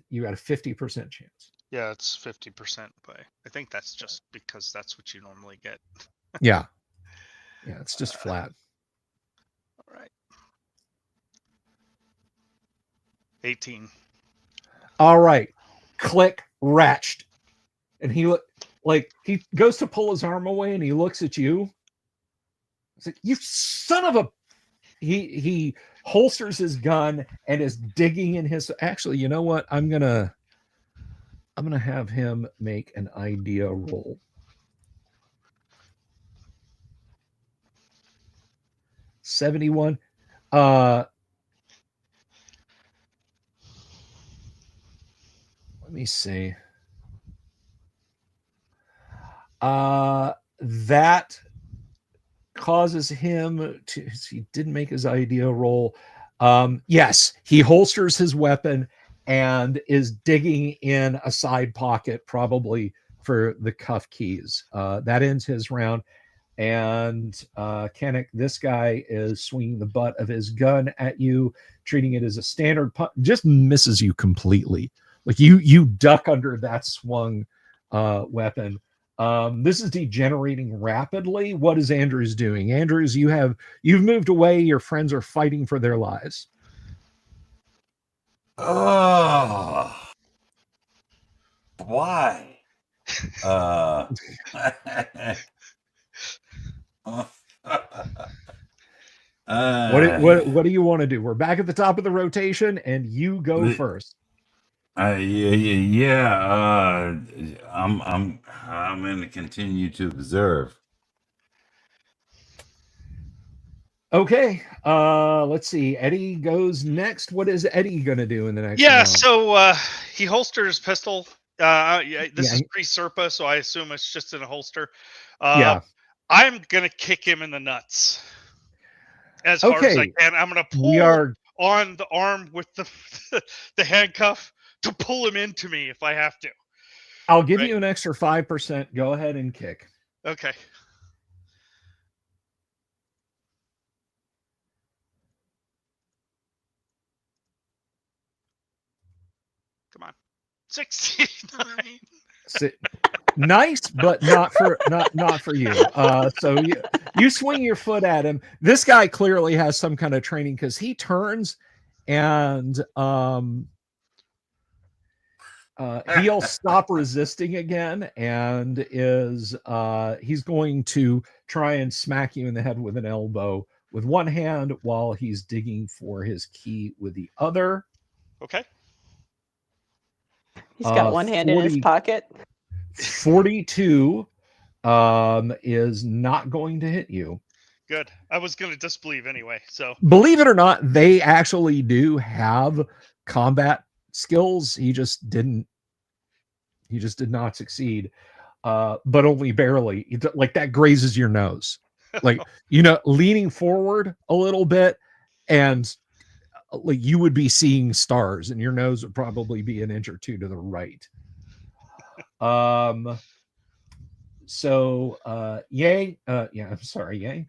[SPEAKER 1] You got a 50% chance.
[SPEAKER 2] Yeah, it's 50%, but I think that's just because that's what you normally get.
[SPEAKER 1] Yeah. Yeah, it's just flat.
[SPEAKER 2] All right. 18.
[SPEAKER 1] All right. Click, ratched. And he goes to pull his arm away and he looks at you. It's like, you son of a... He holsters his gun and is digging in his... Actually, you know what? I'm gonna have him make an idea roll. 71. Let me see. That causes him to... He didn't make his idea roll. Yes, he holsters his weapon and is digging in a side pocket, probably for the cuff keys. That ends his round. And Kennick, this guy is swinging the butt of his gun at you, treating it as a standard punch. Just misses you completely. Like you duck under that swung weapon. This is degenerating rapidly. What is Andrews doing? Andrews, you've moved away. Your friends are fighting for their lives.
[SPEAKER 5] Oh, why?
[SPEAKER 1] What do you want to do? We're back at the top of the rotation, and you go first.
[SPEAKER 5] Yeah. I'm going to continue to observe.
[SPEAKER 1] Okay. Let's see. Eddie goes next. What is Eddie going to do in the next?
[SPEAKER 2] Yeah.
[SPEAKER 1] round?
[SPEAKER 2] So he holsters his pistol. This is pre-Serpa, so I assume it's just in a holster.
[SPEAKER 1] Yeah.
[SPEAKER 2] I'm gonna kick him in the nuts as hard as I can. I'm gonna pull on the arm with the handcuff to pull him into me if I have to.
[SPEAKER 1] I'll give you an extra 5%. Go ahead and kick.
[SPEAKER 2] Okay. Come on. 69.
[SPEAKER 1] Nice, but not for you. So you swing your foot at him. This guy clearly has some kind of training, because he turns and he'll stop resisting again, and he's going to try and smack you in the head with an elbow with one hand while he's digging for his key with the other.
[SPEAKER 2] Okay.
[SPEAKER 4] He's got one hand in his pocket.
[SPEAKER 1] 42 is not going to hit you.
[SPEAKER 2] Good. I was going to disbelieve anyway. So
[SPEAKER 1] believe it or not, they actually do have combat skills. He just did not succeed, but only barely. Like that grazes your nose, like leaning forward a little bit, and like you would be seeing stars, and your nose would probably be an inch or two to the right. So Yang, I'm sorry, Yang.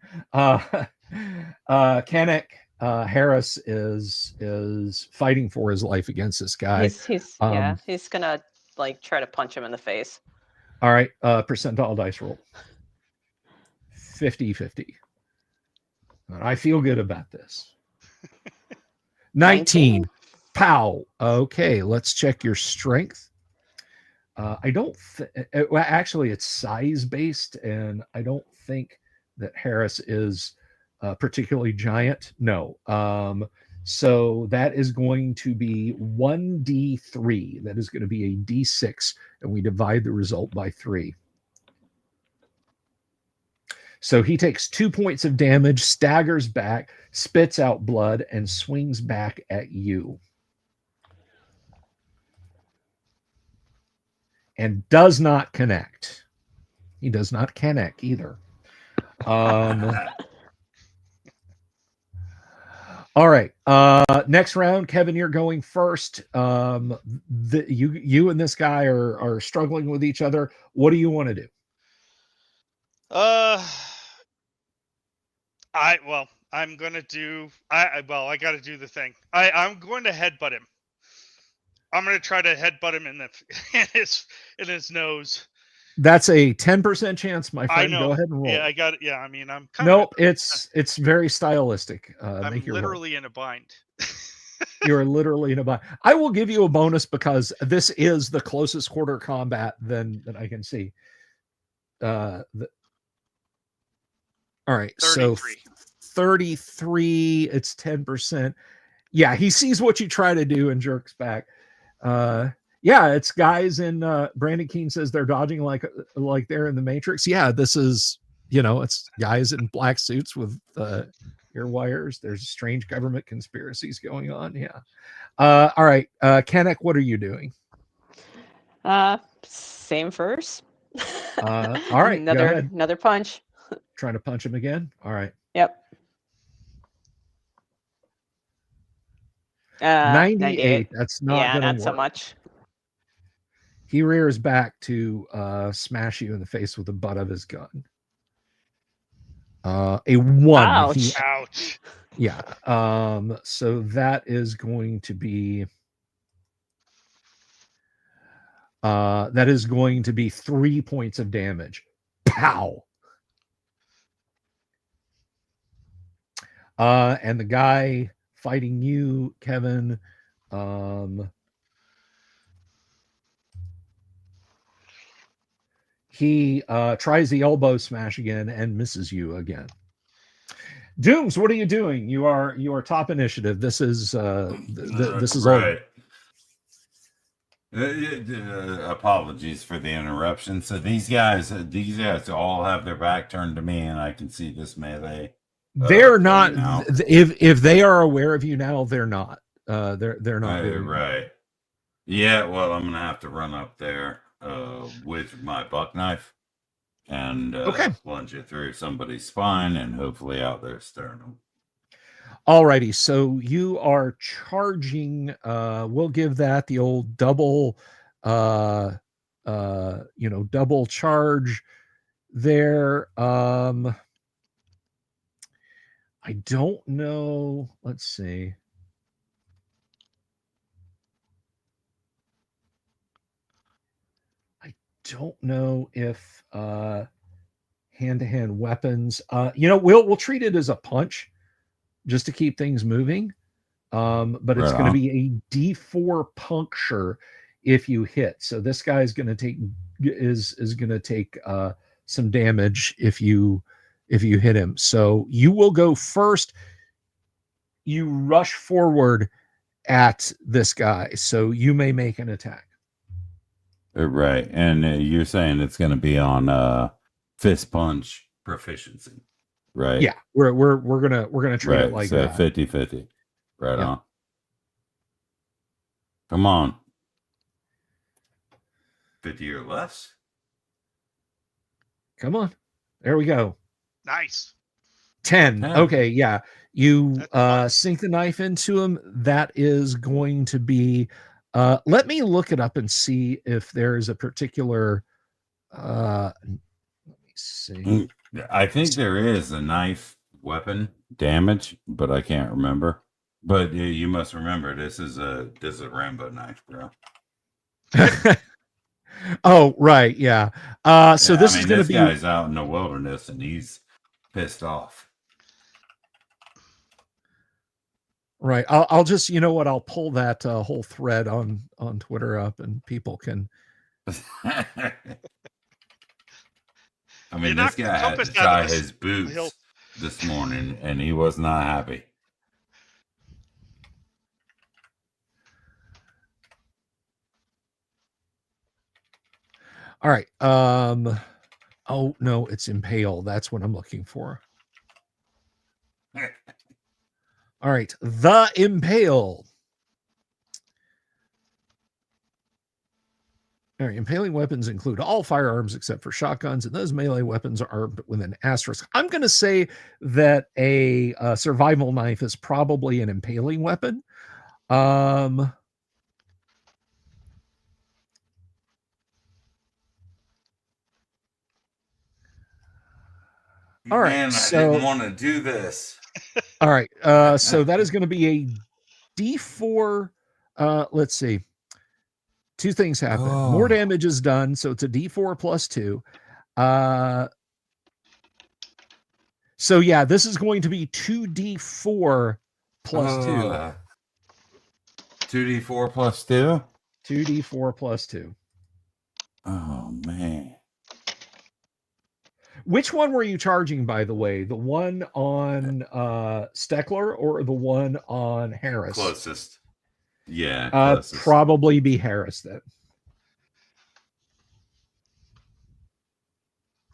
[SPEAKER 1] Kanek, Harris is fighting for his life against this guy.
[SPEAKER 4] He's gonna like try to punch him in the face.
[SPEAKER 1] All right, percentile dice roll. 50-50. I feel good about this. 19. Pow. Okay, let's check your strength. I don't well, actually it's size based, and I don't think that Harris is particularly giant. No. So that is going to be 1d3. That is going to be a d6, and we divide the result by 3. So he takes 2 points of damage, staggers back, spits out blood, and swings back at you. And does not connect. He does not connect either. All right. Next round, Kevin, you're going first. You and this guy are struggling with each other. What do you want to do?
[SPEAKER 2] I'm gonna do. I got to do the thing. I'm going to headbutt him. I'm going to try to headbutt him in his nose.
[SPEAKER 1] That's a 10% chance, my friend.
[SPEAKER 2] I know.
[SPEAKER 1] Go ahead and roll.
[SPEAKER 2] Yeah, I got it. Yeah, I mean, I'm kind
[SPEAKER 1] Nope, it's very stylistic.
[SPEAKER 2] I'm literally in a bind.
[SPEAKER 1] You're literally in a bind. I will give you a bonus because this is the closest quarter combat that I can see. All right, 33. So 33, it's 10%. Yeah, he sees what you try to do and jerks back. Yeah, it's guys in Brandon Keene says they're dodging like they're in the Matrix. Yeah, this is, it's guys in black suits with ear wires. There's strange government conspiracies going on. Yeah. All right, Kanek, what are you doing?
[SPEAKER 4] Same first.
[SPEAKER 1] All right,
[SPEAKER 4] another punch.
[SPEAKER 1] Trying to punch him again. All right.
[SPEAKER 4] Yep.
[SPEAKER 1] 98. That's not gonna work.
[SPEAKER 4] So much.
[SPEAKER 1] He rears back to smash you in the face with the butt of his gun. A 1.
[SPEAKER 4] Ouch.
[SPEAKER 2] Ouch.
[SPEAKER 1] Yeah. So that is going to be 3 points of damage. Pow. And the guy fighting you, Kevin, he tries the elbow smash again and misses you again. Dooms, what are you doing? You are top initiative. This is this is
[SPEAKER 5] right. Apologies for the interruption. So these guys all have their back turned to me, and I can see this melee.
[SPEAKER 1] They're not. If they are aware of you now, they're not. They're not.
[SPEAKER 5] Right. Yeah. Well, I'm gonna have to run up there with my buck knife and plunge it through somebody's spine and hopefully out their sternum.
[SPEAKER 1] Alrighty. So you are charging. We'll give that the old double. Double charge there. I don't know. Let's see. I don't know if hand-to-hand weapons. We'll treat it as a punch, just to keep things moving. But it's going to be a D4 puncture if you hit. So this guy is going to take some damage if you hit him. So you will go first. You rush forward at this guy, so you may make an attack.
[SPEAKER 5] Right, and you're saying it's going to be on fist punch proficiency, right?
[SPEAKER 1] Yeah, we're gonna treat it like
[SPEAKER 5] so
[SPEAKER 1] that.
[SPEAKER 5] 50-50. Right
[SPEAKER 1] Yeah.
[SPEAKER 5] on. Come on. 50 or less.
[SPEAKER 1] Come on, there we go.
[SPEAKER 2] Nice.
[SPEAKER 1] 10.
[SPEAKER 5] 10.
[SPEAKER 1] Okay, yeah. You
[SPEAKER 2] That's fine.
[SPEAKER 1] sink the knife into him. That is going to be. Let me look it up and see if there is a particular. Let me see.
[SPEAKER 5] I think there is a knife weapon damage, but I can't remember. But you must remember this is a Rambo knife, bro.
[SPEAKER 1] Oh, right, yeah. So this is going to be.
[SPEAKER 5] This guy's out in the wilderness and he's pissed off.
[SPEAKER 1] Right. I'll just, you know what? I'll pull that whole thread on Twitter up, and people can.
[SPEAKER 5] I mean, this guy had to tie his boots this morning, and he was not happy.
[SPEAKER 1] All right. Oh no, it's impale. That's what I'm looking for. All right, the impale. All right, impaling weapons include all firearms except for shotguns, and those melee weapons are armed with an asterisk. I'm going to say that a survival knife is probably an impaling weapon. All right,
[SPEAKER 5] man,
[SPEAKER 1] so
[SPEAKER 5] I didn't want to do this.
[SPEAKER 1] All right, so that is going to be a D4. Let's see. Two things happen. More damage is done, so it's a D4 plus 2. So yeah, this is going to be 2D4 plus 2.
[SPEAKER 5] 2D4 plus 2?
[SPEAKER 1] 2D4 plus 2.
[SPEAKER 5] Oh, man.
[SPEAKER 1] Which one were you charging, by the way? The one on Steckler or the one on Harris?
[SPEAKER 5] Closest. Yeah, closest.
[SPEAKER 1] Probably be Harris then.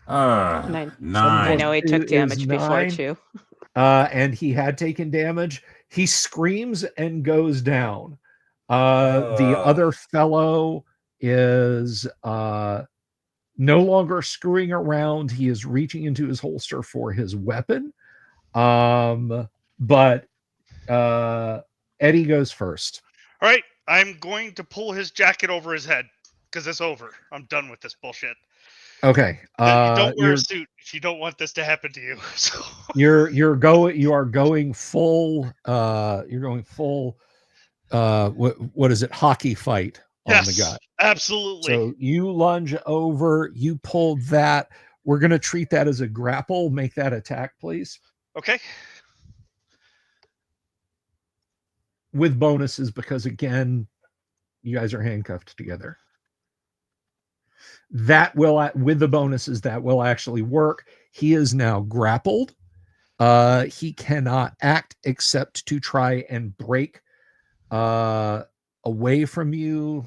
[SPEAKER 4] Nine.
[SPEAKER 5] 9.
[SPEAKER 4] I know he took damage before too.
[SPEAKER 1] And he had taken damage. He screams and goes down. The other fellow is no longer screwing around. He is reaching into his holster for his weapon. But Eddie goes first.
[SPEAKER 2] All right, I'm going to pull his jacket over his head because it's over. I'm done with this bullshit.
[SPEAKER 1] Okay.
[SPEAKER 2] Don't wear a suit if you don't want this to happen to you. So
[SPEAKER 1] you are going full. You're going full. What is it? Hockey fight on the guy.
[SPEAKER 2] Absolutely.
[SPEAKER 1] So you lunge over. You pull that. We're going to treat that as a grapple. Make that attack, please.
[SPEAKER 2] Okay.
[SPEAKER 1] With bonuses, because again, you guys are handcuffed together. That will, with the bonuses, that will actually work. He is now grappled. He cannot act except to try and break away from you.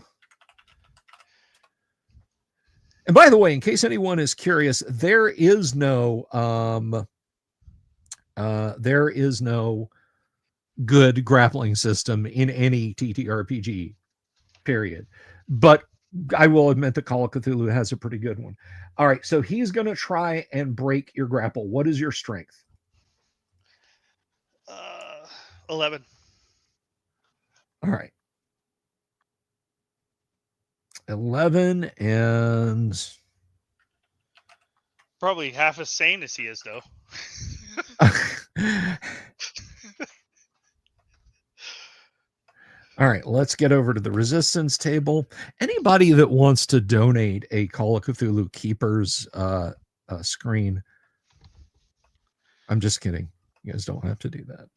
[SPEAKER 1] And by the way, in case anyone is curious, there is no good grappling system in any TTRPG, period. But I will admit that Call of Cthulhu has a pretty good one. All right, so he's going to try and break your grapple. What is your strength?
[SPEAKER 2] 11.
[SPEAKER 1] All right. 11 and...
[SPEAKER 2] Probably half as sane as he is, though.
[SPEAKER 1] All right, let's get over to the resistance table. Anybody that wants to donate a Call of Cthulhu Keepers screen, I'm just kidding. You guys don't have to do that.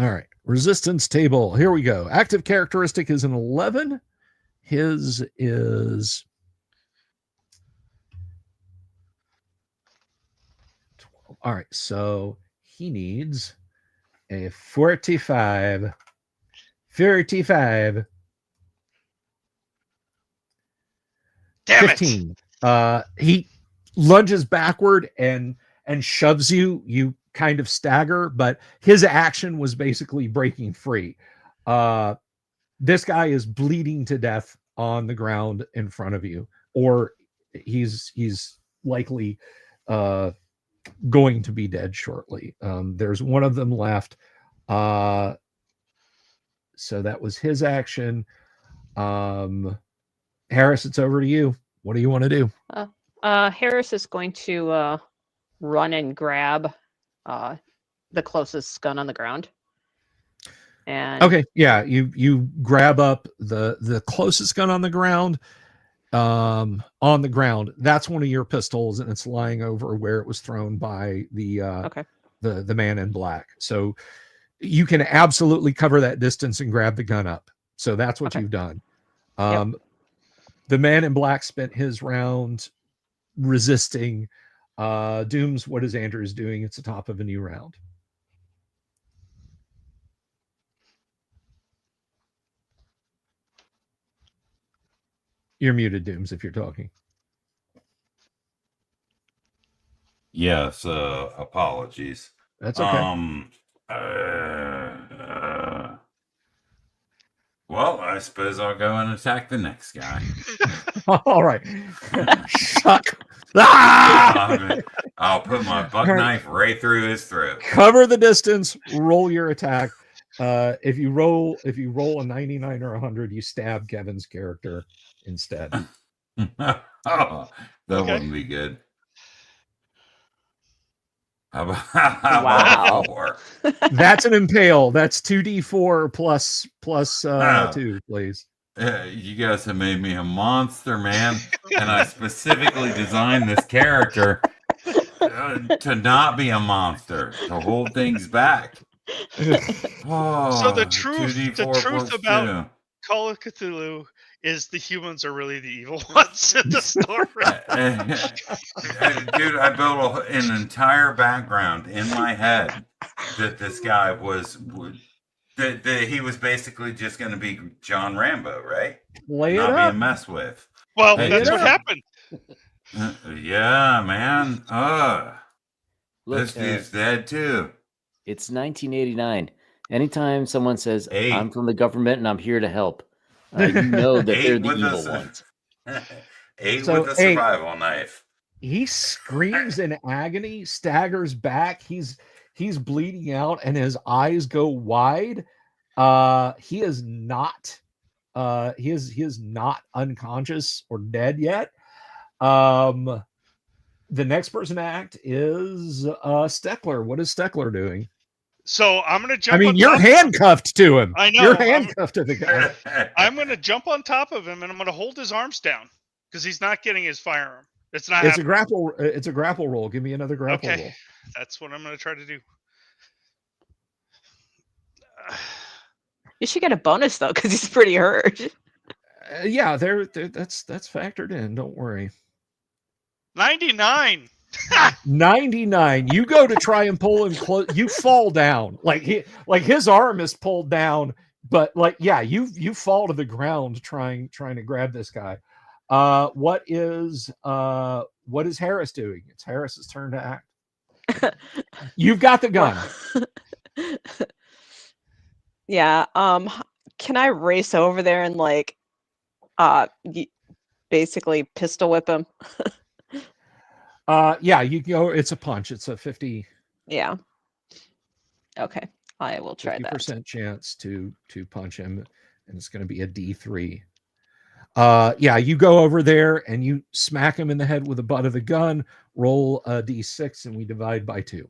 [SPEAKER 1] All right, Resistance table. Here we go. Active characteristic is an 11. His is 12. All right. So he needs a 45. 35.
[SPEAKER 2] Damn
[SPEAKER 1] 15. He lunges backward and shoves you. You kind of stagger, but his action was basically breaking free. This guy is bleeding to death on the ground in front of you, or he's likely going to be dead shortly. There's one of them left. So that was his action. Harris, it's over to you. What do you want to do?
[SPEAKER 4] Harris is going to run and grab the closest gun on the ground. And
[SPEAKER 1] okay, yeah, you grab up the closest gun on the ground. That's one of your pistols, and it's lying over where it was thrown by the man in black. So you can absolutely cover that distance and grab the gun up. So that's what you've done. The man in black spent his round resisting. Dooms, what is Andrews doing? It's the top of a new round. You're muted, Dooms, if you're talking.
[SPEAKER 5] Yes, apologies.
[SPEAKER 1] That's okay.
[SPEAKER 5] Well, I suppose I'll go and attack the next guy.
[SPEAKER 1] All right. Shuck. Ah!
[SPEAKER 5] I'll put my buck knife right through his throat.
[SPEAKER 1] Cover the distance. Roll your attack. If you roll a 99 or 100, you stab Kevin's character instead.
[SPEAKER 5] That wouldn't be good. How about 4?
[SPEAKER 1] That's an impale. That's 2d4 plus 2, please.
[SPEAKER 5] You guys have made me a monster, man, and I specifically designed this character to not be a monster, to hold things back.
[SPEAKER 2] So the truth about Call of Cthulhu is the humans are really the evil ones in the story.
[SPEAKER 5] Dude, I built an entire background in my head that this guy was that he was basically just going to be John Rambo, right? Not being messed with.
[SPEAKER 2] Well, that's what happened.
[SPEAKER 5] Yeah, man.
[SPEAKER 3] Look,
[SPEAKER 5] this dude's dead too.
[SPEAKER 3] It's 1989. Anytime someone says, I'm from the government and I'm here to help, you know that they're the evil ones.
[SPEAKER 5] 8 with a survival knife.
[SPEAKER 1] He screams in agony, staggers back. He's bleeding out, and his eyes go wide. He is not unconscious or dead yet. The next person to act is Steckler. What is Steckler doing?
[SPEAKER 2] So I'm going to jump.
[SPEAKER 1] I mean, you're handcuffed to him.
[SPEAKER 2] I know.
[SPEAKER 1] You're handcuffed to the guy.
[SPEAKER 2] I'm going to jump on top of him and I'm going to hold his arms down because he's not getting his firearm. It's a
[SPEAKER 1] grapple. It's a grapple roll. Give me another grapple roll.
[SPEAKER 2] That's what I'm going to try to do.
[SPEAKER 4] You should get a bonus though, because he's pretty hurt.
[SPEAKER 1] Yeah, that's factored in. Don't worry.
[SPEAKER 2] 99.
[SPEAKER 1] 99. You go to try and pull him close. You fall down. Like his arm is pulled down, but you fall to the ground trying to grab this guy. What is Harris doing? It's Harris's turn to act. You've got the gun.
[SPEAKER 4] Yeah. Can I race over there and basically pistol whip him?
[SPEAKER 1] Yeah, you go. It's a punch. It's a 50.
[SPEAKER 4] Yeah. Okay, I will try
[SPEAKER 1] 50%
[SPEAKER 4] that.
[SPEAKER 1] 50% chance to punch him, and it's going to be a D3. Yeah, you go over there and you smack him in the head with the butt of the gun. Roll a D6, and we divide by 2.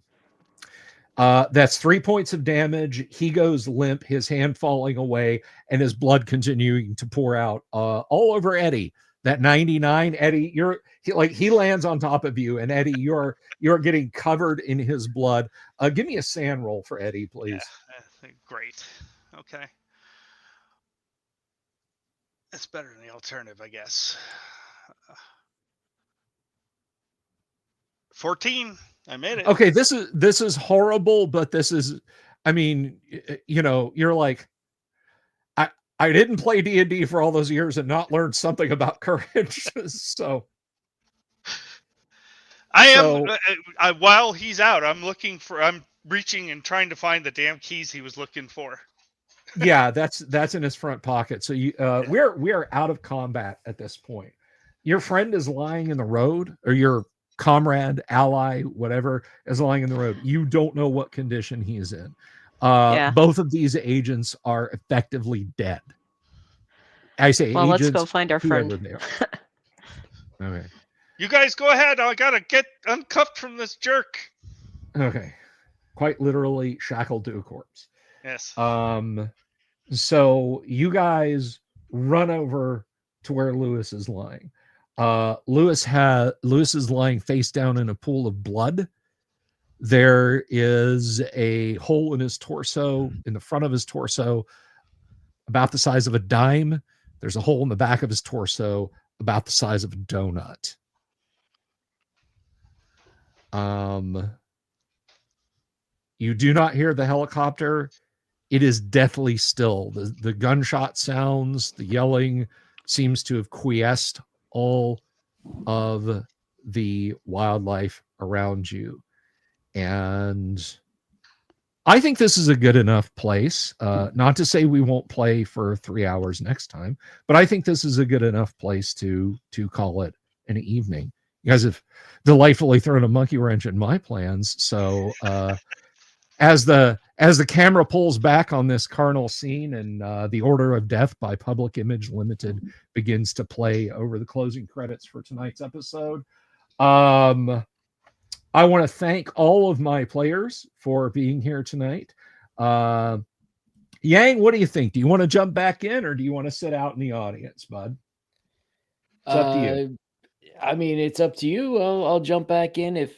[SPEAKER 1] That's 3 points of damage. He goes limp, his hand falling away, and his blood continuing to pour out all over Eddie. That 99, Eddie, he lands on top of you, and Eddie, you're getting covered in his blood. Give me a sand roll for Eddie, please.
[SPEAKER 2] Yeah, Great. Okay. It's better than the alternative, I guess. 14. I made it.
[SPEAKER 1] Okay, this is horrible, but this is, I mean, you're like, I didn't play D&D for all those years and not learn something about courage. So
[SPEAKER 2] while he's out, I'm reaching and trying to find the damn keys he was looking for.
[SPEAKER 1] Yeah, that's in his front pocket. So we are out of combat at this point. Your friend is lying in the road, or your comrade, ally, whatever, is lying in the road. You don't know what condition he is in. Both of these agents are effectively dead. I say
[SPEAKER 4] well,
[SPEAKER 1] agents,
[SPEAKER 4] let's go find our friend.
[SPEAKER 1] they are. Okay.
[SPEAKER 2] You guys go ahead. I gotta get uncuffed from this jerk.
[SPEAKER 1] Okay. Quite literally shackled to a corpse.
[SPEAKER 2] Yes.
[SPEAKER 1] So you guys run over to where Lewis is lying. Lewis is lying face down in a pool of blood. There is a hole in his torso, in the front of his torso, about the size of a dime. There's a hole in the back of his torso about the size of a donut. You do not hear the helicopter. It is deathly still. The gunshot sounds, the yelling seems to have quiesced all of the wildlife around you. And I think this is a good enough place. Not to say we won't play for 3 hours next time, but I think this is a good enough place to call it an evening. You guys have delightfully thrown a monkey wrench in my plans. So as the camera pulls back on this carnal scene and the Order of Death by Public Image Limited begins to play over the closing credits for tonight's episode, I want to thank all of my players for being here tonight. Yang, what do you think? Do you want to jump back in, or do you want to sit out in the audience, bud? It's up to you.
[SPEAKER 3] I mean, it's up to you. I'll jump back in if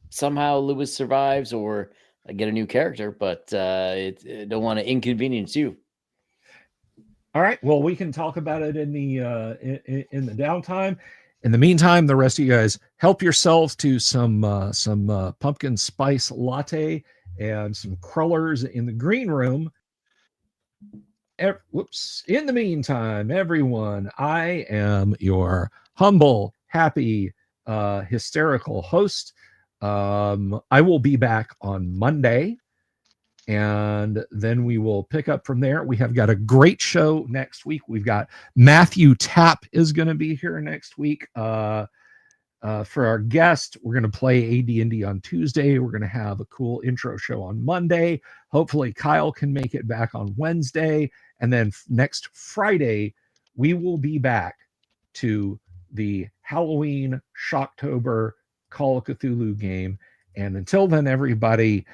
[SPEAKER 3] somehow Lewis survives or I get a new character, but I don't want to inconvenience you.
[SPEAKER 1] All right. Well, we can talk about it in the downtime. In the meantime, the rest of you guys help yourselves to some pumpkin spice latte and some crullers in the green room. In the meantime, everyone, I am your humble, happy, hysterical host. I will be back on Monday, and then we will pick up from there. We have got a great show next week. We've got Matthew Tapp is going to be here next week for our guest. We're going to play AD&D on Tuesday. We're going to have a cool intro show on Monday. Hopefully Kyle can make it back on Wednesday, and then next Friday we will be back to the Halloween Shocktober Call of Cthulhu game. And until then, everybody,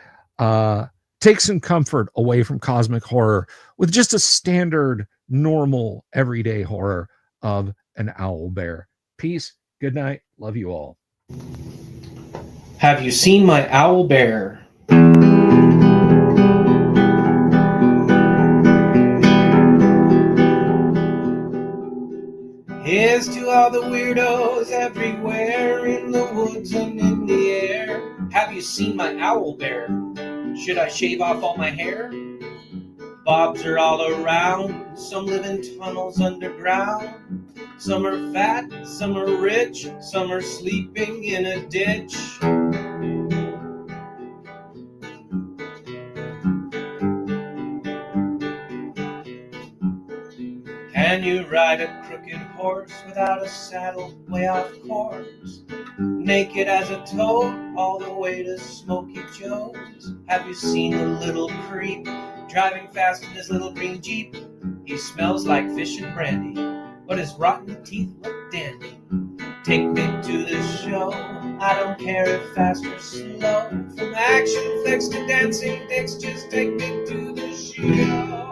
[SPEAKER 1] take some comfort away from cosmic horror with just a standard, normal, everyday horror of an owl bear. Peace. Good night. Love you all.
[SPEAKER 6] Have you seen my owl bear? Here's to all the weirdos everywhere in the woods and in the air. Have you seen my owl bear? Should I shave off all my hair? Bobs are all around. Some live in tunnels underground. Some are fat, some are rich, some are sleeping in a ditch. Can you ride a crooked horse without a saddle way off course? Naked as a toad all the way to Smoky Joe's. Have you seen the little creep driving fast in his little green Jeep? He smells like fish and brandy, but his rotten teeth look dandy. Take me to the show, I don't care if fast or slow. From action flicks to dancing dicks, just take me to the show.